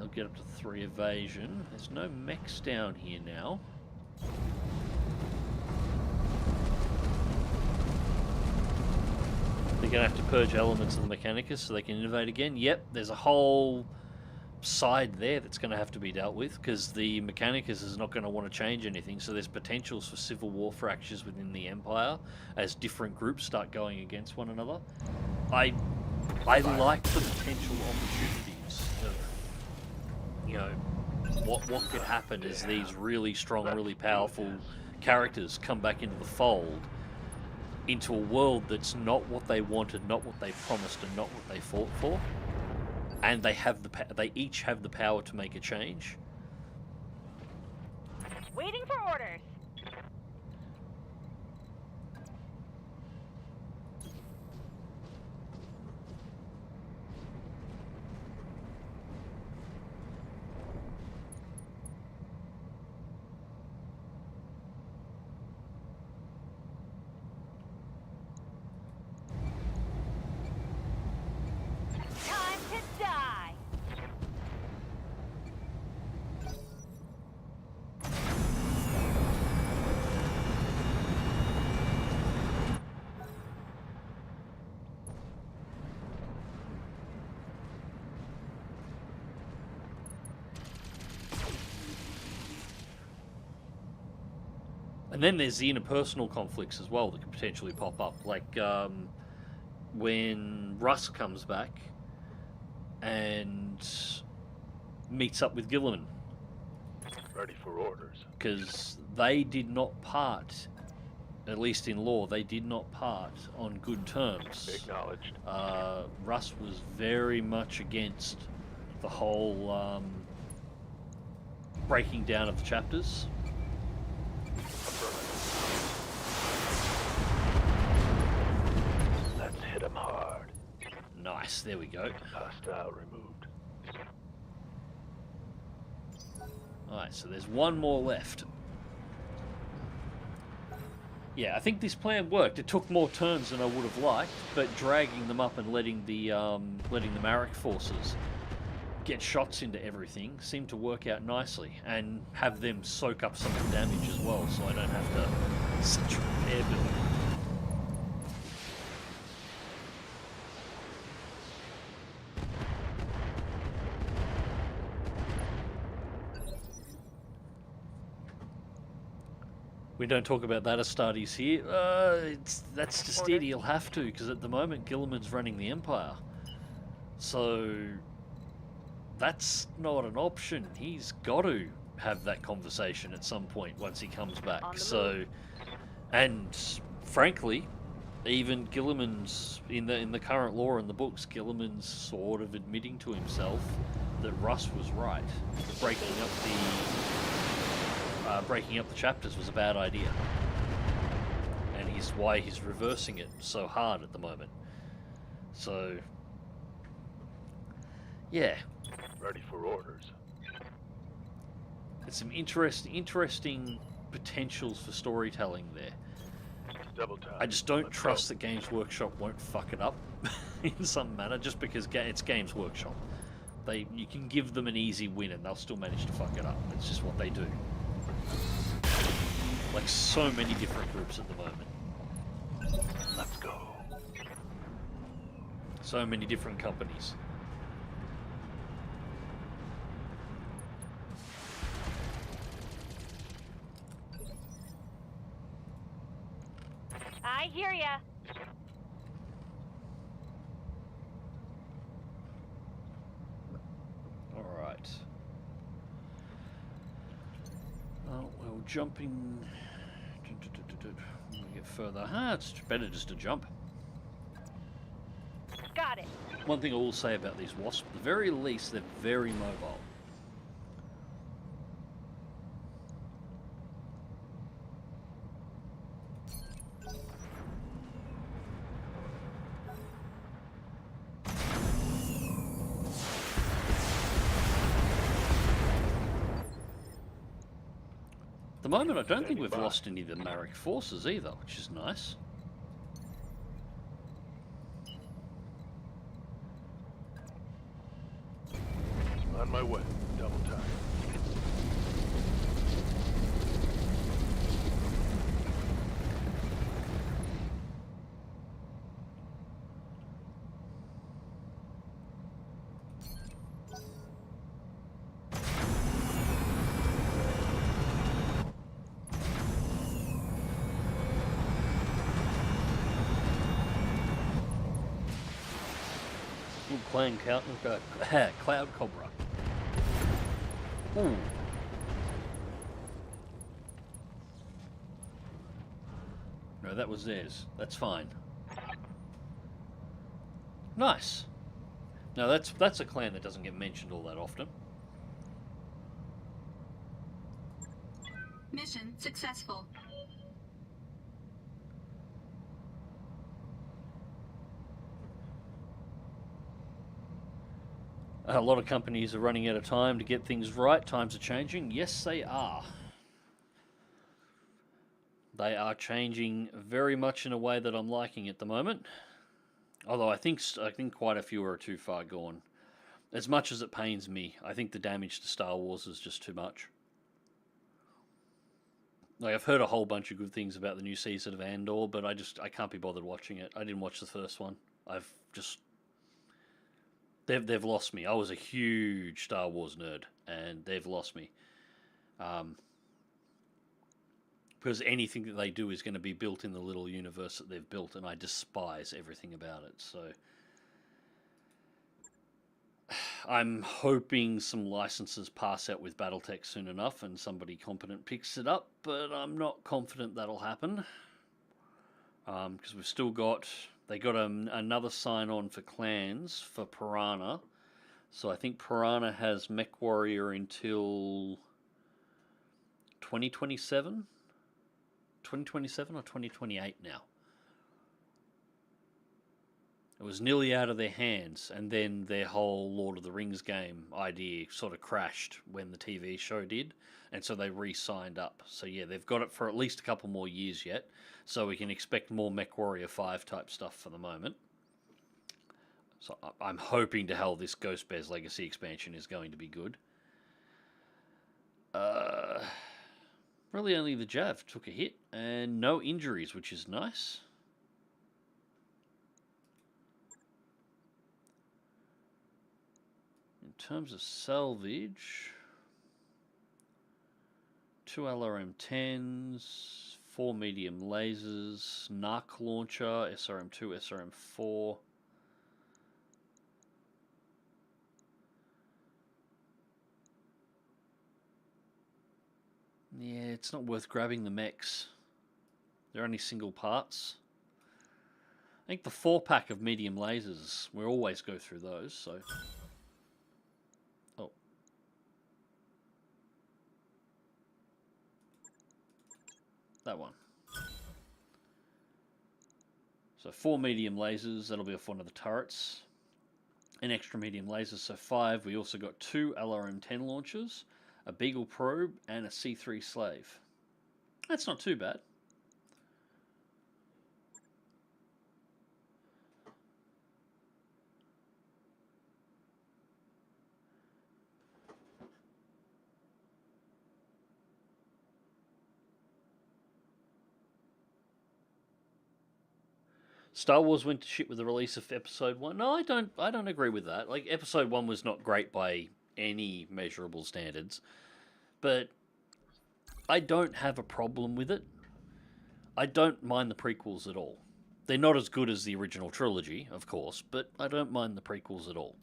I'll get up to 3 evasion. There's no mechs down here now. They're going to have to purge elements of the Mechanicus so they can innovate again. Yep, there's a whole side there that's going to have to be dealt with because the Mechanicus is not going to want to change anything, so there's potentials for civil war fractures within the Empire as different groups start going against one another. I like the potential opportunities of, you know, what could happen as these really strong, really powerful characters come back into the fold, into a world that's not what they wanted, not what they promised, and not what they fought for. And they each have the power to make a change. Waiting for orders. Time to die. And then there's the interpersonal conflicts as well that could potentially pop up. Like when Russ comes back and meets up with Gilliman. Ready for orders. Because they did not part, at least in law, they did not part on good terms. Acknowledged. Russ was very much against the whole breaking down of the chapters. Let's hit him hard. Nice, there we go. Hostile removed. Alright, so there's one more left. Yeah, I think this plan worked. It took more turns than I would have liked, but dragging them up and letting the Marek forces get shots into everything seemed to work out nicely, and have them soak up some of the damage as well, so I don't have to such repair build. We don't talk about that Astartes here. That's just it. He'll have to, because at the moment Gilliman's running the Empire. So that's not an option. He's got to have that conversation at some point once he comes back. So, and frankly, even Gilliman's in the current lore in the books, Gilliman's sort of admitting to himself that Russ was right. Breaking up the chapters was a bad idea, and why he's reversing it so hard at the moment. So, yeah. Ready for orders. There's some interesting potentials for storytelling there. Double time. I just don't trust that Games Workshop won't fuck it up in some manner, just because it's Games Workshop. You can give them an easy win and they'll still manage to fuck it up. It's just what they do. Like so many different groups at the moment. Let's go. So many different companies. I hear ya. All right. Oh, well, jumping. When we get further, it's better just to jump. Got it. One thing I will say about these Wasps, at the very least, they're very mobile. At the moment, I don't think we've lost any of the Marek forces either, which is nice. On my way. Double time. Playing Cloud Cobra. Ooh. No, that was theirs. That's fine. Nice. No, that's a clan that doesn't get mentioned all that often. Mission successful. A lot of companies are running out of time to get things right. Times are changing. Yes, they are. They are changing very much in a way that I'm liking at the moment. Although I think quite a few are too far gone. As much as it pains me, I think the damage to Star Wars is just too much. Like, I've heard a whole bunch of good things about the new season of Andor, but I can't be bothered watching it. I didn't watch the first one. They've lost me. I was a huge Star Wars nerd, and they've lost me. Because anything that they do is going to be built in the little universe that they've built, and I despise everything about it. So I'm hoping some licenses pass out with Battletech soon enough, and somebody competent picks it up, but I'm not confident that'll happen. Because we've still got... They got another sign-on for clans for Piranha. So I think Piranha has Mech Warrior until 2027? 2027 or 2028 now. It was nearly out of their hands, and then their whole Lord of the Rings game idea sort of crashed when the TV show did, and so they re-signed up. So yeah, they've got it for at least a couple more years yet, so we can expect more MechWarrior 5 type stuff for the moment. So I'm hoping to hell this Ghost Bears Legacy expansion is going to be good. Really only the Jav took a hit, and no injuries, which is nice. In terms of salvage, 2 LRM-10s, 4 medium lasers, NARC launcher, SRM-2, SRM-4. Yeah, it's not worth grabbing the mechs. They're only single parts. I think the 4-pack of medium lasers, we always go through those, so... Oh. That one. So 4 medium lasers, that'll be for one of the turrets. An extra medium lasers, so 5. We also got 2 LRM-10 launchers, a Beagle probe, and a C3 slave. That's not too bad. Star Wars went to shit with the release of Episode 1. No, I don't agree with that. Like, Episode 1 was not great by any measurable standards, but I don't have a problem with it. I don't mind the prequels at all. They're not as good as the original trilogy, of course, but I don't mind the prequels at all.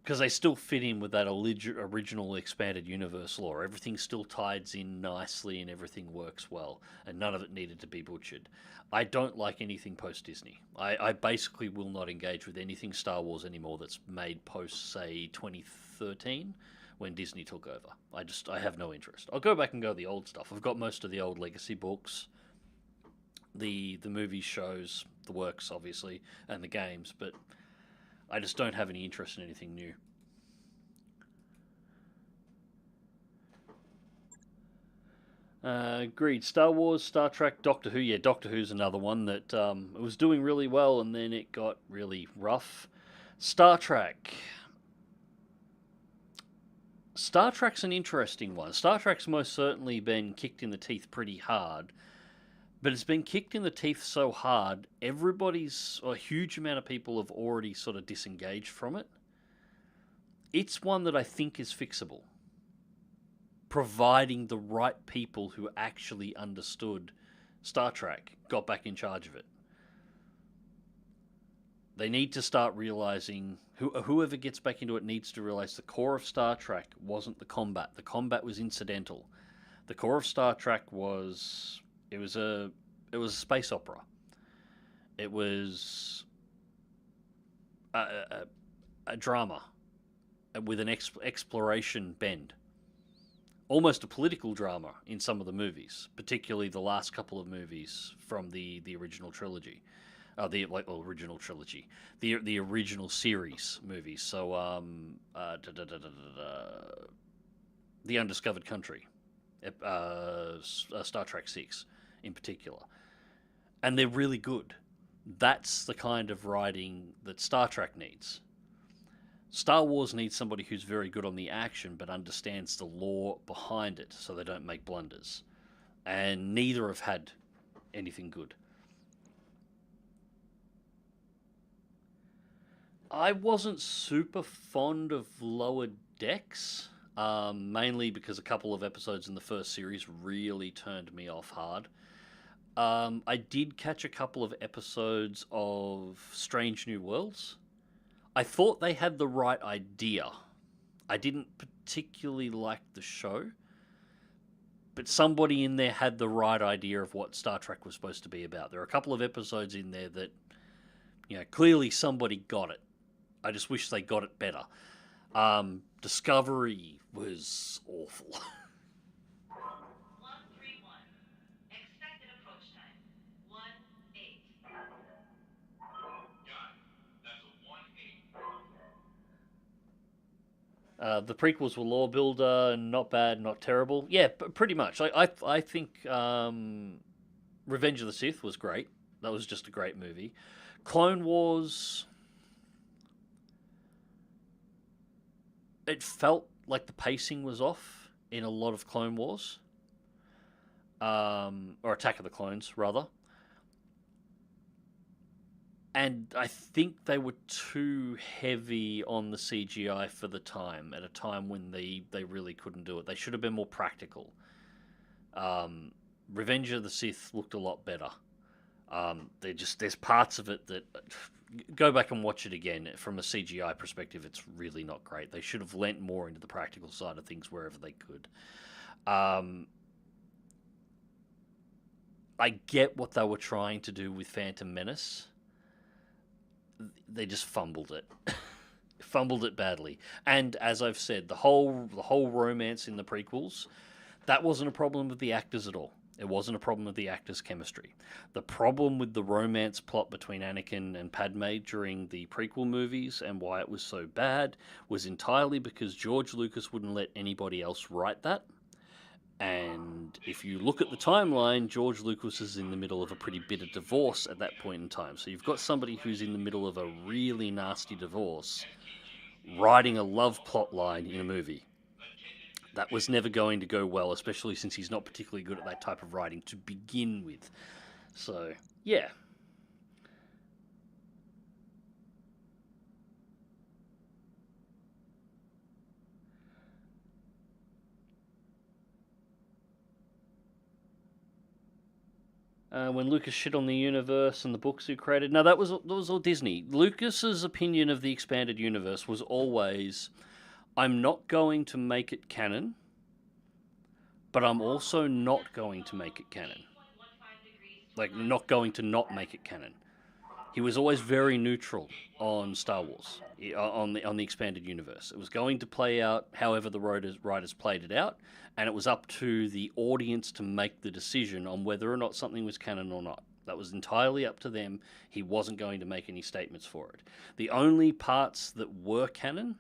because they still fit in with that original expanded universe lore. Everything still ties in nicely and everything works well, and none of it needed to be butchered. I don't like anything post-Disney. I basically will not engage with anything Star Wars anymore that's made post, say, 2013, when Disney took over. I have no interest. I'll go back and go the old stuff. I've got most of the old legacy books, the movies, shows, the works, obviously, and the games, but I just don't have any interest in anything new. Agreed. Star Wars, Star Trek, Doctor Who. Yeah, Doctor Who's another one that it was doing really well and then it got really rough. Star Trek. Star Trek's an interesting one. Star Trek's most certainly been kicked in the teeth pretty hard. But it's been kicked in the teeth so hard, a huge amount of people have already sort of disengaged from it. It's one that I think is fixable, providing the right people who actually understood Star Trek got back in charge of it. They need to start realizing, whoever gets back into it needs to realize the core of Star Trek wasn't the combat. The combat was incidental. The core of Star Trek was... It was a space opera. It was a drama with an exploration bend. Almost a political drama in some of the movies, particularly the last couple of movies from the original trilogy. The original series movies. So, The Undiscovered Country, Star Trek 6 in particular. And they're really good. That's the kind of writing that Star Trek needs. Star Wars needs somebody who's very good on the action but understands the lore behind it so they don't make blunders. And neither have had anything good. I wasn't super fond of Lower Decks, mainly because a couple of episodes in the first series really turned me off hard. I did catch a couple of episodes of Strange New Worlds. I thought they had the right idea. I didn't particularly like the show, but somebody in there had the right idea of what Star Trek was supposed to be about. There are a couple of episodes in there that, clearly somebody got it. I just wish they got it better. Discovery was awful. 131. Expected approach time. 1-8. Got it. That's a 1-8. The prequels were lore builder, not bad, not terrible. Yeah, pretty much. I think Revenge of the Sith was great. That was just a great movie. Clone Wars... It felt like the pacing was off in a lot of Clone Wars. Or Attack of the Clones, rather. And I think they were too heavy on the CGI for the time, at a time when they really couldn't do it. They should have been more practical. Revenge of the Sith looked a lot better. There's parts of it that... Go back and watch it again. From a CGI perspective, it's really not great. They should have lent more into the practical side of things wherever they could. I get what they were trying to do with Phantom Menace. They just fumbled it. Fumbled it badly. And as I've said, the whole romance in the prequels, that wasn't a problem with the actors at all. It wasn't a problem with the actors' chemistry. The problem with the romance plot between Anakin and Padme during the prequel movies and why it was so bad was entirely because George Lucas wouldn't let anybody else write that. And if you look at the timeline, George Lucas is in the middle of a pretty bitter divorce at that point in time. So you've got somebody who's in the middle of a really nasty divorce writing a love plot line in a movie. That was never going to go well, especially since he's not particularly good at that type of writing to begin with. So, yeah. when Lucas shit on the universe and the books he created. No, that was all Disney. Lucas's opinion of the expanded universe was always, I'm not going to make it canon, but I'm also not going to make it canon. Like, not going to not make it canon. He was always very neutral on Star Wars, on the expanded universe. It was going to play out however the writers played it out, and it was up to the audience to make the decision on whether or not something was canon or not. That was entirely up to them. He wasn't going to make any statements for it. The only parts that were canon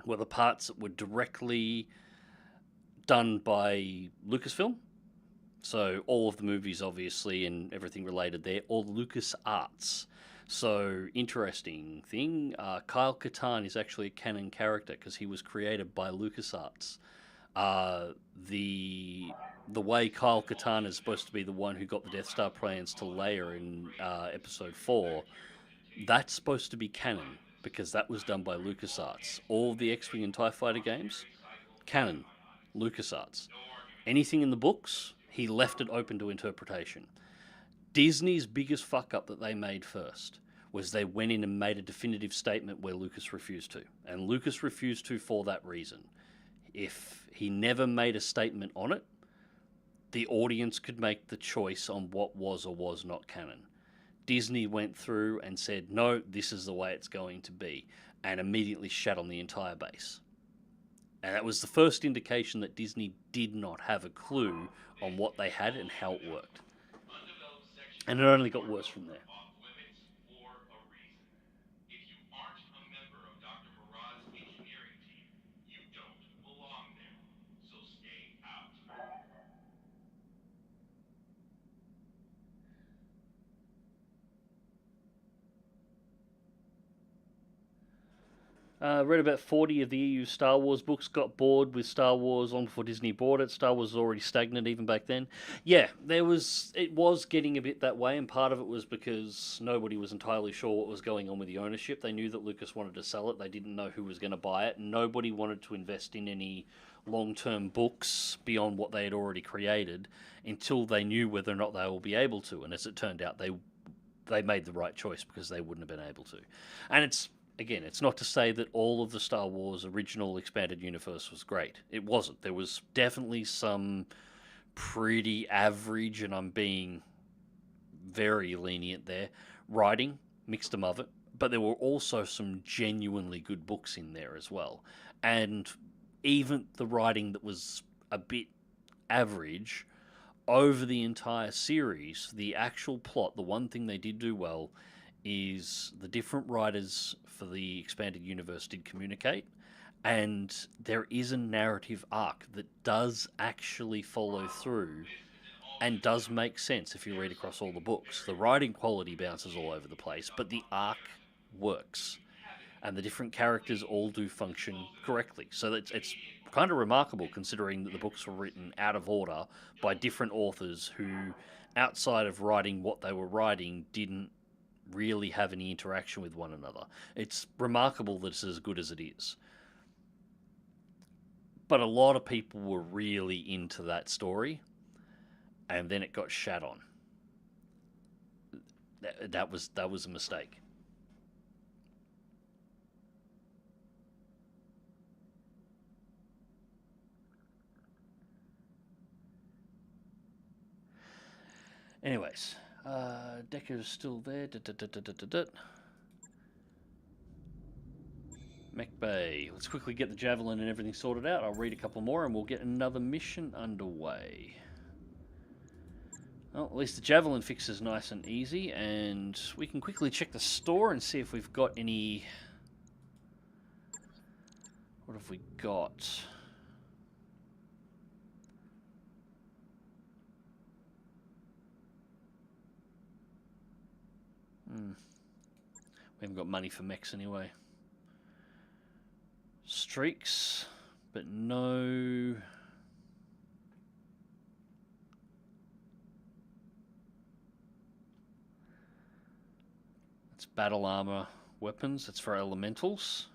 were the parts that were directly done by Lucasfilm. So all of the movies, obviously, and everything related there, all LucasArts. So, interesting thing, Kyle Katarn is actually a canon character because he was created by LucasArts. The way Kyle Katarn is supposed to be the one who got the Death Star plans to Leia in Episode 4, that's supposed to be canon because that was done by LucasArts. All of the X-Wing and TIE Fighter games, canon, LucasArts. Anything in the books, he left it open to interpretation. Disney's biggest fuck up that they made first was they went in and made a definitive statement where Lucas refused to. And Lucas refused to for that reason. If he never made a statement on it, the audience could make the choice on what was or was not canon. Disney went through and said, no, this is the way it's going to be, and immediately shat on the entire base. And that was the first indication that Disney did not have a clue on what they had and how it worked. And it only got worse from there. Read about 40 of the EU Star Wars books, got bored with Star Wars long before Disney bought it. Star Wars was already stagnant even back then. Yeah, it was getting a bit that way, and part of it was because nobody was entirely sure what was going on with the ownership. They knew that Lucas wanted to sell it. They didn't know who was going to buy it. Nobody wanted to invest in any long-term books beyond what they had already created until they knew whether or not they will be able to. And as it turned out, they made the right choice because they wouldn't have been able to. And it's not to say that all of the Star Wars original expanded universe was great. It wasn't. There was definitely some pretty average, and I'm being very lenient there, writing, mixed them of it, but there were also some genuinely good books in there as well. And even the writing that was a bit average, over the entire series, the actual plot, the one thing they did do well is the different writers for the expanded universe did communicate, and there is a narrative arc that does actually follow through and does make sense if you read across all the books. The writing quality bounces all over the place, but the arc works, and the different characters all do function correctly. So it's kind of remarkable considering that the books were written out of order by different authors who, outside of writing what they were writing, didn't really have any interaction with one another. It's remarkable that it's as good as it is. But a lot of people were really into that story, and then it got shat on. That was a mistake. Anyways, Decker's still there. Mech Bay. Let's quickly get the Javelin and everything sorted out. I'll read a couple more and we'll get another mission underway. Well, at least the Javelin fix is nice and easy, and we can quickly check the store and see if we've got any... What have we got? We haven't got money for mechs anyway. Streaks, but no... It's battle armor weapons. It's for elementals.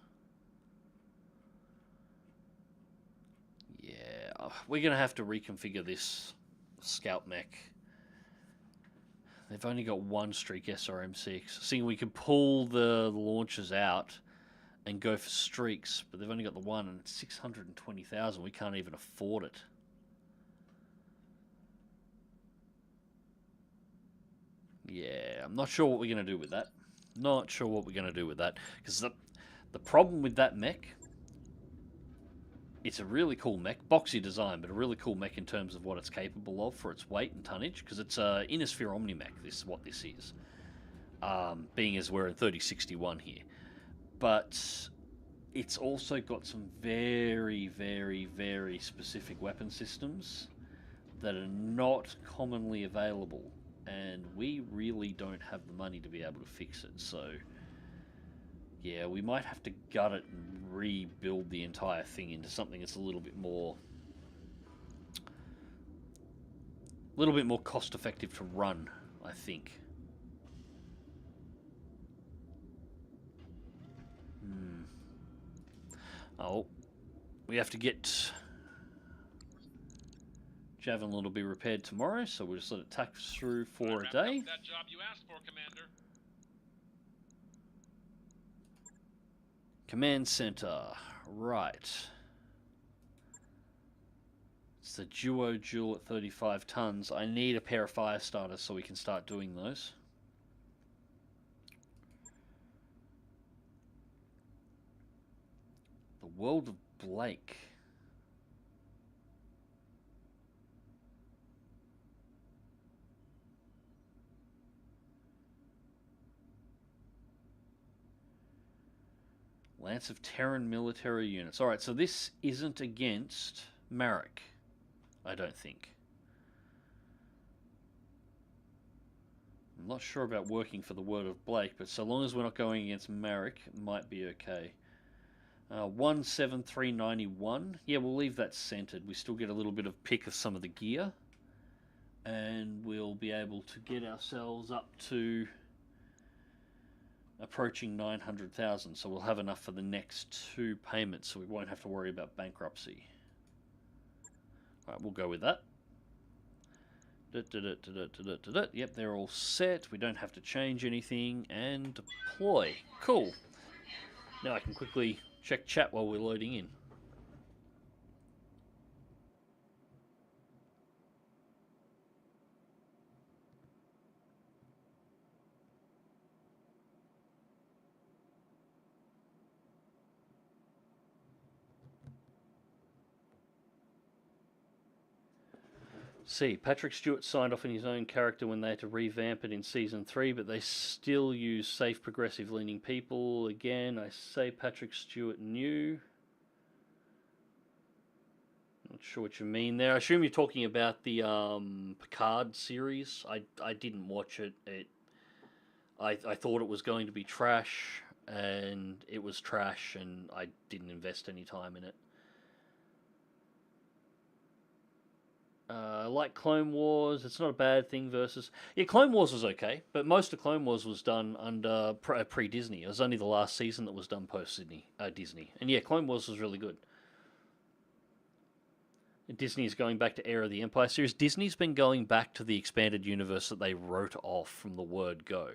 Yeah, we're going to have to reconfigure this scout mech. They've only got one Streak SRM6. Seeing we could pull the launchers out and go for Streaks, but they've only got the one, and it's 620,000. We can't even afford it. Yeah, I'm not sure what we're going to do with that. Not sure what we're going to do with that. Because the problem with that mech, it's a really cool mech. Boxy design, but a really cool mech in terms of what it's capable of for its weight and tonnage. Because it's a Innisphere Omni-mech, this is what this is. Being as we're in 3061 here. But it's also got some very, very, very specific weapon systems that are not commonly available. And we really don't have the money to be able to fix it. So, yeah, we might have to gut it and rebuild the entire thing into something that's a little bit more cost effective to run, I think. Oh, we have to get Javelin will be repaired tomorrow, so we'll just let it tack through for a day. That job you asked for, Commander. Command center, right. It's the Duo Duel at 35 tons. I need a pair of fire starters so we can start doing those. The World of Blake. Lance of Terran military units. Alright, so this isn't against Marek, I don't think. I'm not sure about working for the Word of Blake, but so long as we're not going against Marek, it might be okay. 17391. Yeah, we'll leave that centered. We still get a little bit of pick of some of the gear. And we'll be able to get ourselves up to approaching 900,000, so we'll have enough for the next 2 payments, so we won't have to worry about bankruptcy. Alright, we'll go with that. Yep, they're all set. We don't have to change anything. And deploy. Cool. Now I can quickly check chat while we're loading in. See, Patrick Stewart signed off in his own character when they had to revamp it in Season 3, but they still use safe, progressive-leaning people. Again, I say Patrick Stewart knew. Not sure what you mean there. I assume you're talking about the Picard series. I didn't watch it. I thought it was going to be trash, and it was trash, and I didn't invest any time in it. Like Clone Wars, it's not a bad thing versus... Yeah, Clone Wars was okay, but most of Clone Wars was done under pre-Disney. It was only the last season that was done post-Disney. And yeah, Clone Wars was really good. Disney is going back to Heir of the Empire series. Disney's been going back to the expanded universe that they wrote off from the word go.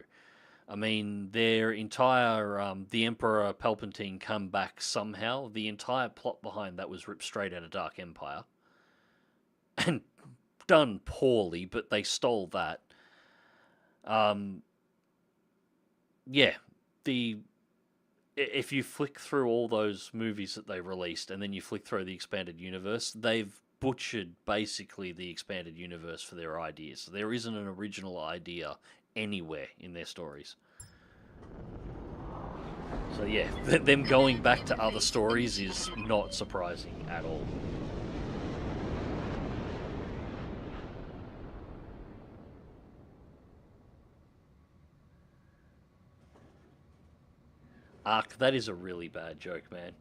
I mean, their entire The Emperor Palpatine come back somehow. The entire plot behind that was ripped straight out of Dark Empire. And done poorly, but they stole that. Yeah, if you flick through all those movies that they released, and then you flick through the expanded universe, they've butchered basically the expanded universe for their ideas. There isn't an original idea anywhere in their stories. So yeah, them going back to other stories is not surprising at all. Ark, that is a really bad joke, man.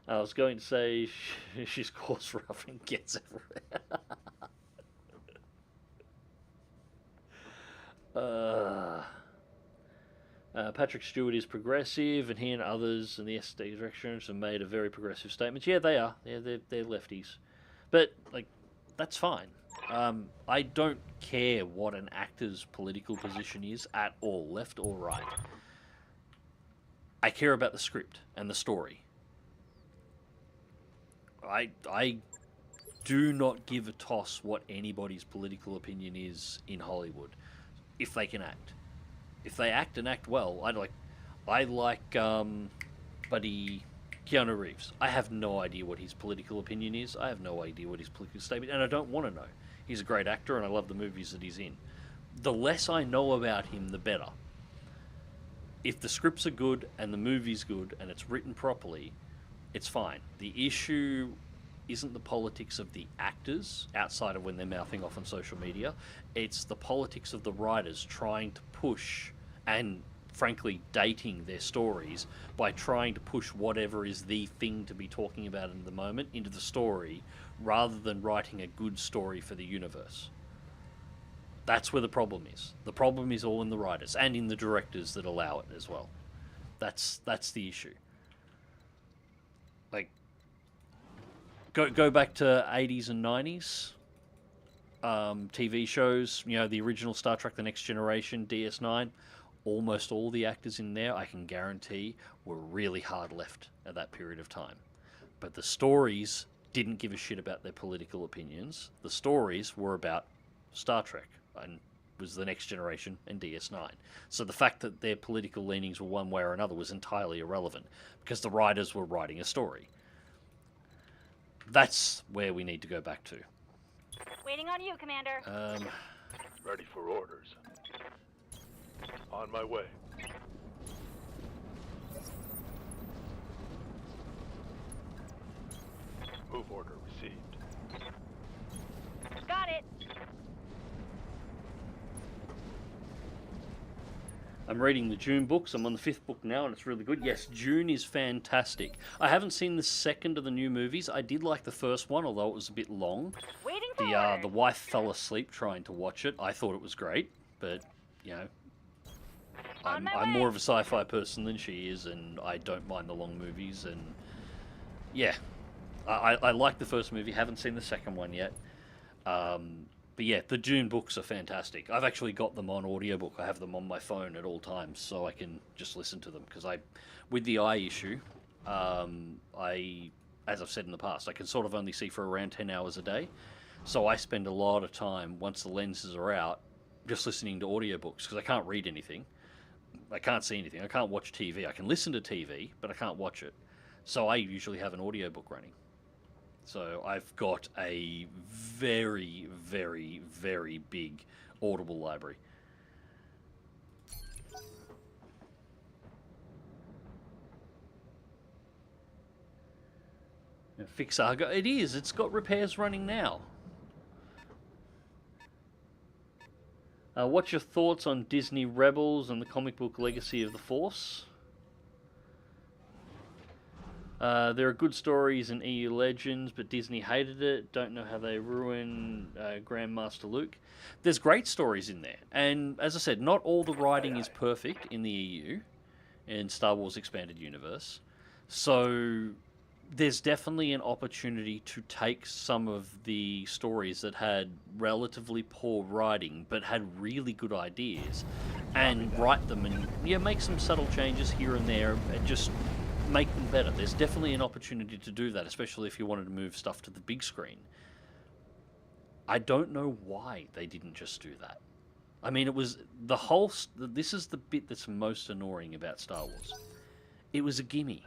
I was going to say she's coarse, rough, and gets everywhere. Patrick Stewart is progressive, and he and others in the SSD directions have made a very progressive statement. Yeah, they are. They're lefties. But, like, that's fine. I don't care what an actor's political position is at all, left or right. I care about the script and the story. I do not give a toss what anybody's political opinion is in Hollywood, if they can act. If they act and act well, I like buddy Keanu Reeves. I have no idea what his political opinion is. I have no idea what his political statement, and I don't want to know. He's a great actor, and I love the movies that he's in. The less I know about him, the better. If the scripts are good and the movie's good and it's written properly, it's fine. The issue isn't the politics of the actors outside of when they're mouthing off on social media. It's the politics of the writers trying to push and, frankly, dating their stories by trying to push whatever is the thing to be talking about in the moment into the story rather than writing a good story for the universe. That's where the problem is. The problem is all in the writers and in the directors that allow it as well. That's the issue. Like, go back to 80s and 90s. TV shows, you know, the original Star Trek The Next Generation, DS9, almost all the actors in there, I can guarantee, were really hard left at that period of time. But the stories didn't give a shit about their political opinions. The stories were about Star Trek and was The Next Generation and DS9. So the fact that their political leanings were one way or another was entirely irrelevant because the writers were writing a story. That's where we need to go back to. Waiting on you, Commander. Ready for orders. On my way. Move order received. Got it. I'm reading the June books. I'm on the 5th book now, and it's really good. Yes, June is fantastic. I haven't seen the second of the new movies. I did like the first one, although it was a bit long. Waiting for The wife fell asleep trying to watch it. I thought it was great, but, you know, I'm more of a sci-fi person than she is, and I don't mind the long movies, and yeah. I like the first movie. Haven't seen the second one yet. But yeah, the Dune books are fantastic. I've actually got them on audiobook. I have them on my phone at all times, so I can just listen to them. Because with the eye issue, as I've said in the past, I can sort of only see for around 10 hours a day. So I spend a lot of time, once the lenses are out, just listening to audiobooks. Because I can't read anything. I can't see anything. I can't watch TV. I can listen to TV, but I can't watch it. So I usually have an audiobook running. So I've got a very, very, very big Audible library. And Fixargo, it is. It's got repairs running now. What's your thoughts on Disney Rebels and the comic book Legacy of the Force? There are good stories in EU Legends, but Disney hated it. Don't know how they ruin Grandmaster Luke. There's great stories in there. And as I said, not all the writing is perfect in the EU, in Star Wars Expanded Universe. So there's definitely an opportunity to take some of the stories that had relatively poor writing, but had really good ideas, and write them and make some subtle changes here and there, and just make them better. There's definitely an opportunity to do that, especially if you wanted to move stuff to the big screen. I don't know why they didn't just do that. I mean, it was the whole... This is the bit that's most annoying about Star Wars. It was a gimme.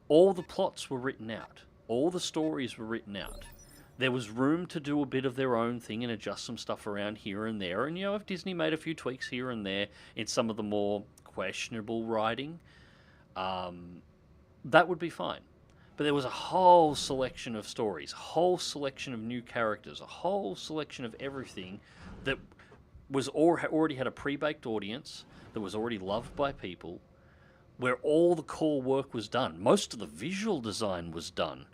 All the plots were written out. All the stories were written out. There was room to do a bit of their own thing and adjust some stuff around here and there. And, if Disney made a few tweaks here and there in some of the more questionable writing, that would be fine. But there was a whole selection of stories, a whole selection of new characters, a whole selection of everything that was already had a pre-baked audience, that was already loved by people, where all the core work was done. Most of the visual design was done.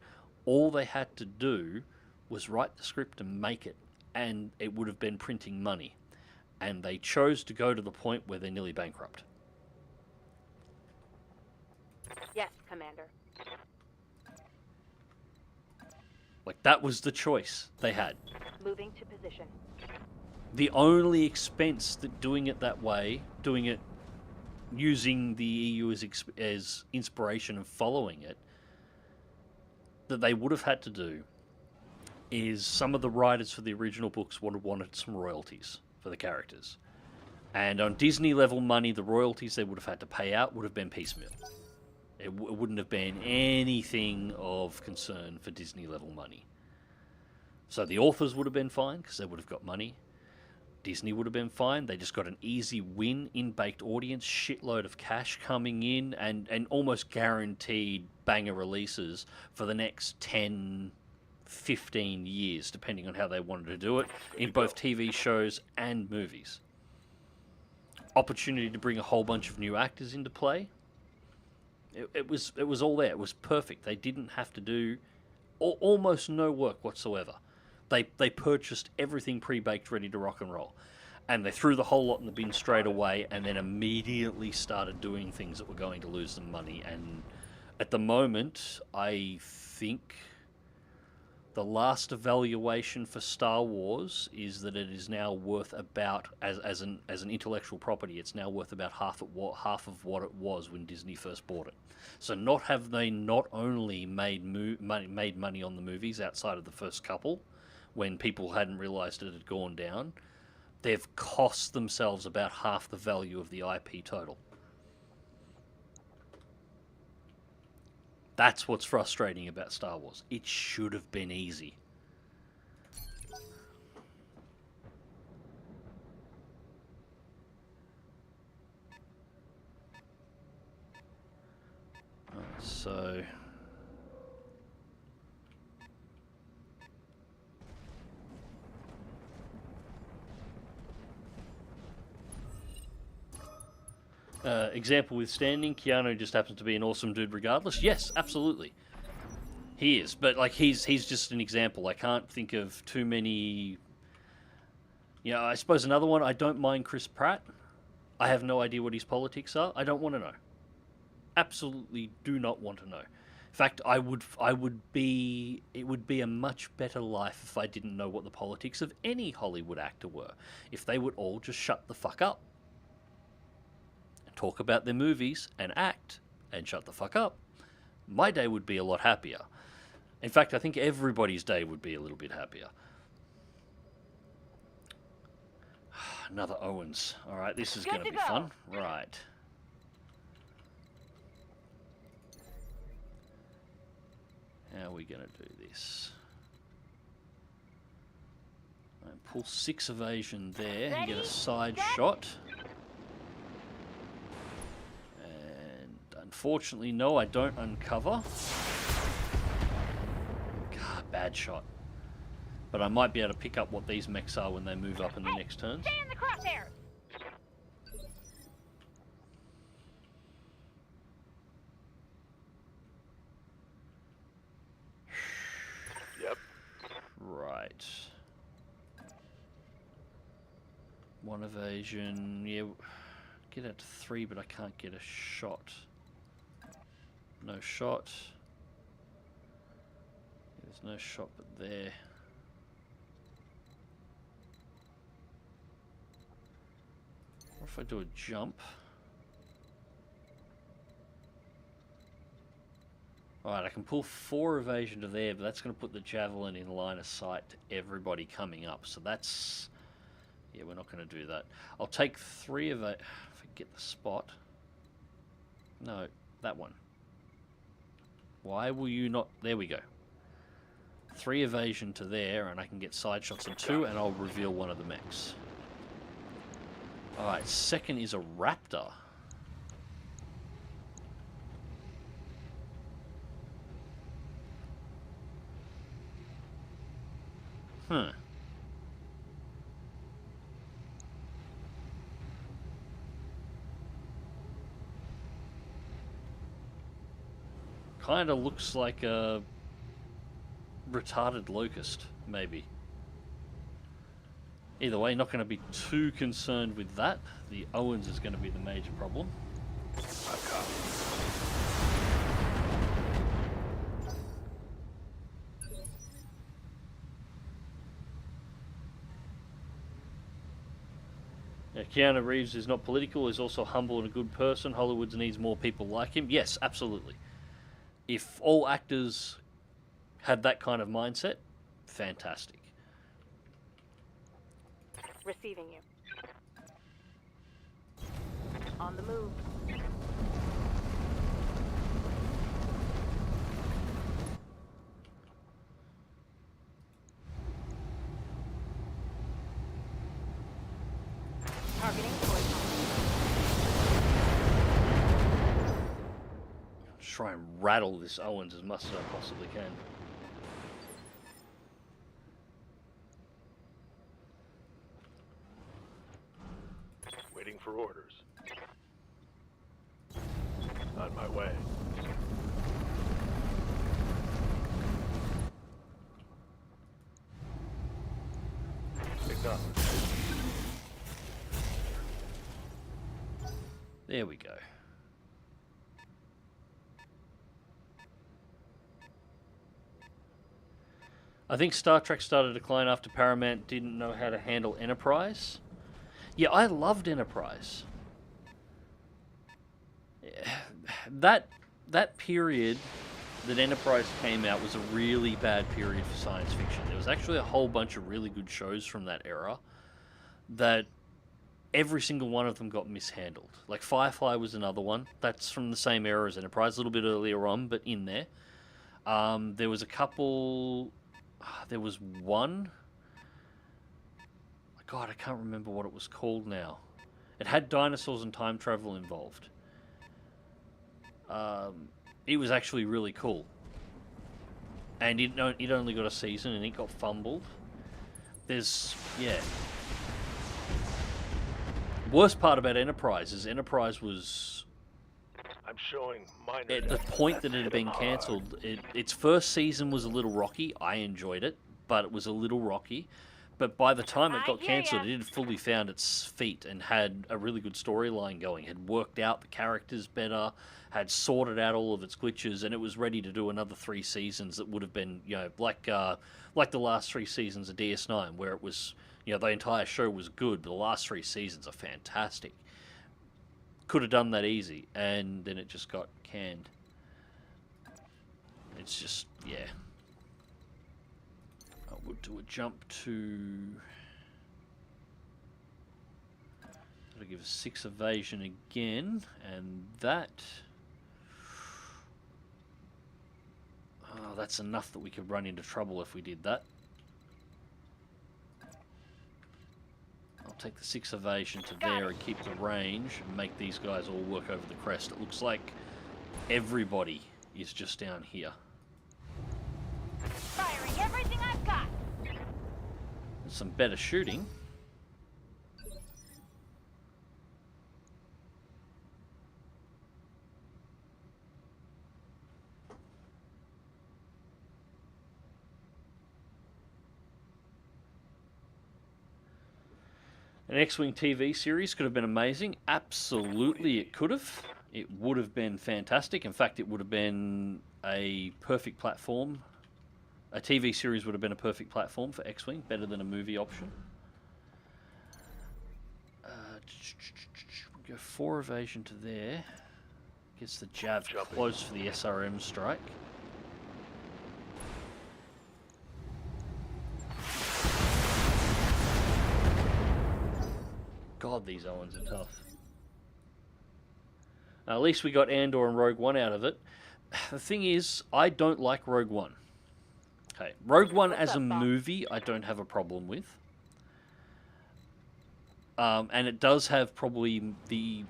All they had to do was write the script and make it, and it would have been printing money. And they chose to go to the point where they're nearly bankrupt. Yes, Commander. Like, that was the choice they had. Moving to position. The only expense that doing it that way, doing it using the EU as inspiration and following it, that they would have had to do is some of the writers for the original books would have wanted some royalties for the characters. And on Disney level money, the royalties they would have had to pay out would have been piecemeal. It wouldn't have been anything of concern for Disney level money. So the authors would have been fine because they would have got money. Disney would have been fine. They just got an easy win, in-baked audience, shitload of cash coming in, and almost guaranteed banger releases for the next 10, 15 years, depending on how they wanted to do it, in both TV shows and movies. Opportunity to bring a whole bunch of new actors into play. It was all there. It was perfect. They didn't have to do almost no work whatsoever. They purchased everything pre-baked, ready to rock and roll. And they threw the whole lot in the bin straight away and then immediately started doing things that were going to lose them money. And at the moment, I think the last evaluation for Star Wars is that it is now worth about, as an intellectual property, it's now worth about half of what it was when Disney first bought it. So they not only made money on the movies outside of the first couple, when people hadn't realised it had gone down, they've cost themselves about half the value of the IP total. That's what's frustrating about Star Wars. It should have been easy. So... example withstanding, Keanu just happens to be an awesome dude regardless. Yes, absolutely. He is. But, like, he's just an example. I can't think of too many... I suppose another one, I don't mind Chris Pratt. I have no idea what his politics are. I don't want to know. Absolutely do not want to know. In fact, it would be a much better life if I didn't know what the politics of any Hollywood actor were. If they would all just shut the fuck up. Talk about their movies and act and shut the fuck up. My day would be a lot happier. In fact, I think everybody's day would be a little bit happier. Another Owens. All right, this is going to be fun. Right. How are we going to do this? Pull 6 evasion there and get a side shot. Unfortunately, no, I don't uncover. God, bad shot. But I might be able to pick up what these mechs are when they move up in the next turns. Stay in the crosshairs! Yep. Right. 1 evasion. Yeah, get out to 3, but I can't get a shot. No shot. There's no shot but there. What if I do a jump? Alright, I can pull 4 evasion to there, but that's going to put the javelin in line of sight to everybody coming up. So that's... yeah, we're not going to do that. I'll take 3 evasion... forget the spot. No, that one. Why will you not... there we go. 3 evasion to there, and I can get side shots on 2, and I'll reveal one of the mechs. Alright, second is a Raptor. Huh. Kind of looks like a retarded locust, maybe. Either way, not going to be too concerned with that. The Owens is going to be the major problem. Yeah, Keanu Reeves is not political, is also humble and a good person. Hollywood needs more people like him. Yes, absolutely. If all actors had that kind of mindset, fantastic. Receiving you. On the move. Targeting horizontal. Try and rattle this Owens as much as I possibly can. Waiting for orders. On my way. Acknowledged. There we go. I think Star Trek started to decline after Paramount didn't know how to handle Enterprise. Yeah, I loved Enterprise. That period that Enterprise came out was a really bad period for science fiction. There was actually a whole bunch of really good shows from that era that every single one of them got mishandled. Like Firefly was another one. That's from the same era as Enterprise, a little bit earlier on, but in there. There was a couple... There was one... God, I can't remember what it was called now. It had dinosaurs and time travel involved. It was actually really cool. And it only got a season and it got fumbled. Yeah. Worst part about Enterprise is Enterprise was... I'm showing minor... At the point that it had been cancelled, its first season was a little rocky. I enjoyed it, but it was a little rocky. But by the time it got cancelled, it had fully found its feet and had a really good storyline going. It had worked out the characters better, had sorted out all of its glitches, and it was ready to do another 3 seasons that would have been, like the last 3 seasons of DS9, where it was, the entire show was good, but the last 3 seasons are fantastic. Could have done that easy, and then it just got canned. It's just, yeah. I would do a jump to... Gotta give a 6 evasion again, and that... Oh, that's enough that we could run into trouble if we did that. I'll take the 6 evasion to there and keep the range and make these guys all work over the crest. It looks like everybody is just down here. Firing everything I've got. Some better shooting. An X-Wing TV series could have been amazing. Absolutely it could have. It would have been fantastic. In fact, it would have been a perfect platform. A TV series would have been a perfect platform for X-Wing, better than a movie option. We'll go 4 evasion to there. Gets the jab close for the SRM strike. God, these Owens are tough. At least we got Andor and Rogue One out of it. The thing is, I don't like Rogue One. Okay, Rogue One as a movie, I don't have a problem with. And it does have probably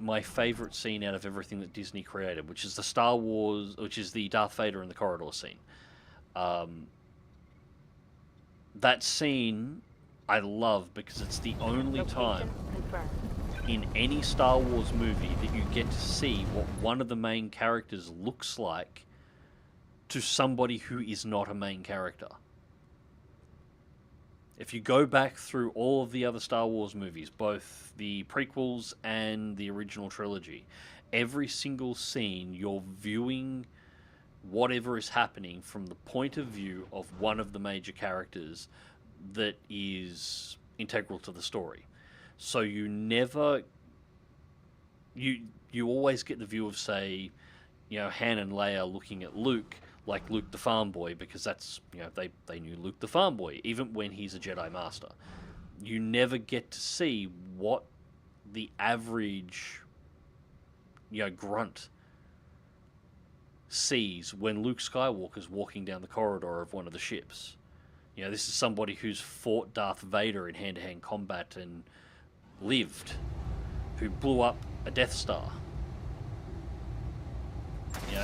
my favourite scene out of everything that Disney created, which is the Star Wars, which is the Darth Vader in the corridor scene. That scene I love because it's the only time in any Star Wars movie that you get to see what one of the main characters looks like to somebody who is not a main character. If you go back through all of the other Star Wars movies, both the prequels and the original trilogy, every single scene you're viewing whatever is happening from the point of view of one of the major characters that is integral to the story. So you never, you always get the view of, say, Han and Leia looking at Luke like Luke the farm boy, because that's, they knew Luke the farm boy, even when he's a Jedi Master. You never get to see what the average, grunt sees when Luke Skywalker's walking down the corridor of one of the ships. This is somebody who's fought Darth Vader in hand-to-hand combat and lived, who blew up a Death Star. You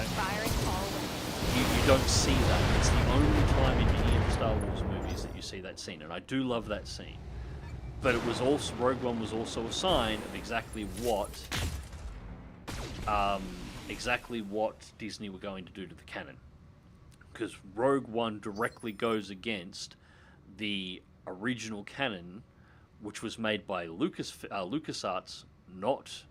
don't see that. It's the only time in any of the Star Wars movies that you see that scene, and I do love that scene. But it was also, Rogue One was also a sign of exactly what Disney were going to do to the canon. Because Rogue One directly goes against the original canon, which was made by LucasArts, not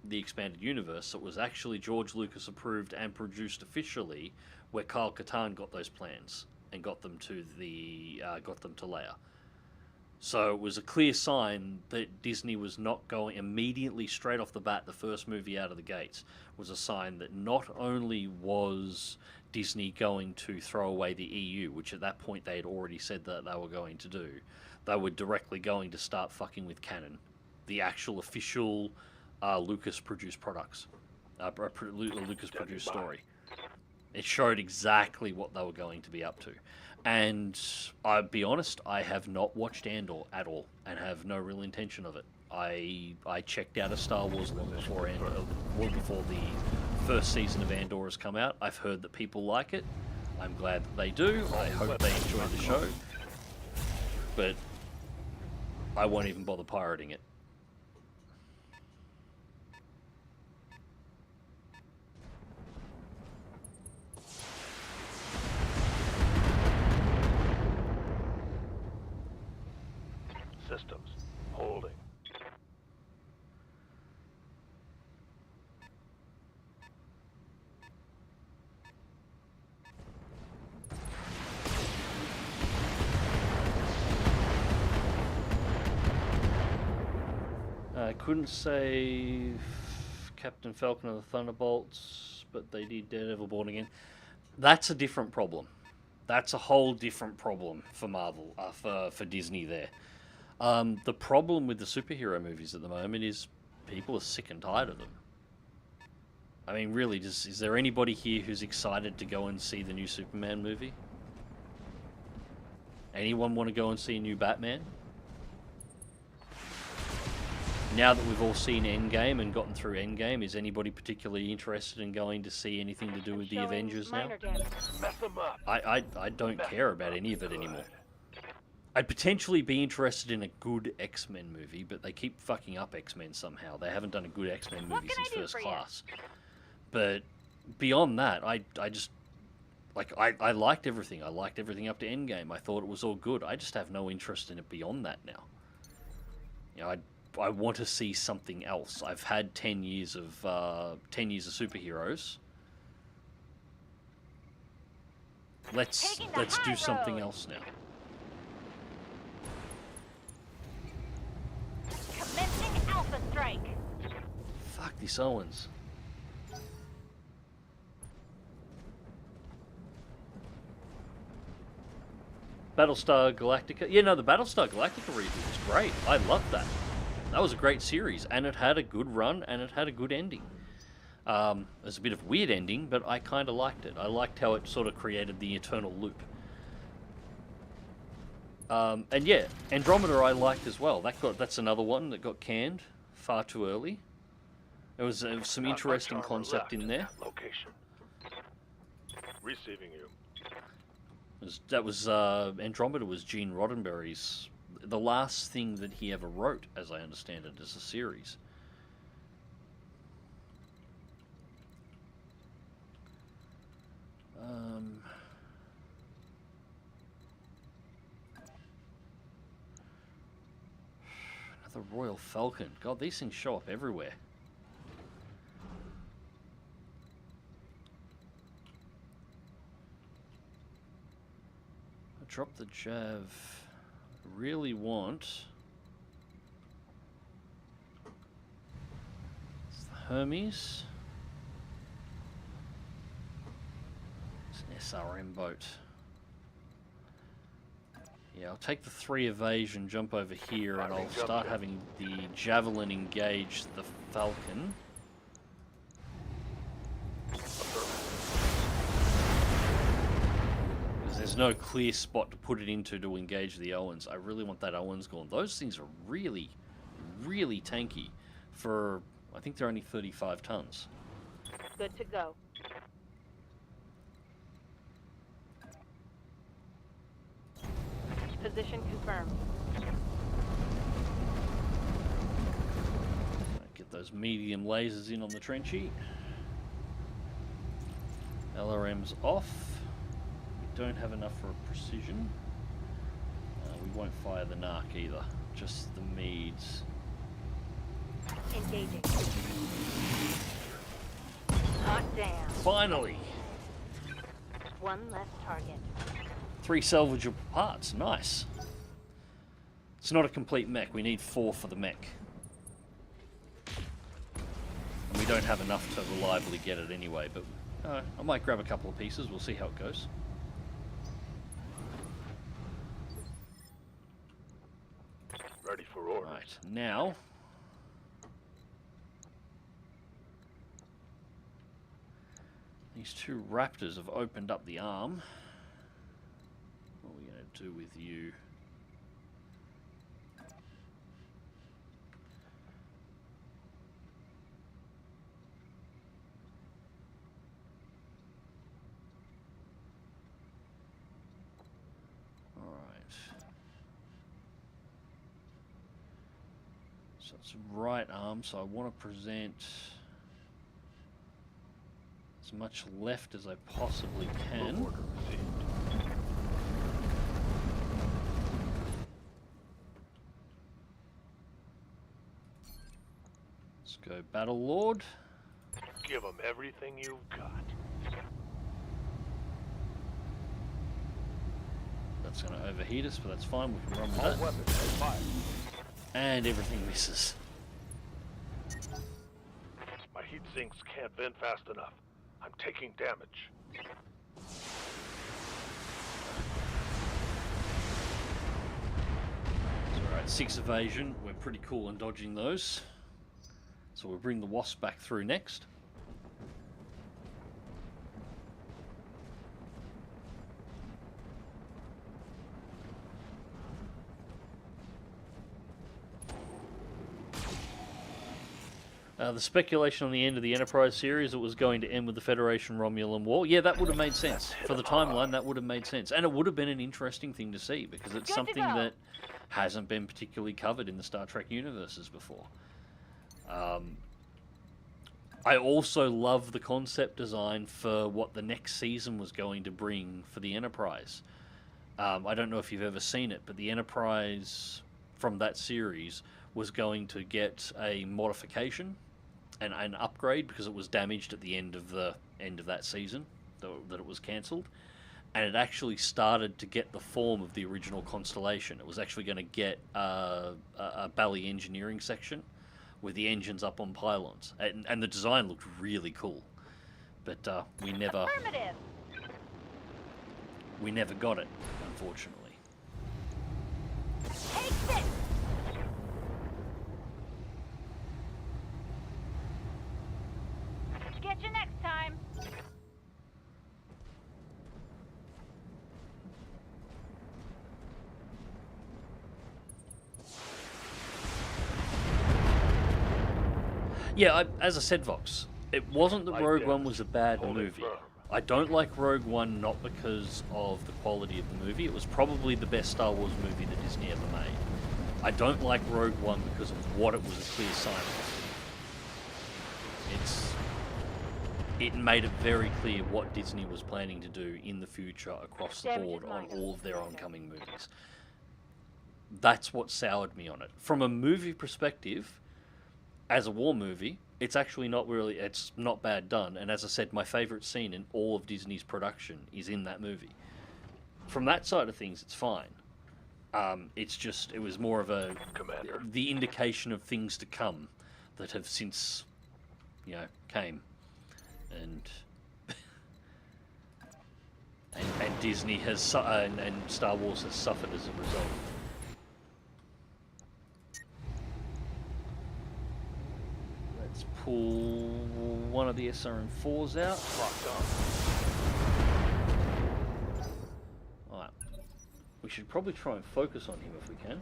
the expanded universe. So it was actually George Lucas approved and produced officially, where Kyle Katarn got those plans and got them to Leia. So it was a clear sign that Disney was not going immediately straight off the bat. The first movie out of the gates was a sign that not only was Disney going to throw away the EU, which at that point they had already said that they were going to do, they were directly going to start fucking with canon, the actual official Lucas-produced products, Lucas-produced story. It showed exactly what they were going to be up to. And I'll be honest, I have not watched Andor at all, and have no real intention of it. I checked out of Star Wars long before the first season of Andor has come out. I've heard that people like it. I'm glad that they do. I hope they enjoy the show. But I won't even bother pirating it. Systems holding. I couldn't save Captain Falcon of the Thunderbolts, but they did Daredevil Born Again. That's a different problem. That's a whole different problem for Marvel, for Disney there. The problem with the superhero movies at the moment is people are sick and tired of them. I mean, really, is there anybody here who's excited to go and see the new Superman movie? Anyone want to go and see a new Batman? Now that we've all seen Endgame and gotten through Endgame, is anybody particularly interested in going to see anything to do with the Avengers now? Mess them up. I don't care about any of it anymore. I'd potentially be interested in a good X-Men movie, but they keep fucking up X-Men somehow. They haven't done a good X-Men movie since First Class. But beyond that, I just... Like, I liked everything. I liked everything up to Endgame. I thought it was all good. I just have no interest in it beyond that now. I want to see something else. I've had 10 years of superheroes. Let's do something else now. Commencing Alpha Strike. Fuck these Owens. Battlestar Galactica. Yeah, no, the Battlestar Galactica reboot was great. I loved that. That was a great series, and it had a good run, and it had a good ending. It was a bit of a weird ending, but I kind of liked it. I liked how it sort of created the eternal loop. And yeah, Andromeda I liked as well. That's another one that got canned far too early. There was some interesting concept in there. Location. Receiving you. Andromeda was Gene Roddenberry's, the last thing that he ever wrote, as I understand it, as a series. Another Royal Falcon. God, these things show up everywhere. Drop the Jav. Really want Hermes. It's an SRM boat. Yeah, I'll take the 3 evasion, jump over here, and I'll start having the Javelin engage the Falcon. Because there's no clear spot to put it into to engage the Owens. I really want that Owens gone. Those things are really, really tanky for, I think they're only 35 tons. Good to go. Position confirmed. Get those medium lasers in on the Trenchy. LRM's off. We don't have enough for a precision. We won't fire the Narc either. Just the Meads. Engaging. Hot damn. Finally! 1 less target. 3 salvageable parts. Nice. It's not a complete mech. We need 4 for the mech. And we don't have enough to reliably get it anyway, but I might grab a couple of pieces. We'll see how it goes. Ready for orders. Right, now... these 2 Raptors have opened up the arm. What are we going to do with you? Alright. So it's right arm, so I want to present as much left as I possibly can. Order received. Let's go Battle Lord. Give them everything you've got. That's going to overheat us, but that's fine. We can run with All that. weapons at fire. And everything misses. My heat sinks can't vent fast enough. I'm taking damage. Alright, 6 evasion. We're pretty cool in dodging those. So we'll bring the Wasp back through next. The speculation on the end of the Enterprise series, it was going to end with the Federation-Romulan War. Yeah, that would have made sense. For the timeline, that would have made sense. And it would have been an interesting thing to see, because it's something that hasn't been particularly covered in the Star Trek universes before. I also love the concept design for what the next season was going to bring for the Enterprise. I don't know if you've ever seen it, but the Enterprise from that series was going to get a modification and an upgrade because it was damaged at the end of that season that it was cancelled, and it actually started to get the form of the original constellation. It was actually going to get a Bally engineering section with the engines up on pylons, and the design looked really cool, but we never got it, unfortunately. Take this! Get you next time. Yeah, as I said, Vox, it wasn't that Rogue One was a bad movie. I don't like Rogue One not because of the quality of the movie. It was probably the best Star Wars movie that Disney ever made. I don't like Rogue One because of what it was a clear sign of. It made it very clear what Disney was planning to do in the future across the board on all of their oncoming movies. That's what soured me on it. From a movie perspective, as a war movie, it's actually it's not bad done. And as I said, my favourite scene in all of Disney's production is in that movie. From that side of things, it's fine. It was more of the indication of things to come that have since you know, came, and and Disney has and Star Wars has suffered as a result. Let's pull one of the SRM4s out. Alright. We should probably try and focus on him if we can.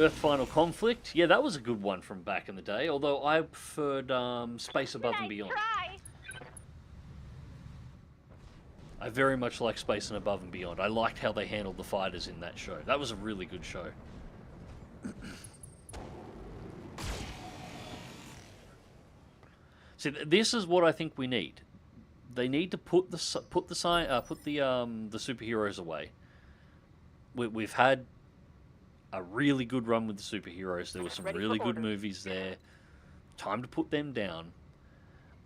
Earth Final Conflict. Yeah, that was a good one from back in the day, although I preferred Space Above and Beyond. I very much like Space and Above and Beyond. I liked how they handled the fighters in that show. That was a really good show. See, this is what I think we need. They need to put the superheroes away. We've had a really good run with the superheroes. There were some really good movies there. Time to put them down.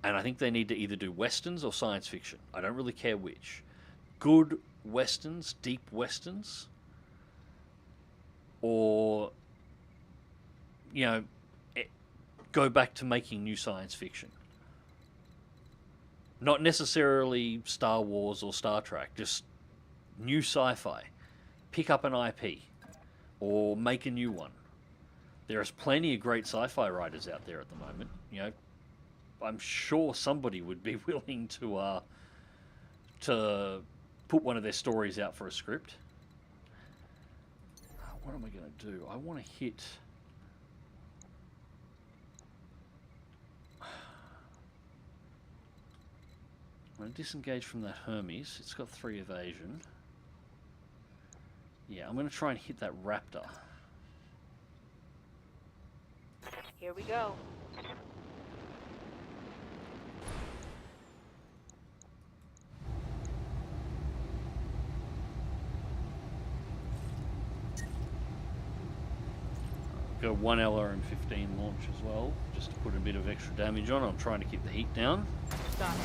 And I think they need to either do westerns or science fiction. I don't really care which. Good westerns, deep westerns, or, you know, go back to making new science fiction. Not necessarily Star Wars or Star Trek, just new sci-fi. Pick up an IP. Or make a new one. There is plenty of great sci-fi writers out there at the moment. You know, I'm sure somebody would be willing to put one of their stories out for a script. What am I going to do? I want to hit. I'm going to disengage from that Hermes. It's got 3 evasion. Yeah, I'm going to try and hit that Raptor. Here we go. Go 1 LRM-15 launch as well, just to put a bit of extra damage on. I'm trying to keep the heat down. Got it.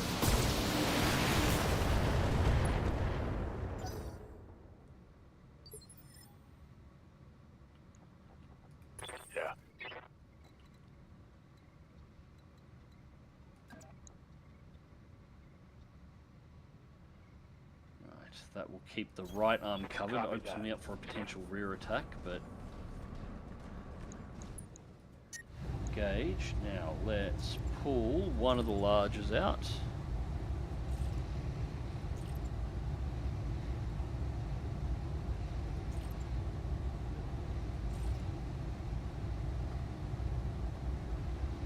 That will keep the right arm covered, opens me up for a potential rear attack, but... Gauge. Now let's pull one of the larges out.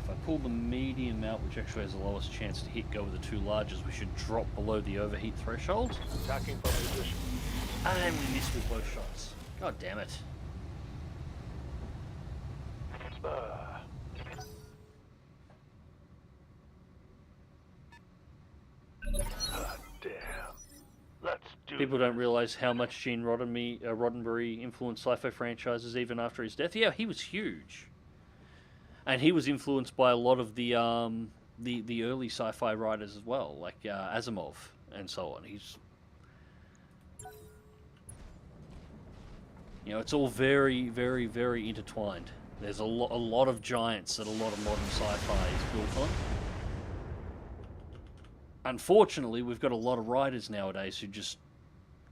If I pull the medium out, which actually has the lowest chance to hit, go with the 2 larges, we should drop below the overheat threshold. Attacking from position. And we missed with both shots. God damn it. Damn. Let's do People don't realize how much Gene Roddenberry influenced sci-fi franchises even after his death. Yeah, he was huge. And he was influenced by a lot of the early sci-fi writers as well, like Asimov and so on. He's, you know, it's all very, very, very intertwined. There's a lot of giants that a lot of modern sci-fi is built on. Unfortunately, we've got a lot of writers nowadays who just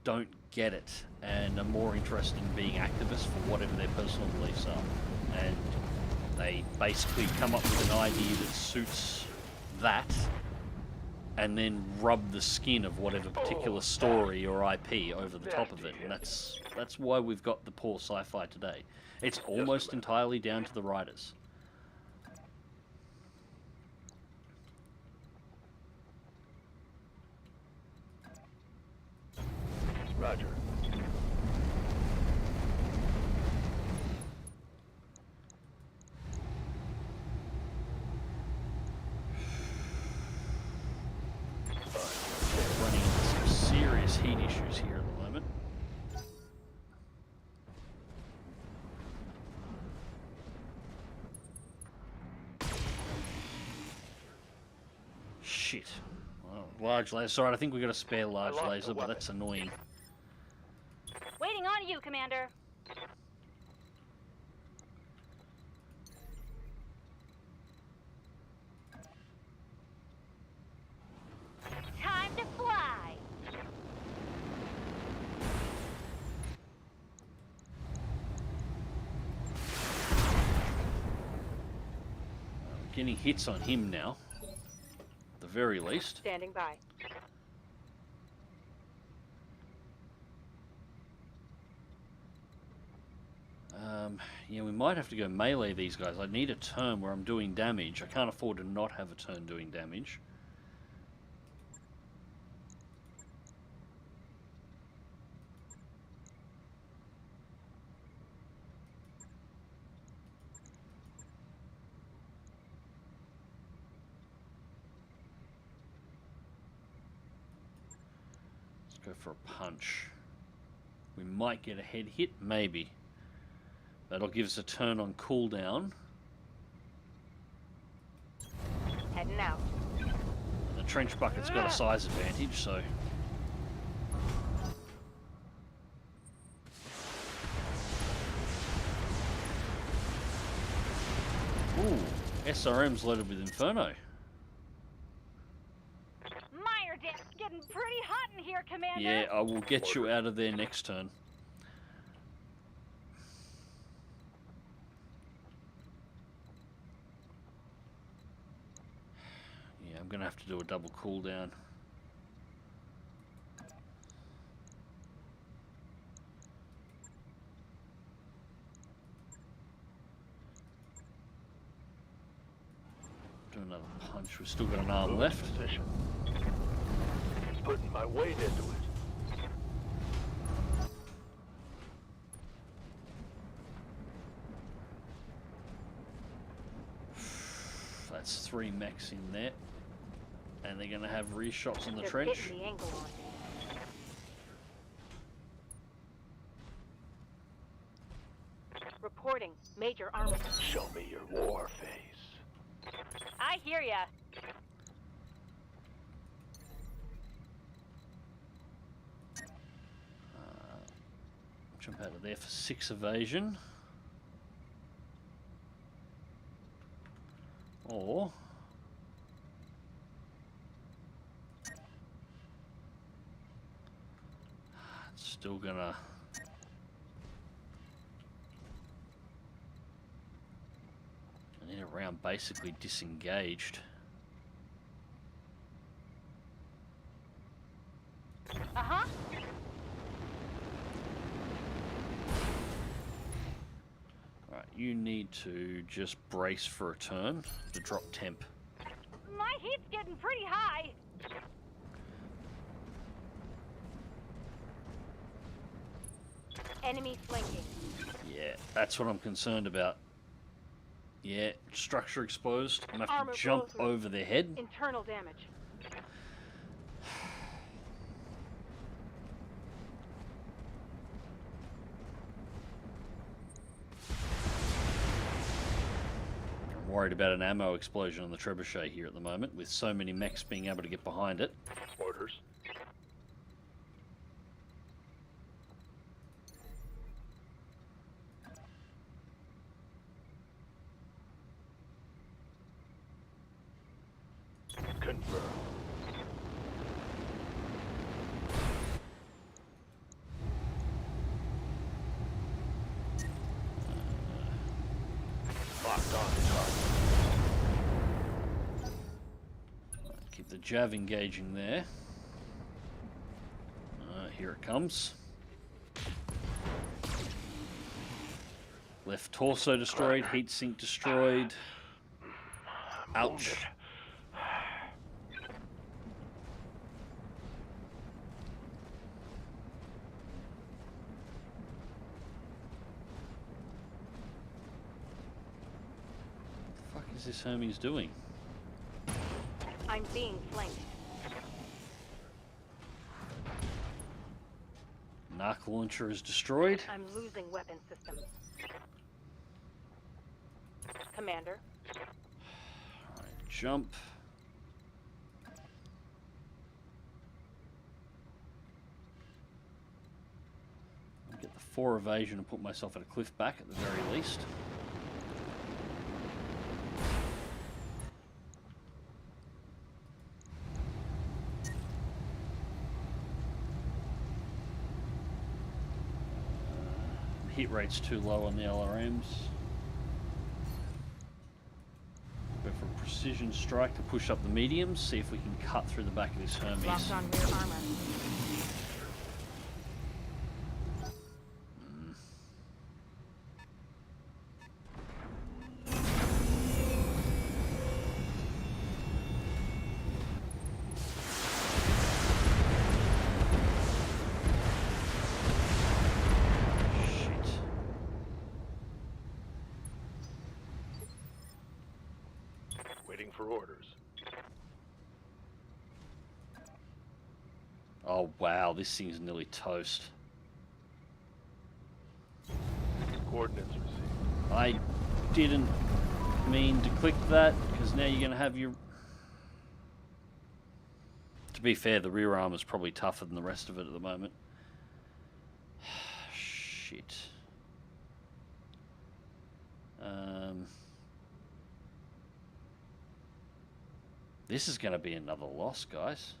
don't get it and are more interested in being activists for whatever their personal beliefs are. And they basically come up with an idea that suits that and then rub the skin of whatever particular story or IP over the top of it. And that's why we've got the poor sci-fi today. It's almost entirely down to the writers. Roger. Running into some serious heat issues here at the moment. Shit. Well, large laser. Sorry, I think we got a spare large laser, but that's annoying. Waiting on you, Commander. Getting hits on him now, at the very least. Standing by. Yeah, we might have to go melee these guys. I need a turn where I'm doing damage. I can't afford to not have a turn doing damage. Let's go for a punch. We might get a head hit, maybe. That'll give us a turn on cooldown. Heading out. And the trench bucket's got a size advantage, so... Ooh, SRM's loaded with Inferno. Mire dance getting pretty hot in here, Commander. Yeah, I will get you out of there next turn. Yeah, I'm gonna have to do a double cooldown. Do another punch. We've still got an arm left. Position. Putting my weight into it. That's 3 mechs in there. And they're going to have reshots in the They're trench. getting the angle on. Reporting major armor. Show me your war face. I hear ya. Jump out of there for 6 evasion. Or... it's still gonna... I need a round basically disengaged. Uh-huh. Alright, you need to just brace for a turn to drop temp. My heat's getting pretty high. Enemy flanking. Yeah, that's what I'm concerned about. Yeah, structure exposed. I'm gonna have Armor to jump blow-through. over their head. Internal damage. I'm worried about an ammo explosion on the trebuchet here at the moment, with so many mechs being able to get behind it. Orders. Confirm. Locked on target. Keep the jav engaging there. Here it comes. Left torso destroyed, heatsink destroyed. Ouch. What the fuck is this Hermes doing? I'm being flanked. Narc launcher is destroyed. I'm losing weapon systems. Commander. Alright, jump. I'll get the 4 evasion and put myself at a cliff back at the very least. Hit rate's too low on the LRMs. Go for a precision strike to push up the mediums, see if we can cut through the back of this Hermes. Locked on rear armor. Waiting for orders. Oh wow, this thing's nearly toast. Coordinates received. I didn't mean to click that, because now you're going to have your... To be fair, the rear arm is probably tougher than the rest of it at the moment. Shit. This is going to be another loss, guys.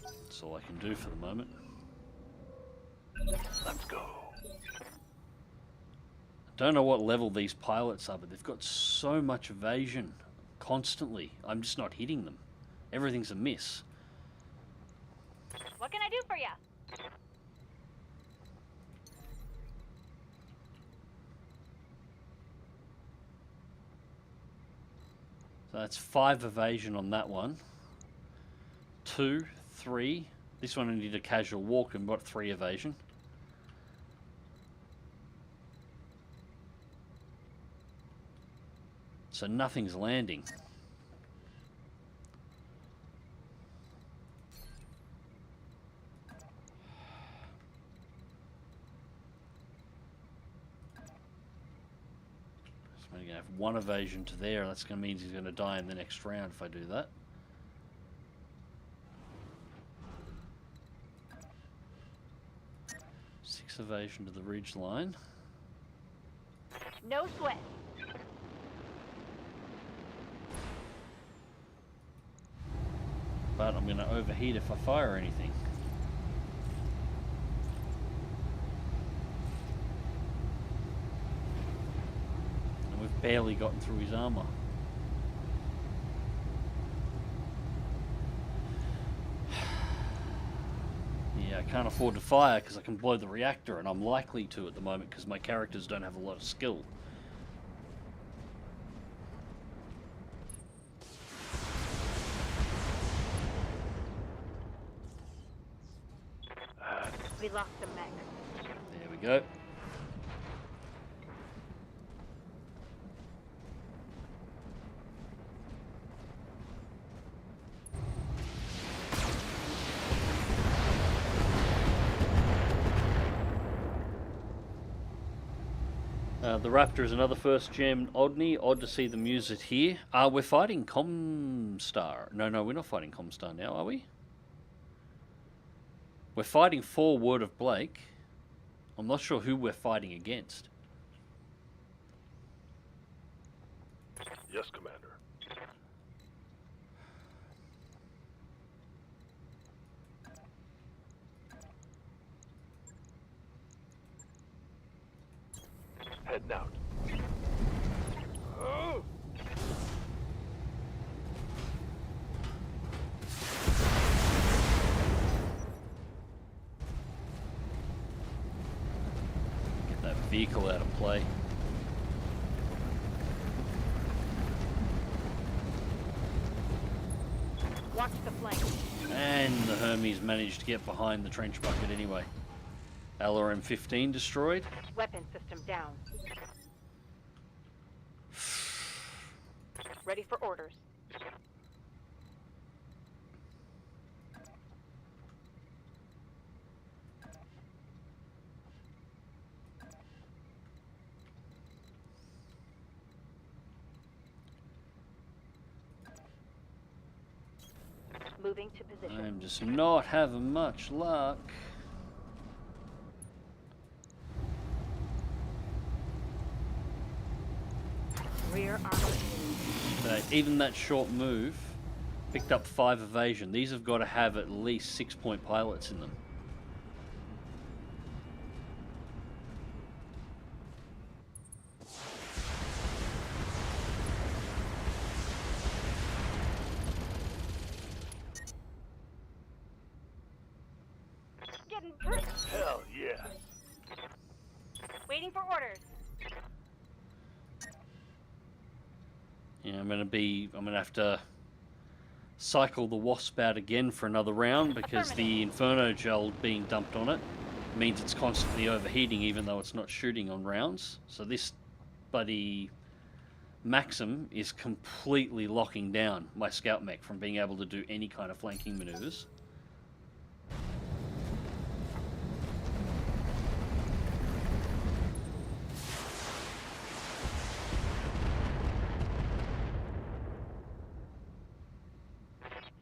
That's all I can do for the moment. Let's go. Don't know what level these pilots are, but they've got so much evasion constantly. I'm just not hitting them. Everything's a miss. What can I do for you? So that's 5 evasion on that one. 2, 3. This one I need a casual walk and got 3 evasion. So nothing's landing. So I'm going to have 1 evasion to there. That's going to mean he's going to die in the next round if I do that. Evasion to the ridge line. No sweat. But I'm going to overheat if I fire anything. And we've barely gotten through his armor. I can't afford to fire because I can blow the reactor, and I'm likely to at the moment because my characters don't have a lot of skill. We lost the mech. There we go. The Raptor is another first gem Odney. Odd to see them use it here. We're fighting Comstar. No, we're not fighting Comstar now, are we? We're fighting for Word of Blake. I'm not sure who we're fighting against. Yes, Commander. Heading out. Oh! Get that vehicle out of play. Watch the flank. And the Hermes managed to get behind the trench bucket anyway. LRM-15 destroyed. Weapon system down. Ready for orders. Moving to position. I'm just not having much luck. Rear armor. Even that short move Picked up 5 evasion. These have got to have at least 6-point pilots in them. Getting pretty. Hell yeah. Waiting for orders. Yeah, I'm gonna have to cycle the Wasp out again for another round because the Inferno gel being dumped on it means it's constantly overheating even though it's not shooting on rounds. So this bloody Maxim is completely locking down my scout mech from being able to do any kind of flanking maneuvers.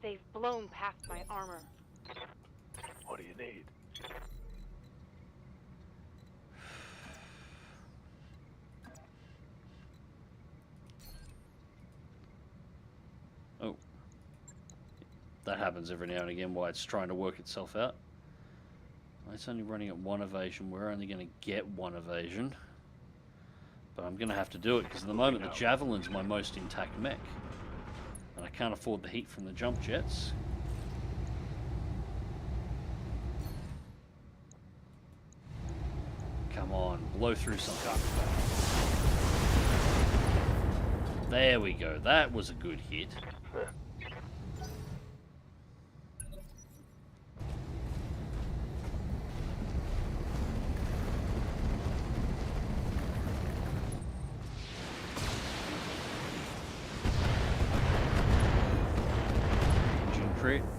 They've blown past my armor. What do you need? Oh. That happens every now and again while it's trying to work itself out. It's only running at 1 evasion. We're only going to get 1 evasion. But I'm going to have to do it because at the moment the Javelin's my most intact mech. And I can't afford the heat from the jump jets. Come on, blow through something. There we go. That was a good hit.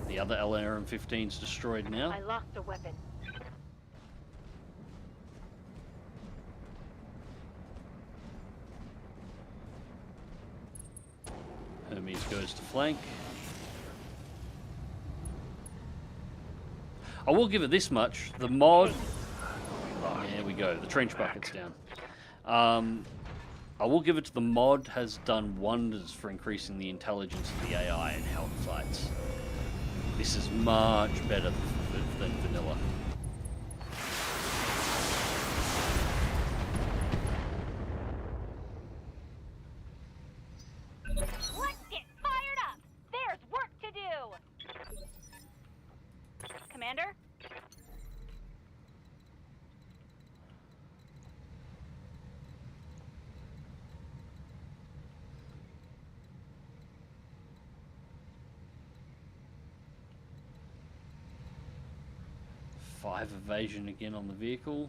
The other LRM-15's destroyed now. I lost a weapon. Hermes goes to flank. I will give it this much. The mod... There we go. The trench bucket's down. I will give it to the mod has done wonders for increasing the intelligence of the AI and how it fights. This is much better than vanilla. Let's get fired up! There's work to do! Commander? Five evasion again on the vehicle.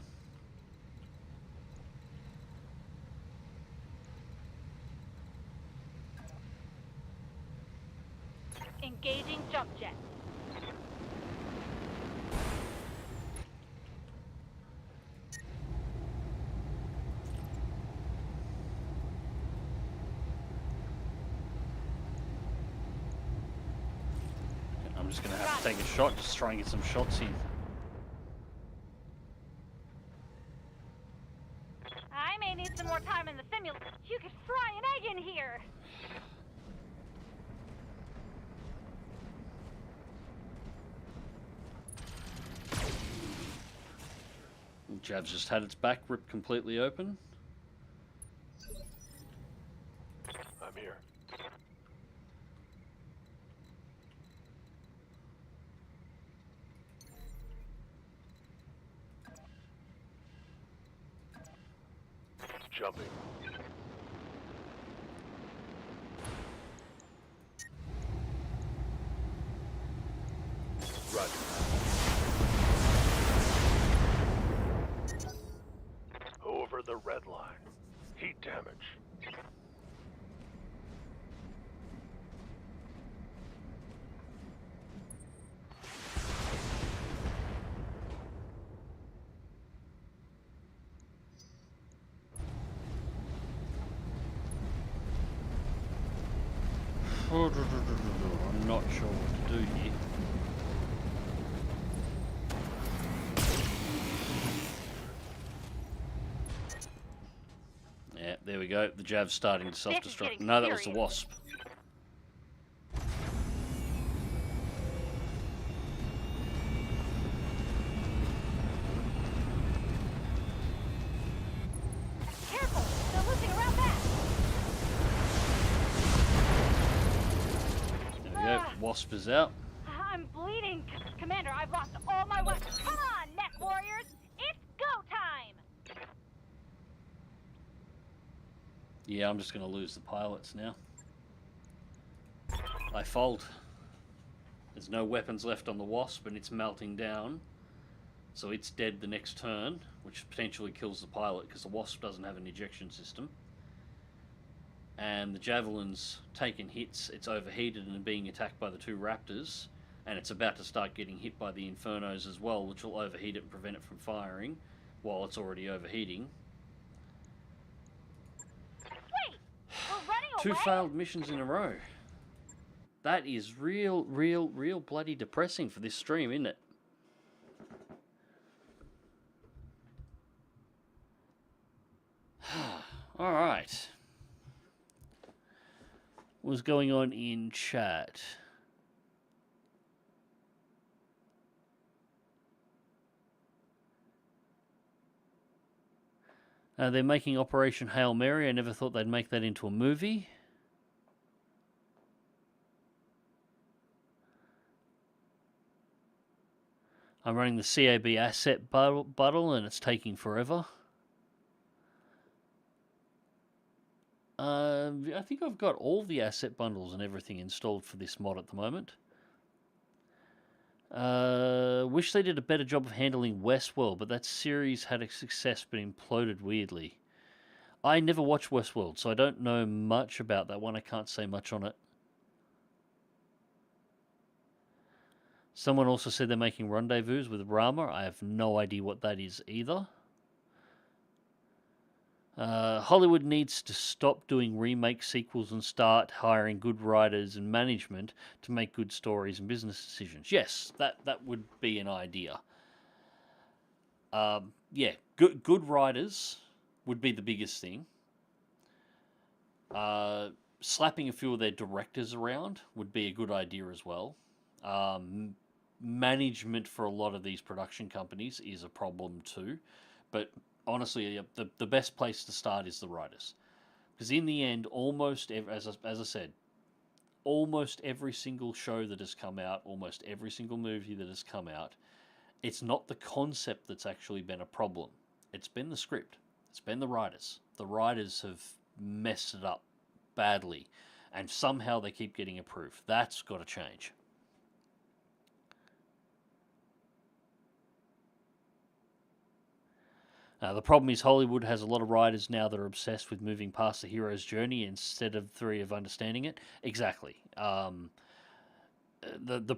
Engaging jump jet. I'm just going to have to take a shot, just try and get some shots in. I may need some more time in the simulator. You could fry an egg in here. Jav's just had its back ripped completely open. I'm here. Jumping. Roger. Over the red line. Heat damage. I'm not sure what to do here. Yeah, there we go. The Jav's starting to self-destruct. No, that was the Wasp. Wasp is out. I'm bleeding, Commander. I've lost all my weapons. Come on, Neck Warriors. It's go time. Yeah, I'm just going to lose the pilots now. I fold. There's no weapons left on the Wasp, and it's melting down. So it's dead the next turn, which potentially kills the pilot, because the Wasp doesn't have an ejection system. And the Javelin's taken hits, it's overheated and being attacked by the two Raptors, and it's about to start getting hit by the Infernos as well, which will overheat it and prevent it from firing, while it's already overheating. Wait, we're running away? 2 failed missions in a row. That is real bloody depressing for this stream, isn't it? Alright. What's going on in chat? They're making Operation Hail Mary. I never thought they'd make that into a movie. I'm running the CAB asset bundle and it's taking forever. I think I've got all the asset bundles and everything installed for this mod at the moment. Wish they did a better job of handling Westworld, but that series had a success but imploded weirdly. I never watched Westworld, so I don't know much about that one. I can't say much on it. Someone also said they're making Rendezvous with Rama. I have no idea what that is either. Hollywood needs to stop doing remake sequels and start hiring good writers and management to make good stories and business decisions. Yes, that would be an idea. Yeah, good writers would be the biggest thing. Slapping a few of their directors around would be a good idea as well. Management for a lot of these production companies is a problem too, but honestly, the best place to start is the writers, because in the end, as I said, almost every single show that has come out, almost every single movie that has come out, it's not the concept that's actually been a problem. It's been the script. It's been the writers. The writers have messed it up badly, and somehow they keep getting approved. That's got to change. The problem is Hollywood has a lot of writers now that are obsessed with moving past the hero's journey instead of understanding it. Exactly. The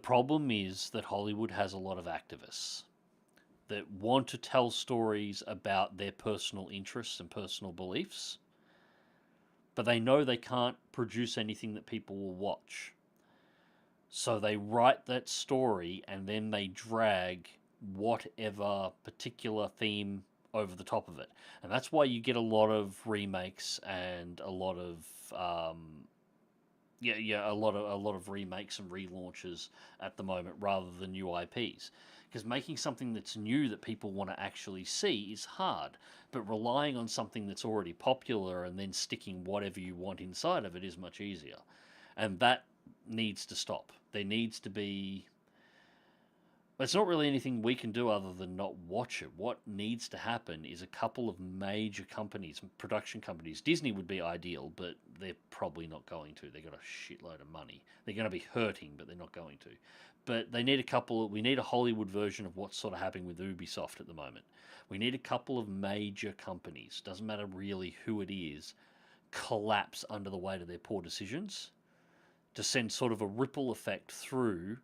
problem is that Hollywood has a lot of activists that want to tell stories about their personal interests and personal beliefs, but they know they can't produce anything that people will watch. So they write that story and then they drag whatever particular theme over the top of it, and that's why you get a lot of remakes and a lot of a lot of remakes and relaunches at the moment rather than new IPs, because making something that's new that people want to actually see is hard, but relying on something that's already popular and then sticking whatever you want inside of it is much easier, and that needs to stop. There needs to be. It's not really anything we can do other than not watch it. What needs to happen is a couple of major companies, production companies. Disney would be ideal, but they're probably not going to. They've got a shitload of money. They're going to be hurting, but they're not going to. But they need we need a Hollywood version of what's sort of happening with Ubisoft at the moment. We need a couple of major companies, doesn't matter really who it is, collapse under the weight of their poor decisions to send sort of a ripple effect through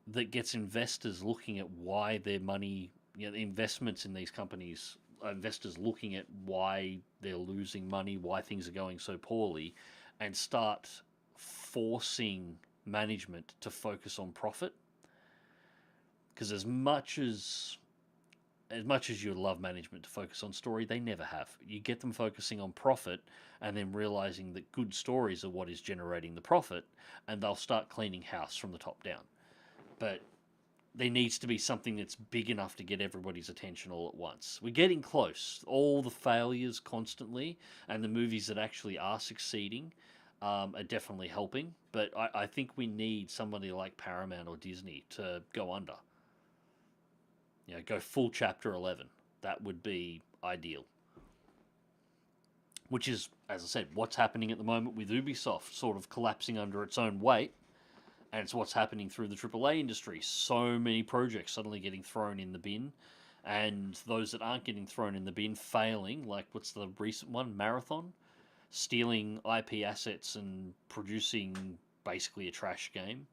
that gets investors looking at why their money, the investments in these companies, investors looking at why they're losing money, why things are going so poorly, and start forcing management to focus on profit. Because as much as you love management to focus on story, they never have. You get them focusing on profit and then realizing that good stories are what is generating the profit, and they'll start cleaning house from the top down. But there needs to be something that's big enough to get everybody's attention all at once. We're getting close. All the failures constantly and the movies that actually are succeeding are definitely helping. But I think we need somebody like Paramount or Disney to go under. You know, go full Chapter 11. That would be ideal. Which is, as I said, what's happening at the moment with Ubisoft sort of collapsing under its own weight. And it's what's happening through the AAA industry. So many projects suddenly getting thrown in the bin. And those that aren't getting thrown in the bin failing, like what's the recent one? Marathon? Stealing IP assets and producing basically a trash game.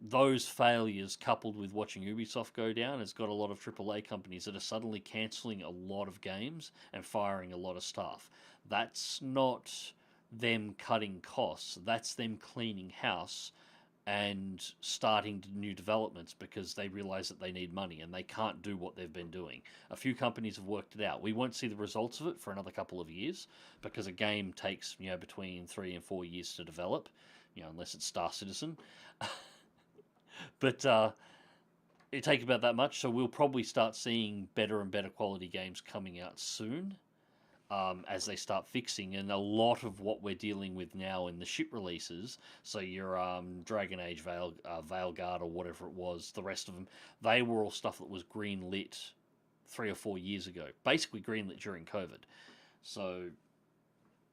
Those failures, coupled with watching Ubisoft go down, has got a lot of AAA companies that are suddenly cancelling a lot of games and firing a lot of staff. That's not them cutting costs. That's them cleaning house and starting new developments because they realise that they need money and they can't do what they've been doing. A few companies have worked it out. We won't see the results of it for another couple of years because a game takes, you know, between 3 and 4 years to develop, you know, unless it's Star Citizen. But it takes about that much, so we'll probably start seeing better and better quality games coming out soon as they start fixing. And a lot of what we're dealing with now in the ship releases, so your Dragon Age Veilguard or whatever it was, the rest of them, they were all stuff that was greenlit 3 or 4 years ago, basically greenlit during COVID. So,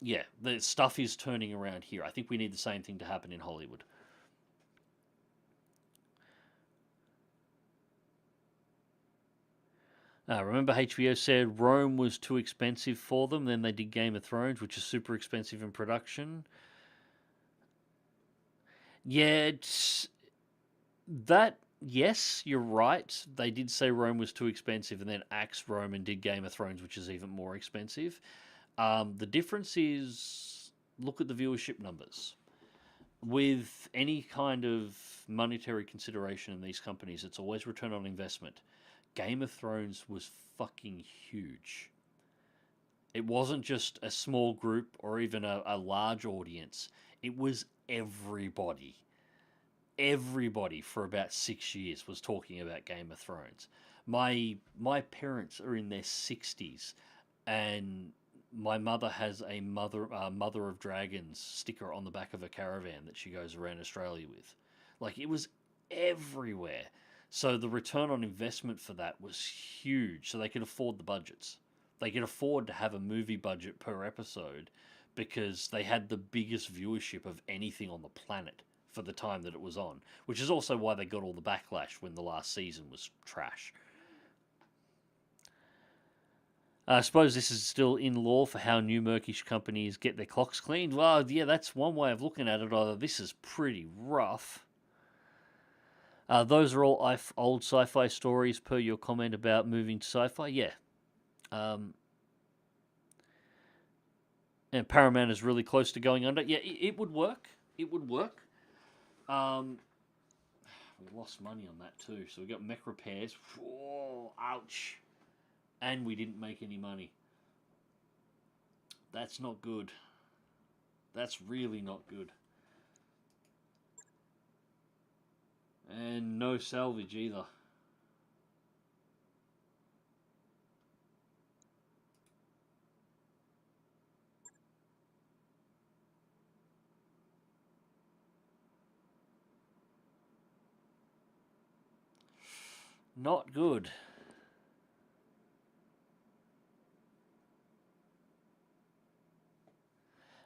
yeah, the stuff is turning around here. I think we need the same thing to happen in Hollywood. Remember HBO said Rome was too expensive for them, then they did Game of Thrones, which is super expensive in production. Yeah, yes, you're right. They did say Rome was too expensive and then axed Rome and did Game of Thrones, which is even more expensive. The difference is, look at the viewership numbers. With any kind of monetary consideration in these companies, it's always return on investment. Game of Thrones was fucking huge. It wasn't just a small group or even a large audience. It was everybody. Everybody for about 6 years was talking about Game of Thrones. My parents are in their 60s, and my mother has a Mother of Dragons sticker on the back of a caravan that she goes around Australia with. Like, it was everywhere. So the return on investment for that was huge. So they could afford the budgets. They could afford to have a movie budget per episode because they had the biggest viewership of anything on the planet for the time that it was on, which is also why they got all the backlash when the last season was trash. I suppose this is still in law for how new Murkish companies get their clocks cleaned. Well, yeah, that's one way of looking at it, although this is pretty rough. Those are all old sci-fi stories per your comment about moving to sci-fi. Yeah. And Paramount is really close to going under. Yeah, it would work. It would work. We lost money on that too. So we got mech repairs. Oh, ouch. And we didn't make any money. That's not good. That's really not good. And no salvage either. Not good.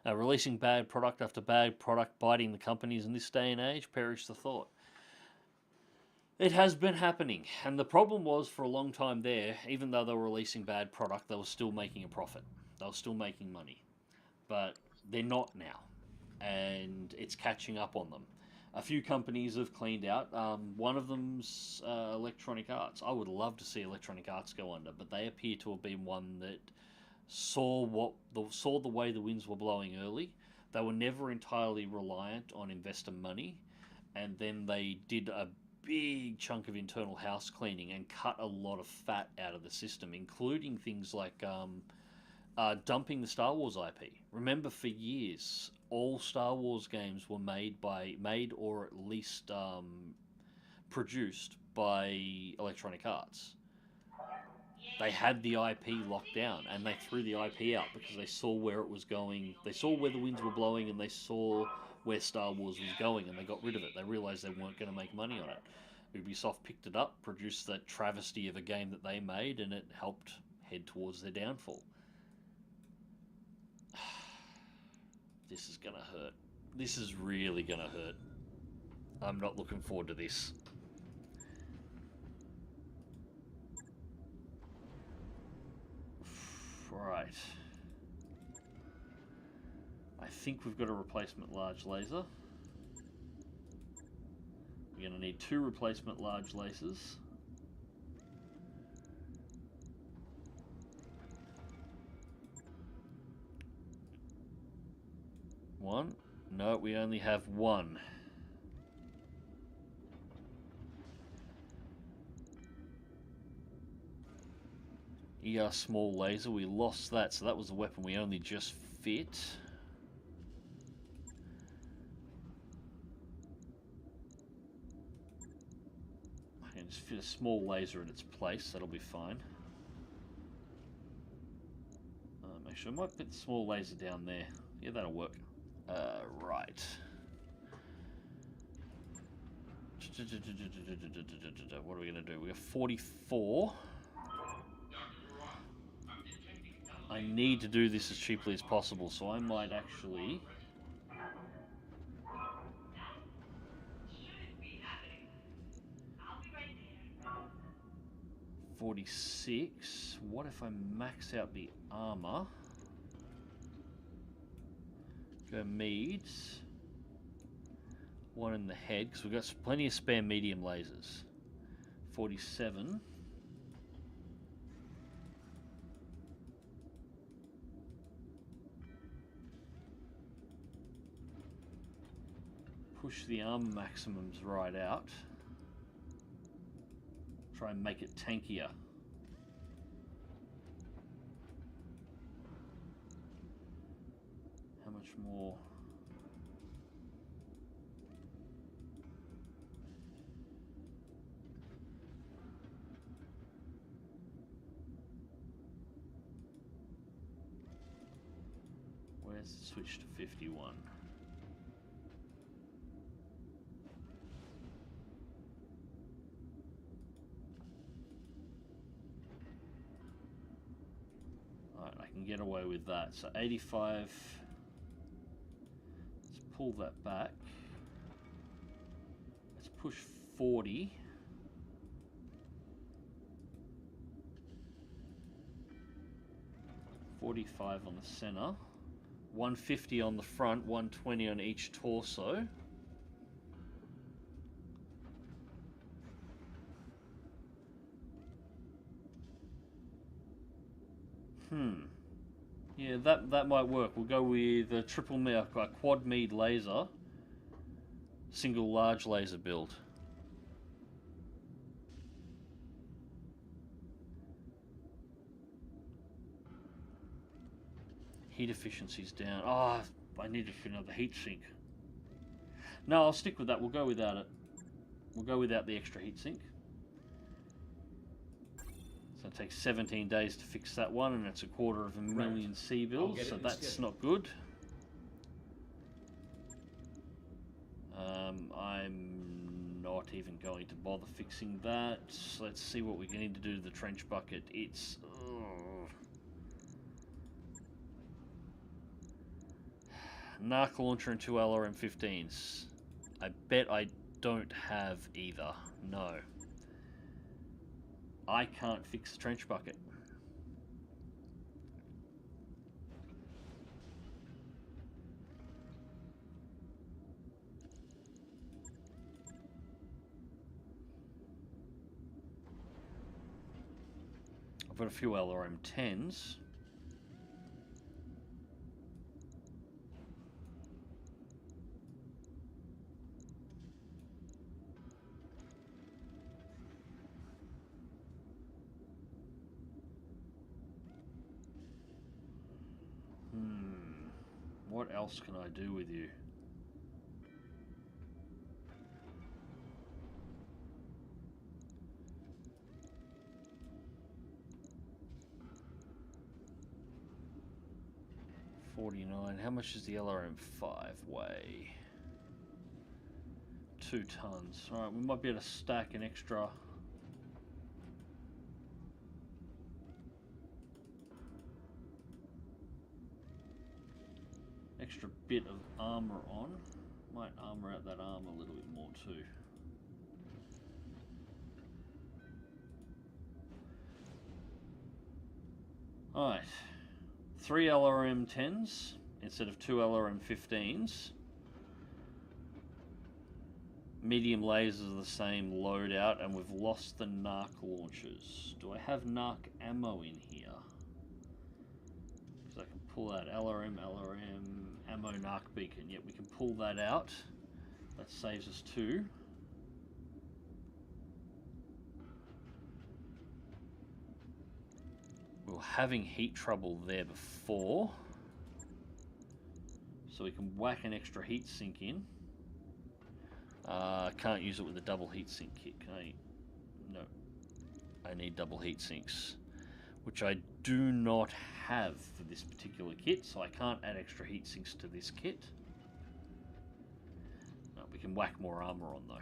Releasing bad product after bad product biting the companies in this day and age, perish the thought. It has been happening, and the problem was for a long time there, even though they were releasing bad product, they were still making a profit. They were still making money. But they're not now, and it's catching up on them. A few companies have cleaned out. One of them's Electronic Arts. I would love to see Electronic Arts go under, but they appear to have been one that saw the way the winds were blowing early. They were never entirely reliant on investor money, and then they did a big chunk of internal house cleaning and cut a lot of fat out of the system, including things like dumping the Star Wars IP. Remember, for years, all Star Wars games were made or at least produced by Electronic Arts. They had the IP locked down, and they threw the IP out because they saw where it was going. They saw where the winds were blowing, and they saw where Star Wars was going, and they got rid of it. They realized they weren't going to make money on it. Ubisoft picked it up, produced that travesty of a game that they made, and it helped head towards their downfall. This is going to hurt. This is really going to hurt. I'm not looking forward to this. Right. I think we've got a replacement large laser. We're going to need 2 replacement large lasers. One? No, we only have 1. ER small laser, we lost that, so that was a weapon we only just fit. I can just fit a small laser in its place, that'll be fine. Actually, I might put the small laser down there. Yeah, that'll work. Right. What are we going to do? We have 44. I need to do this as cheaply as possible, so I might actually... $46. What if I max out the armor? Go meads. 1 in the head, because we've got plenty of spare medium lasers. 47. Push the armor maximums right out. Try and make it tankier. How much more? Where's the switch to 51? Alright, I can get away with that. So 85. Let's pull that back. Let's push 40. $45 on the center. 150 on the front, 120 on each torso. Yeah, that might work. We'll go with a quad mead laser, single large laser build. Heat efficiency's down. Oh, I need to fit another heat sink. No, I'll stick with that. We'll go without it. We'll go without the extra heat sink. So it takes 17 days to fix that one, and it's $250,000 C bills, so that's not good. I'm not even going to bother fixing that. So let's see what we need to do to the trench bucket. It's... Narc launcher and 2 LRM-15s. I bet I don't have either. No. I can't fix the trench bucket. I've got a few LRM-10s. What else can I do with you? 49. How much does the LRM5 weigh? 2 tons. Alright, we might be able to stack an extra bit of armor on. Might armor out that arm a little bit more too. Alright, 3 LRM10s instead of 2 LRM15s. Medium lasers are the same loadout, and we've lost the NARC launchers. Do I have NARC ammo in here? Because I can pull out LRM, ammo, NARC beacon. Yep, we can pull that out. That saves us 2. We were having heat trouble there before, so we can whack an extra heat sink in. Can't use it with a double heat sink kit, can I? No. I need double heat sinks, which I do not have for this particular kit, so I can't add extra heat sinks to this kit. No, we can whack more armor on though.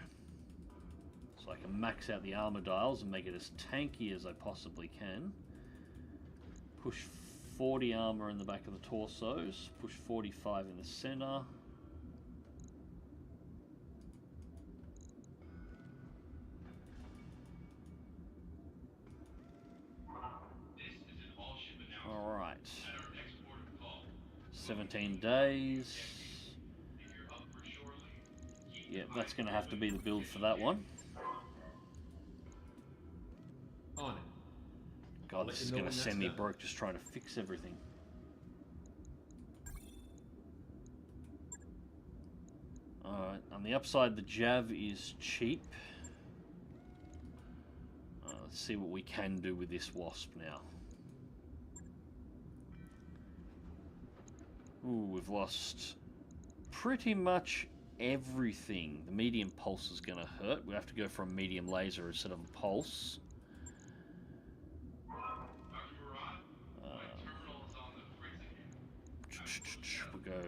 So I can max out the armor dials and make it as tanky as I possibly can. Push 40 armor in the back of the torsos, push 45 in the center. Alright. 17 days. Yeah, that's going to have to be the build for that one. On it. God, this is going to send me broke just trying to fix everything. Alright, on the upside, the Jav is cheap. Let's see what we can do with this Wasp now. Ooh, we've lost pretty much everything. The medium pulse is going to hurt. We have to go for a medium laser instead of a pulse. We'll go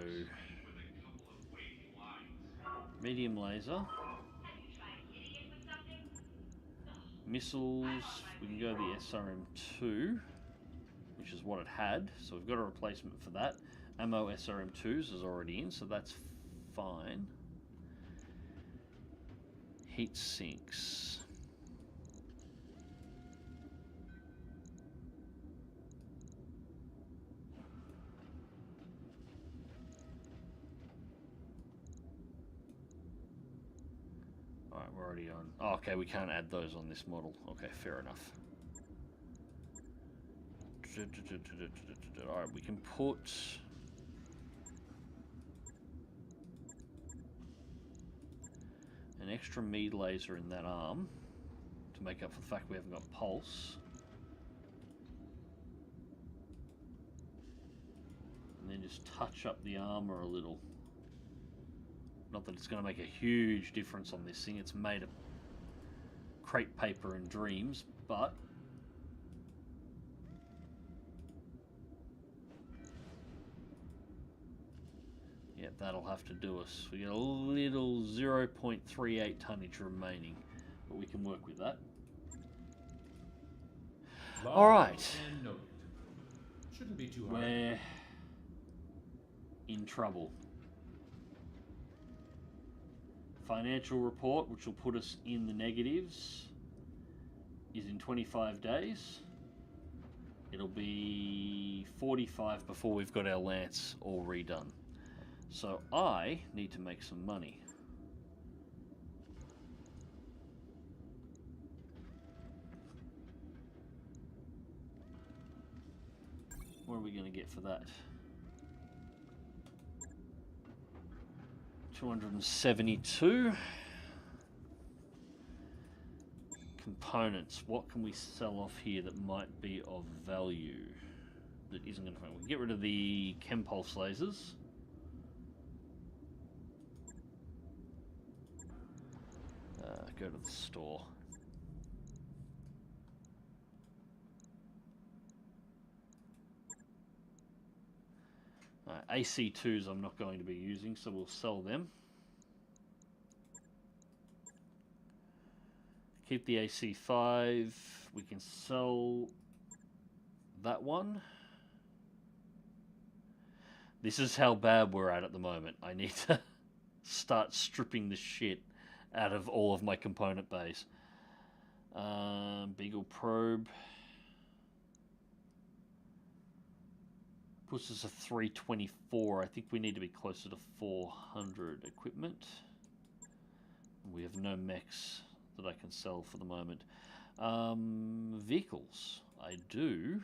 medium laser. Missiles, we can go the SRM2, which is what it had, so we've got a replacement for that. Ammo SRM2s is already in, so that's fine. Heat sinks. Alright, we're already on. Oh, okay, we can't add those on this model. Okay, fair enough. Alright, we can put an extra mead laser in that arm to make up for the fact we haven't got pulse. And then just touch up the armor a little. Not that it's going to make a huge difference on this thing. It's made of crepe paper and dreams, but yeah, that'll have to do us. We get a little 0.38 tonnage remaining, but we can work with that. All right. Shouldn't be too hard. We're in trouble. Financial report, which will put us in the negatives, is in 25 days. It'll be 45 before we've got our Lance all redone. So I need to make some money. What are we going to get for that? 272 components. What can we sell off here that might be of value? That isn't going to. We'll get rid of the chem pulse lasers. Go to the store. AC2s I'm not going to be using, so we'll sell them. Keep the AC5. We can sell that one. This is how bad we're at the moment. I need to start stripping the shit out of all of my component base. Beagle probe. Puts us a 324. I think we need to be closer to 400 equipment. We have no mechs that I can sell for the moment. Vehicles. I do.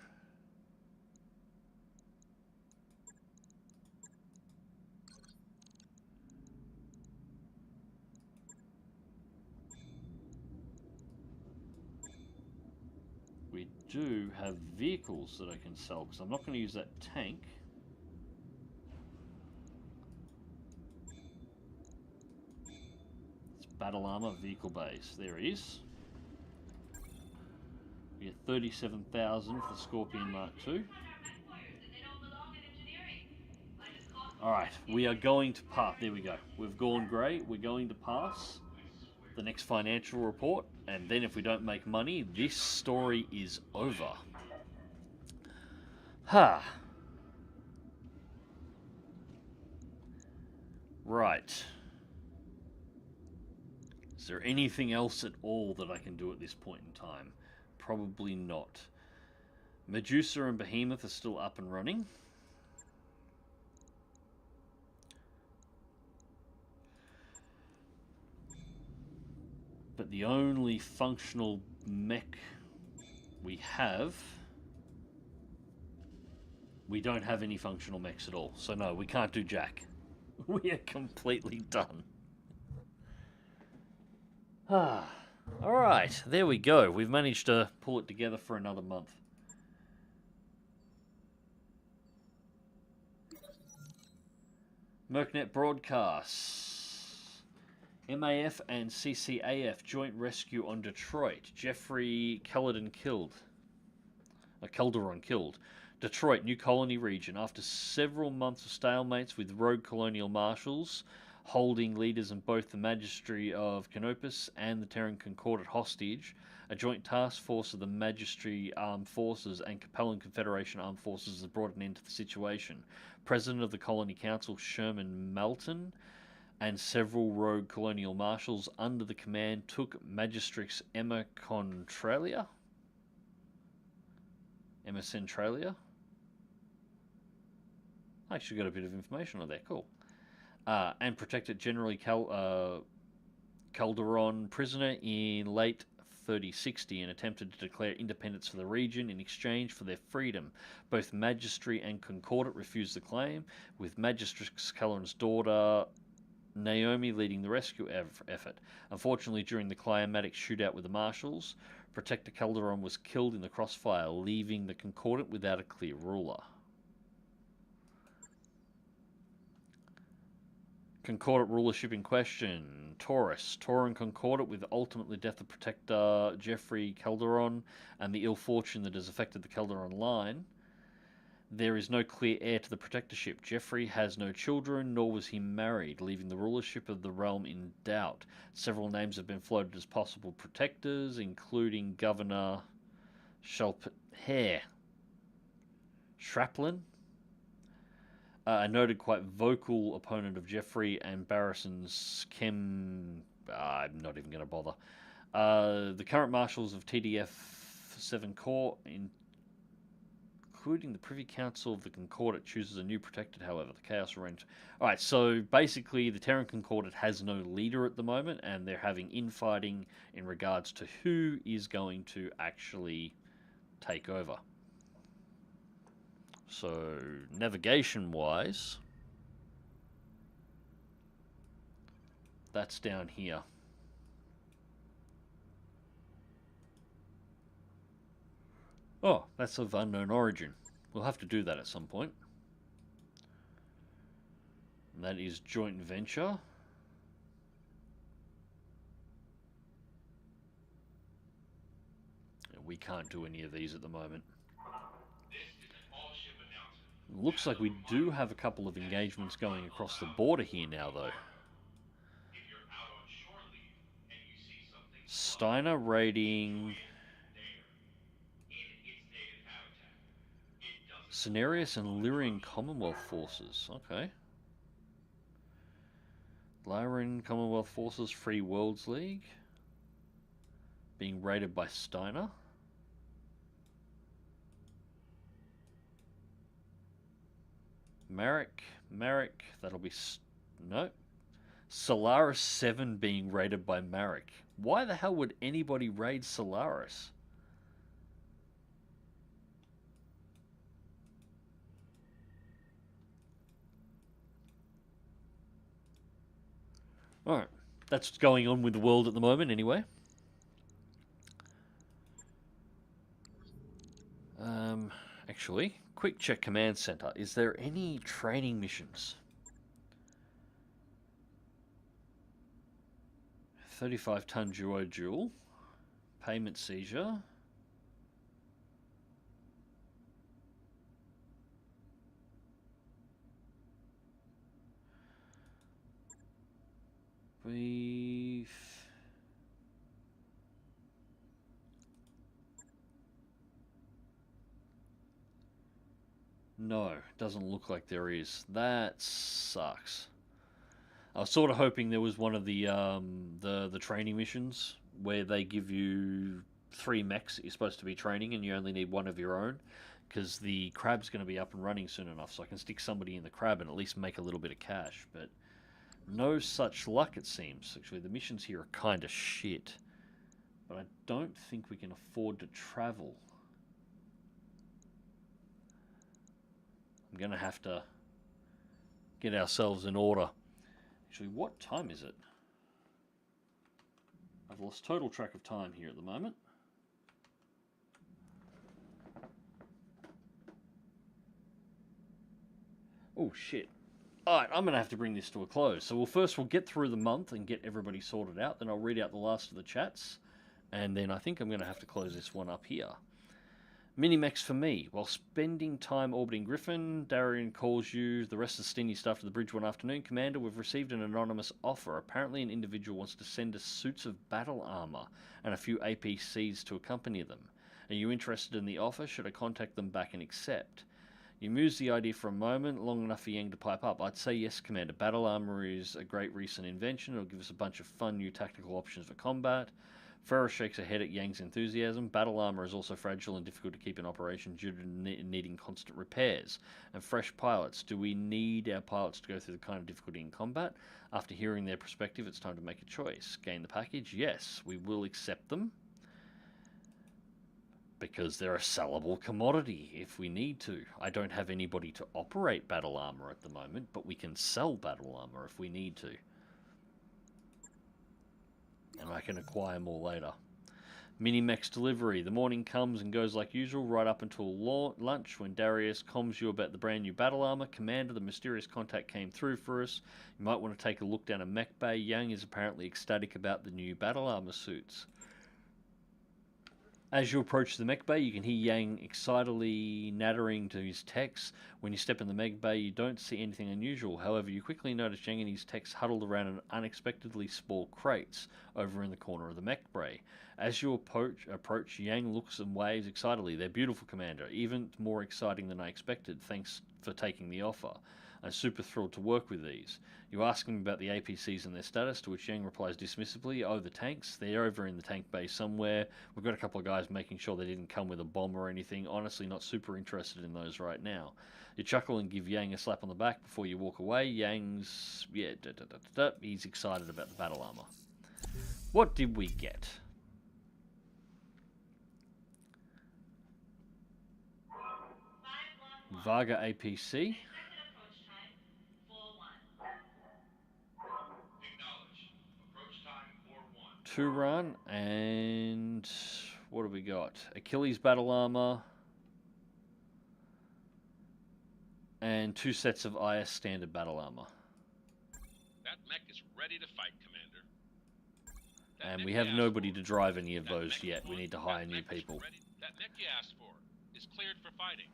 We do have vehicles that I can sell, because I'm not going to use that tank. It's battle armor, vehicle base. There it is. We get 37,000 for the Scorpion Mark II. Alright, we are going to pass. There we go. We've gone grey. We're going to pass the next financial report, and then if we don't make money, this story is over. Ha! Right. Is there anything else at all that I can do at this point in time? Probably not. Medusa and Behemoth are still up and running. But the only functional mech we have... We don't have any functional mechs at all. So no, we can't do jack. We are completely done. Alright, there we go. We've managed to pull it together for another month. Mercnet broadcasts. MAF and CCAF joint rescue on Detroit. Jeffrey Calderon killed. Detroit, New Colony region. After several months of stalemates with rogue colonial marshals holding leaders in both the Magistracy of Canopus and the Terran Concordat hostage, a joint task force of the Magistracy Armed Forces and Capellan Confederation Armed Forces has brought an end to the situation. President of the Colony Council, Sherman Melton, and several rogue colonial marshals under the command took Magistrix Emma Centralia. I actually got a bit of information on there. Cool. And protected General Calderon prisoner in late 3060 and attempted to declare independence for the region in exchange for their freedom. Both Magistracy and Concordat refused the claim, with Magistrix Calderon's daughter Naomi leading the rescue effort. Unfortunately, during the climatic shootout with the marshals, Protector Calderon was killed in the crossfire, leaving the Concordat without a clear ruler. Concordat rulership in question. Taurus. Tauran Concordat with ultimately death of Protector Jeffrey Calderon and the ill fortune that has affected the Calderon line. There is no clear heir to the protectorship. Jeffrey has no children, nor was he married, leaving the rulership of the realm in doubt. Several names have been floated as possible protectors, including Governor Shraplin, a noted quite vocal opponent of Jeffrey and Barrison's I'm not even going to bother. The current marshals of TDF 7 Corps, including the Privy Council of the Concordat, chooses a new protector, however. The Chaos Range. Alright, so basically the Terran Concordat has no leader at the moment, and they're having infighting in regards to who is going to actually take over. So, navigation-wise, that's down here. Oh, that's of unknown origin. We'll have to do that at some point. And that is joint venture. We can't do any of these at the moment. This is an all-ship announcement. Looks like we do have a couple of engagements going across the border here now, though. Steiner raiding Cenarius and Lyrian Commonwealth forces. Okay. Lyrian Commonwealth forces, Free Worlds League. Being raided by Steiner. Marek, that'll be... No. Solaris 7 being raided by Marek. Why the hell would anybody raid Solaris? Alright, that's what's going on with the world at the moment anyway. Actually, quick check command center. Is there any training missions? 35-ton duo-duel. Payment seizure. No, doesn't look like there is. That sucks. I was sort of hoping there was one of the training missions where they give you 3 mechs that you're supposed to be training and you only need 1 of your own, because the crab's going to be up and running soon enough, so I can stick somebody in the crab and at least make a little bit of cash. But no such luck, it seems. Actually, the missions here are kind of shit, but I don't think we can afford to travel. I'm going to have to get ourselves in order. Actually, what time is it? I've lost total track of time here at the moment. Oh, shit. Alright, I'm going to have to bring this to a close. So we'll get through the month and get everybody sorted out. Then I'll read out the last of the chats. And then I think I'm going to have to close this one up here. Minimex for me. While spending time orbiting Griffin, Darian calls you the rest of the stingy stuff to the bridge one afternoon. Commander, we've received an anonymous offer. Apparently an individual wants to send us suits of battle armor and a few APCs to accompany them. Are you interested in the offer? Should I contact them back and accept? You muse the idea for a moment, long enough for Yang to pipe up. I'd say yes, Commander. Battle armor is a great recent invention. It'll give us a bunch of fun new tactical options for combat. Ferrer shakes her head at Yang's enthusiasm. Battle armor is also fragile and difficult to keep in operation due to needing constant repairs. And fresh pilots. Do we need our pilots to go through the kind of difficulty in combat? After hearing their perspective, it's time to make a choice. Gain the package? Yes, we will accept them. Because they're a sellable commodity if we need to. I don't have anybody to operate battle armor at the moment, but we can sell battle armor if we need to. And I can acquire more later. Minimex delivery. The morning comes and goes like usual, right up until lunch when Darius comms you about the brand new battle armor. Commander, the mysterious contact came through for us. You might want to take a look down a mech bay. Yang is apparently ecstatic about the new battle armor suits. As you approach the mech bay, you can hear Yang excitedly nattering to his techs. When you step in the mech bay, you don't see anything unusual. However, you quickly notice Yang and his techs huddled around an unexpectedly small crates over in the corner of the mech bay. As you approach, Yang looks and waves excitedly. They're beautiful, Commander. Even more exciting than I expected. Thanks for taking the offer. I'm super thrilled to work with these. You ask him about the APCs and their status, to which Yang replies dismissively, oh, the tanks? They're over in the tank bay somewhere. We've got a couple of guys making sure they didn't come with a bomb or anything. Honestly, not super interested in those right now. You chuckle and give Yang a slap on the back before you walk away. Yang's, he's excited about the battle armor. What did we get? Varga APC. 2 run, and what do we got? Achilles battle armor, and 2 sets of IS standard battle armor. That mech is ready to fight, Commander. And we have nobody to drive any of those yet. We need to hire new people. That mech you asked for is cleared for fighting.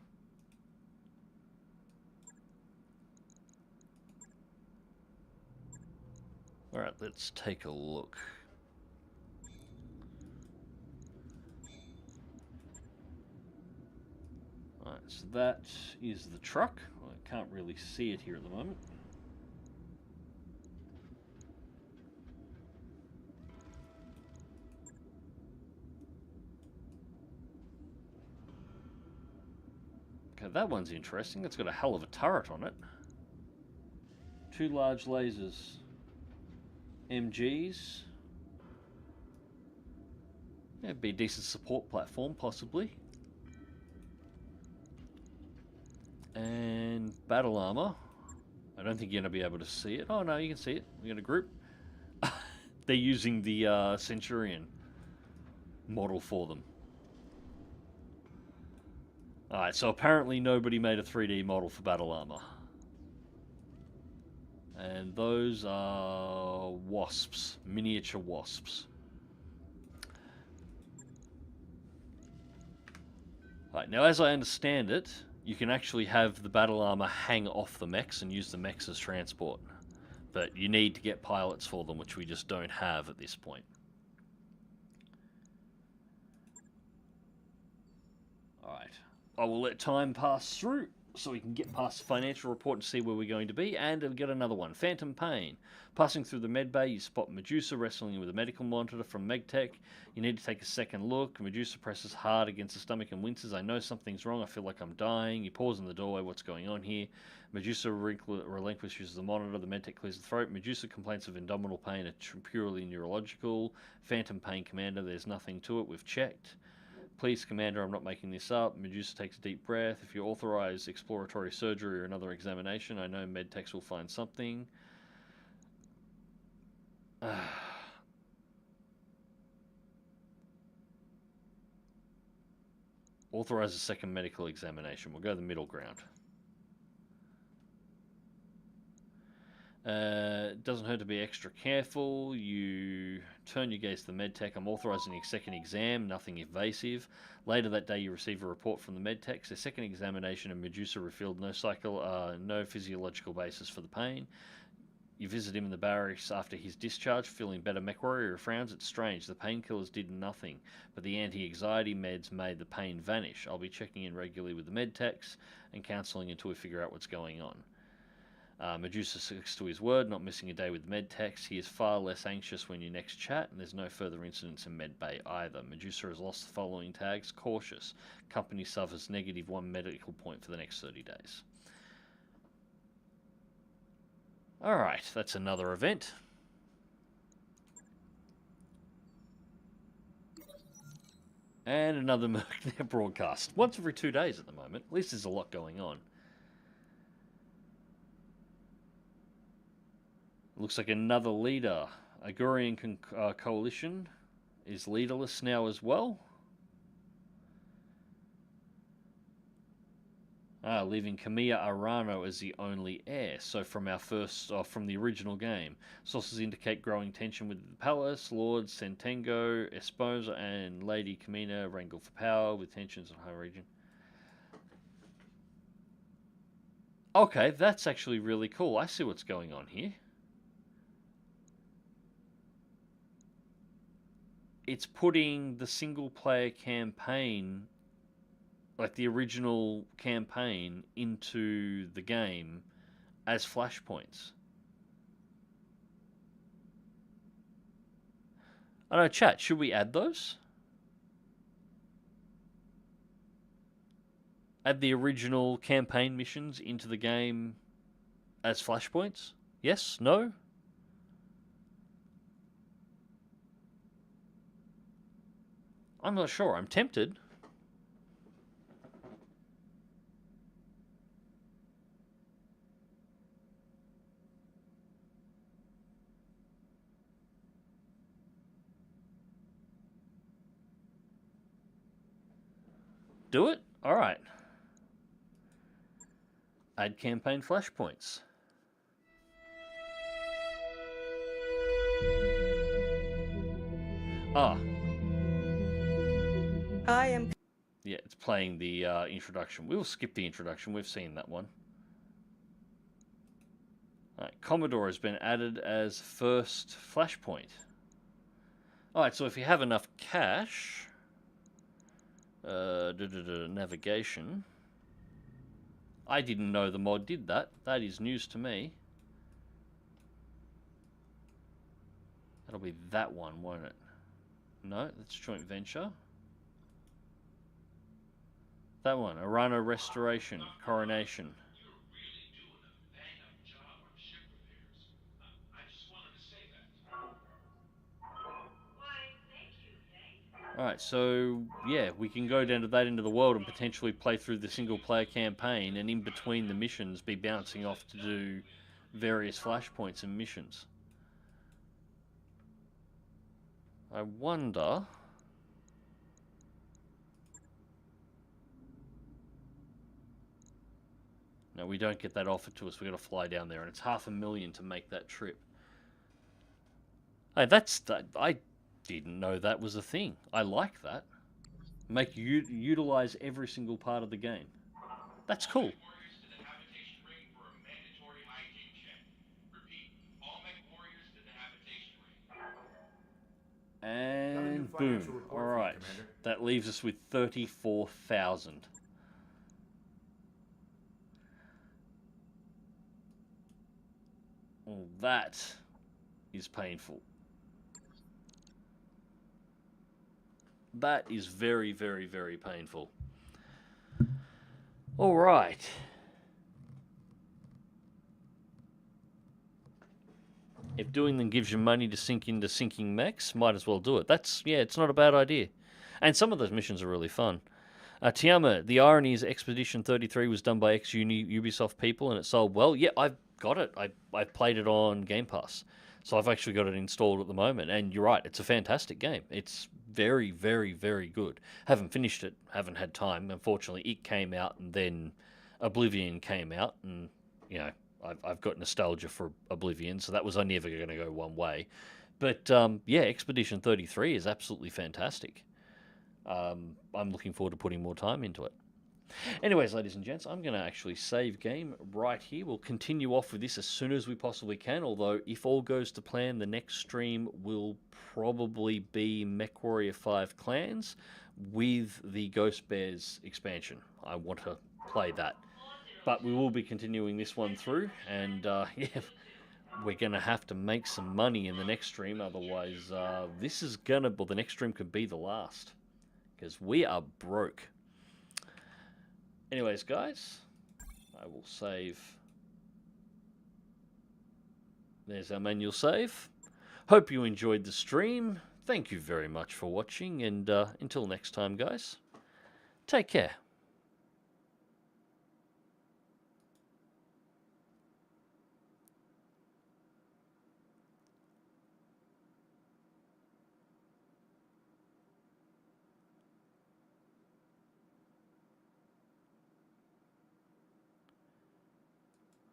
Alright, let's take a look. Alright, so that is the truck. Well, I can't really see it here at the moment. Okay, that one's interesting. It's got a hell of a turret on it. 2 large lasers. MGs. Yeah, it'd be a decent support platform, possibly. And battle armor. I don't think you're going to be able to see it. Oh, no, you can see it. We're going to group. They're using the Centurion model for them. Alright, so apparently nobody made a 3D model for battle armor. And those are wasps, miniature wasps. Right, now as I understand it, you can actually have the battle armor hang off the mechs and use the mechs as transport. But you need to get pilots for them, which we just don't have at this point. Alright, I will let time pass through so we can get past the financial report and see where we're going to be. And we'll get another one. Phantom Pain. Passing through the med bay, you spot Medusa wrestling with a medical monitor from MegTech. You need to take a second look. Medusa presses hard against the stomach and winces. I know something's wrong. I feel like I'm dying. You pause in the doorway. What's going on here? Medusa relinquishes the monitor. The MedTech clears the throat. Medusa complaints of abdominal pain are purely neurological. Phantom Pain Commander, there's nothing to it. We've checked. Please, Commander, I'm not making this up. Medusa takes a deep breath. If you authorize exploratory surgery or another examination, I know MedTechs will find something. Authorize a second medical examination. We'll go the middle ground. It doesn't hurt to be extra careful. You turn your gaze to the medtech. I'm authorizing a second exam, nothing invasive. Later that day, you receive a report from the medtech. The second examination of Medusa revealed no physiological basis for the pain. You visit him in the barracks after his discharge, feeling better. MechWarrior frowns. It's strange. The painkillers did nothing, but the anti-anxiety meds made the pain vanish. I'll be checking in regularly with the medtechs and counseling until we figure out what's going on. Medusa sticks to his word, not missing a day with medtechs. He is far less anxious when you next chat, and there's no further incidents in medbay either. Medusa has lost the following tags. Cautious. Company suffers -1 medical point for the next 30 days. Alright, that's another event. And another Merc broadcast. Once every 2 days at the moment. At least there's a lot going on. Looks like another leader. Agurian coalition is leaderless now as well. Leaving Kamiya Arano as the only heir. So from our from the original game. Sources indicate growing tension with the palace. Lord Sentengo, Esposa, and Lady Kamina wrangle for power with tensions in high region. Okay, that's actually really cool. I see what's going on here. It's putting the single-player campaign, like the original campaign, into the game as flashpoints. I don't know, chat, should we add those? Add the original campaign missions into the game as flashpoints? Yes? No? I'm not sure. I'm tempted. Do it? All right. Add campaign flashpoints. I am... Yeah, it's playing the introduction. We'll skip the introduction. We've seen that one. Commodore has been added as first flashpoint. Alright, so if you have enough cash, navigation. I didn't know the mod did that. That is news to me. That'll be that one, won't it? No, that's joint venture. That one, Arano Restoration, Coronation. Alright, so yeah, we can go down to that end of the world and potentially play through the single player campaign, and in between the missions be bouncing off to do various flashpoints and missions. I wonder... No, we don't get that offered to us. We've got to fly down there, and it's $500,000 to make that trip. Hey, I didn't know that was a thing. I like that. Make you utilize every single part of the game. That's cool. And boom. Alright. That leaves us with 34,000. Well, that is painful. That is very, very, very painful. All right. If doing them gives you money to sink into sinking mechs, might as well do it. Yeah, it's not a bad idea. And some of those missions are really fun. Tiama, the irony is Expedition 33 was done by ex-uni Ubisoft people and it sold well. Yeah, I've got it. I've played it on Game Pass. So I've actually got it installed at the moment. And you're right, it's a fantastic game. It's very, very, very good. Haven't finished it. Haven't had time. Unfortunately, it came out and then Oblivion came out. And, you know, I've got nostalgia for Oblivion. So that was only ever going to go one way. But, yeah, Expedition 33 is absolutely fantastic. I'm looking forward to putting more time into it. Anyways, ladies and gents, I'm going to actually save game right here. We'll continue off with this as soon as we possibly can, although if all goes to plan, the next stream will probably be MechWarrior 5 Clans with the Ghost Bears expansion. I want to play that. But we will be continuing this one through, and yeah, we're going to have to make some money in the next stream, otherwise this is going to, well, the next stream could be the last, because we are broke. Anyways, guys, I will save. There's our manual save. Hope you enjoyed the stream. Thank you very much for watching, and until next time, guys, take care.